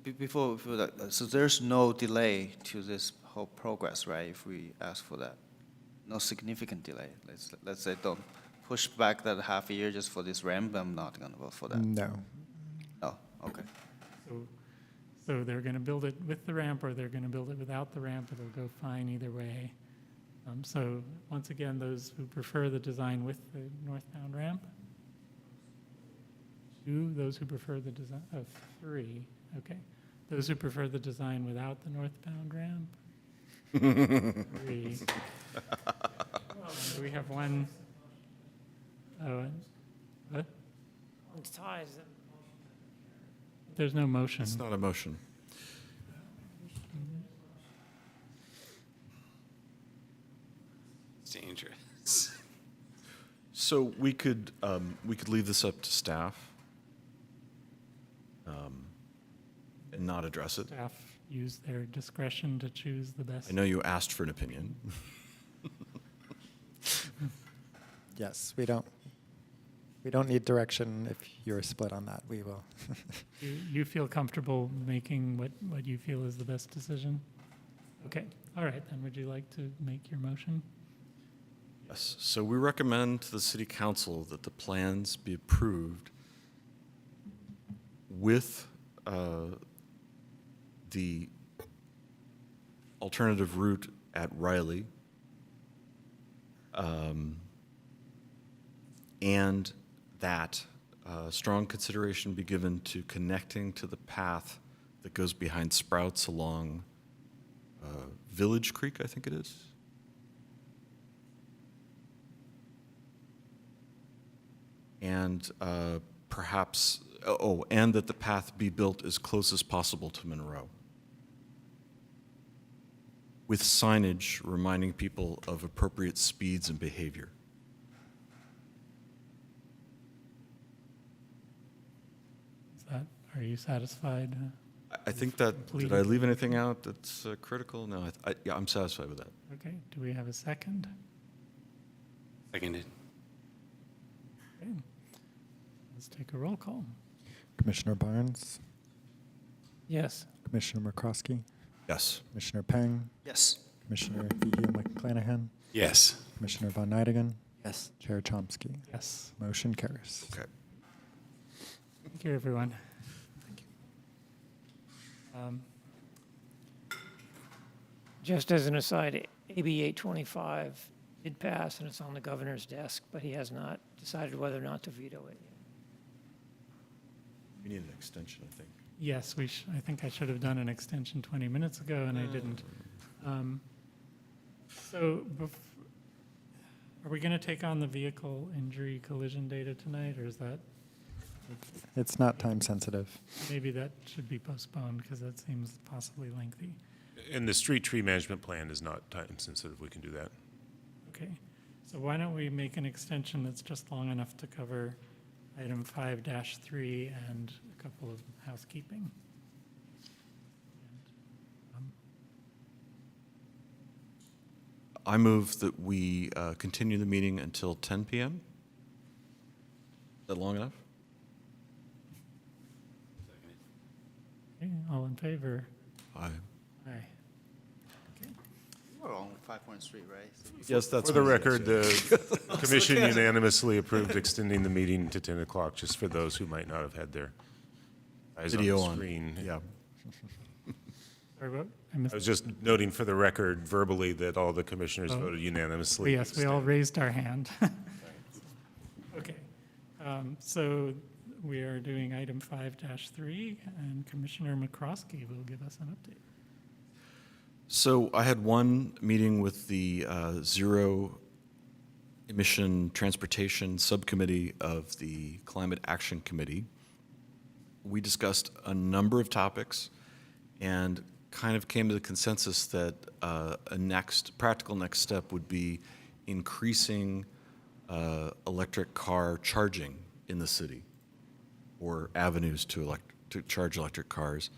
before that, so there's no delay to this whole progress, right? If we ask for that, no significant delay. Let's say don't push back that half a year just for this ramp. I'm not gonna vote for that. No. Oh, okay. So they're going to build it with the ramp, or they're going to build it without the ramp. It'll go fine either way. So once again, those who prefer the design with the northbound ramp? 2. Those who prefer the design, 3. Okay. Those who prefer the design without the northbound ramp? 3. So we have one. Oh, what? It's ties. There's no motion. It's not a motion. It's dangerous. So we could leave this up to staff and not address it. Staff use their discretion to choose the best. I know you asked for an opinion. Yes, we don't need direction. If you're split on that, we will. You feel comfortable making what you feel is the best decision? Okay, all right, then would you like to make your motion? Yes, so we recommend to the city council that the plans be approved with the alternative route at Riley, and that strong consideration be given to connecting to the path that goes behind Sprouts along Village Creek, I think it is. And perhaps, and that the path be built as close as possible to Monroe, with signage reminding people of appropriate speeds and behavior. Are you satisfied? I think that, did I leave anything out that's critical? No, yeah, I'm satisfied with that. Okay, do we have a second? Seconded. Okay. Let's take a roll call. Commissioner Barnes, Yes. Commissioner McCroskey, Yes. Commissioner Peng, Yes. Commissioner Vihia McClanahan, Yes. Commissioner Von Neidingen, Yes. Chair Chomsky. Yes. Motion carries. Okay. Thank you, everyone. Just as an aside, AB 825 did pass, and it's on the governor's desk, but he has not decided whether or not to veto it yet. We need an extension, I think. Yes, I think I should have done an extension 20 minutes ago, and I didn't. So, are we going to take on the vehicle injury collision data tonight, or is that, It's not time sensitive. maybe that should be postponed, because that seems possibly lengthy? And the street tree management plan is not time sensitive. We can do that. Okay, so why don't we make an extension that's just long enough to cover item 5-3 and a couple of housekeeping? I move that we continue the meeting until 10 p.m. Is that long enough? Okay, all in favor? Aye. Aye. We're on 5 Point Street, right? Yes, that's. For the what it is, record, yeah. the commission unanimously approved extending the meeting to 10 o'clock, just for those who might not have had their eyes on the Video on. screen. Yeah. Sorry, what? I was just noting for the record verbally that all the commissioners voted unanimously. Yes, we all raised our hand. Okay, so we are doing item 5-3, and Commissioner McCroskey will give us an update. So I had one meeting with the Zero Emission Transportation Subcommittee of the Climate Action Committee. We discussed a number of topics and kind of came to the consensus that a practical next step would be increasing electric car charging in the city, or avenues to charge electric cars.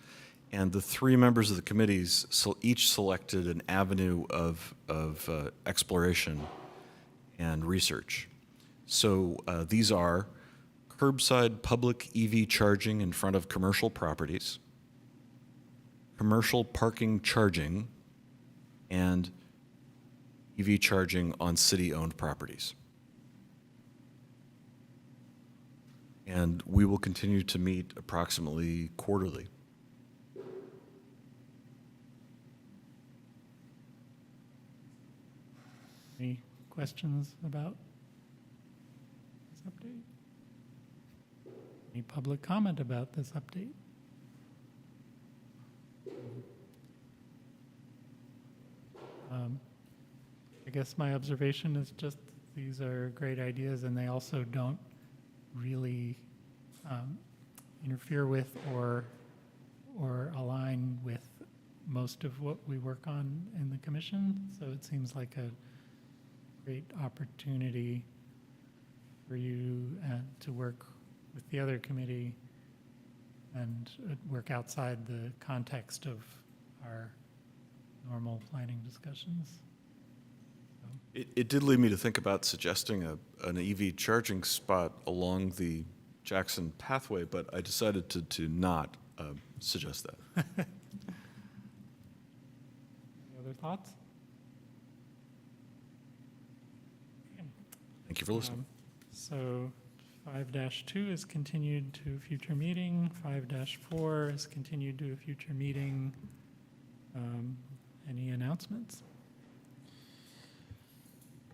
And the three members of the committees each selected an avenue of exploration and research. So these are curbside public EV charging in front of commercial properties, commercial parking charging, and EV charging on city-owned properties. And we will continue to meet approximately quarterly. Any questions about this update? Any public comment about this update? I guess my observation is just these are great ideas, and they also don't really interfere with or align with most of what we work on in the commission. So it seems like a great opportunity for you to work with the other committee and work outside the context of our normal planning discussions. It did lead me to think about suggesting an EV charging spot along the Jackson pathway, but I decided to not suggest that. Any other thoughts? Thank you for listening. So 5-2 is continued to a future meeting. 5-4 is continued to a future meeting. Any announcements?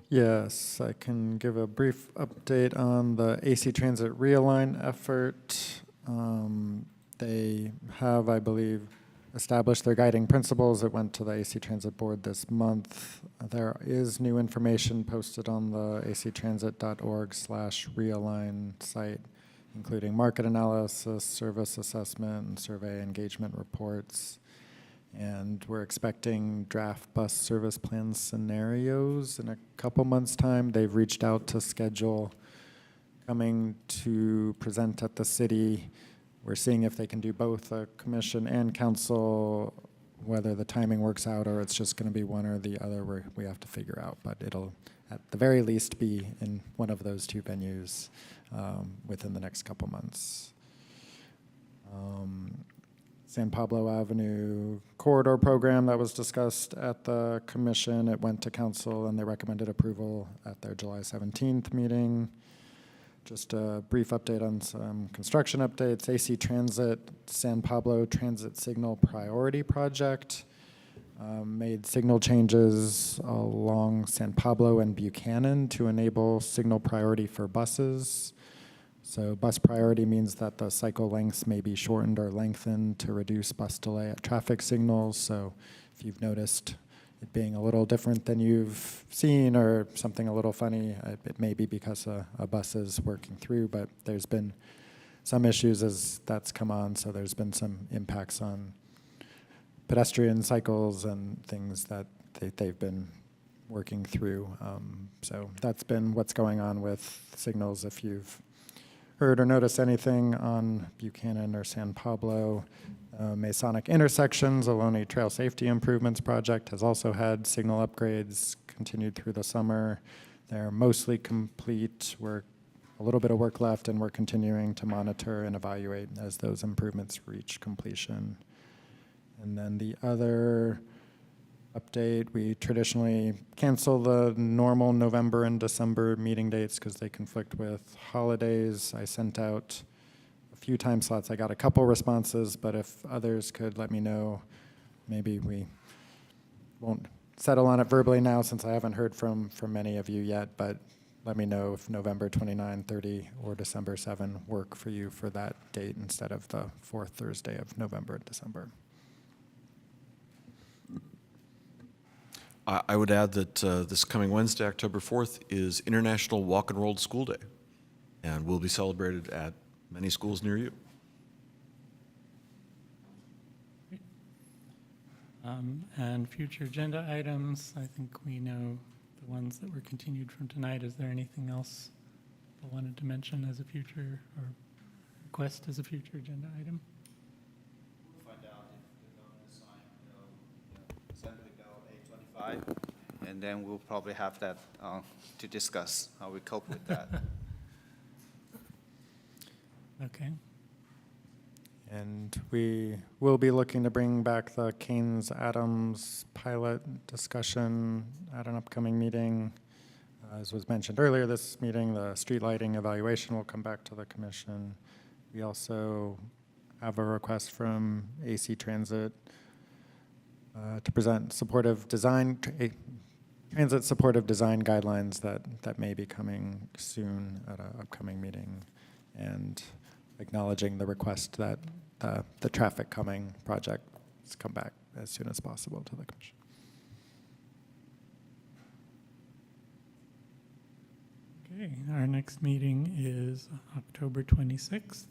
Yes, I can give a brief update on the AC Transit Realign effort. They have, I believe, established their guiding principles. It went to the AC Transit Board this month. There is new information posted on the actransit.org/realign site, including market analysis, service assessment, and survey engagement reports. And we're expecting draft bus service plan scenarios in a couple months' time. They've reached out to schedule coming to present at the city. We're seeing if they can do both a commission and council, whether the timing works out or it's just going to be one or the other, we have to figure out. But it'll, at the very least, be in one of those two venues within the next couple months. San Pablo Avenue corridor program that was discussed at the commission. It went to council and they recommended approval at their July 17th meeting. Just a brief update on some construction updates. AC Transit San Pablo Transit Signal Priority Project made signal changes along San Pablo and Buchanan to enable signal priority for buses. So bus priority means that the cycle lengths may be shortened or lengthened to reduce bus delay at traffic signals. So if you've noticed it being a little different than you've seen or something a little funny, it may be because a bus is working through, but there's been some issues as that's come on. So there's been some impacts on pedestrian cycles and things that they've been working through. So that's been what's going on with signals. If you've heard or noticed anything on Buchanan or San Pablo, Masonic Intersections, Ohlone Trail Safety Improvements Project has also had signal upgrades continued through the summer. They're mostly complete. We're a little bit of work left, and we're continuing to monitor and evaluate as those improvements reach completion. And then the other update, we traditionally cancel the normal November and December meeting dates because they conflict with holidays. I sent out a few time slots. I got a couple responses, but if others could let me know, maybe we won't settle on it verbally now since I haven't heard from many of you yet, but let me know if November 29, 30, or December 7 work for you for that date instead of the fourth Thursday of November and December. I would add that this coming Wednesday, October 4th, is International Walk and Roll School Day, and will be celebrated at many schools near you. And future agenda items, I think we know the ones that were continued from tonight. Is there anything else I wanted to mention as a future or request as a future agenda item? We'll find out if the government sign Assembly Bill 825, and then we'll probably have that to discuss how we cope with that. Okay. And we will be looking to bring back the Keynes-Adams pilot discussion at an upcoming meeting. As was mentioned earlier this meeting, the street lighting evaluation will come back to the commission. We also have a request from AC Transit to present supportive design, transit supportive design guidelines that may be coming soon at an upcoming meeting, and acknowledging the request that the traffic calming projects come back as soon as possible to the commission. Okay, our next meeting is October 26th,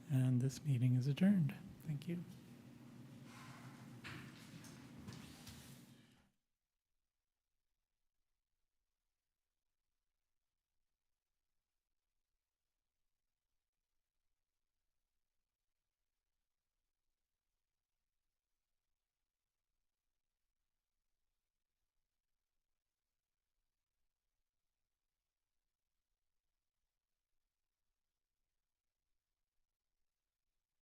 and this meeting is adjourned. Thank you.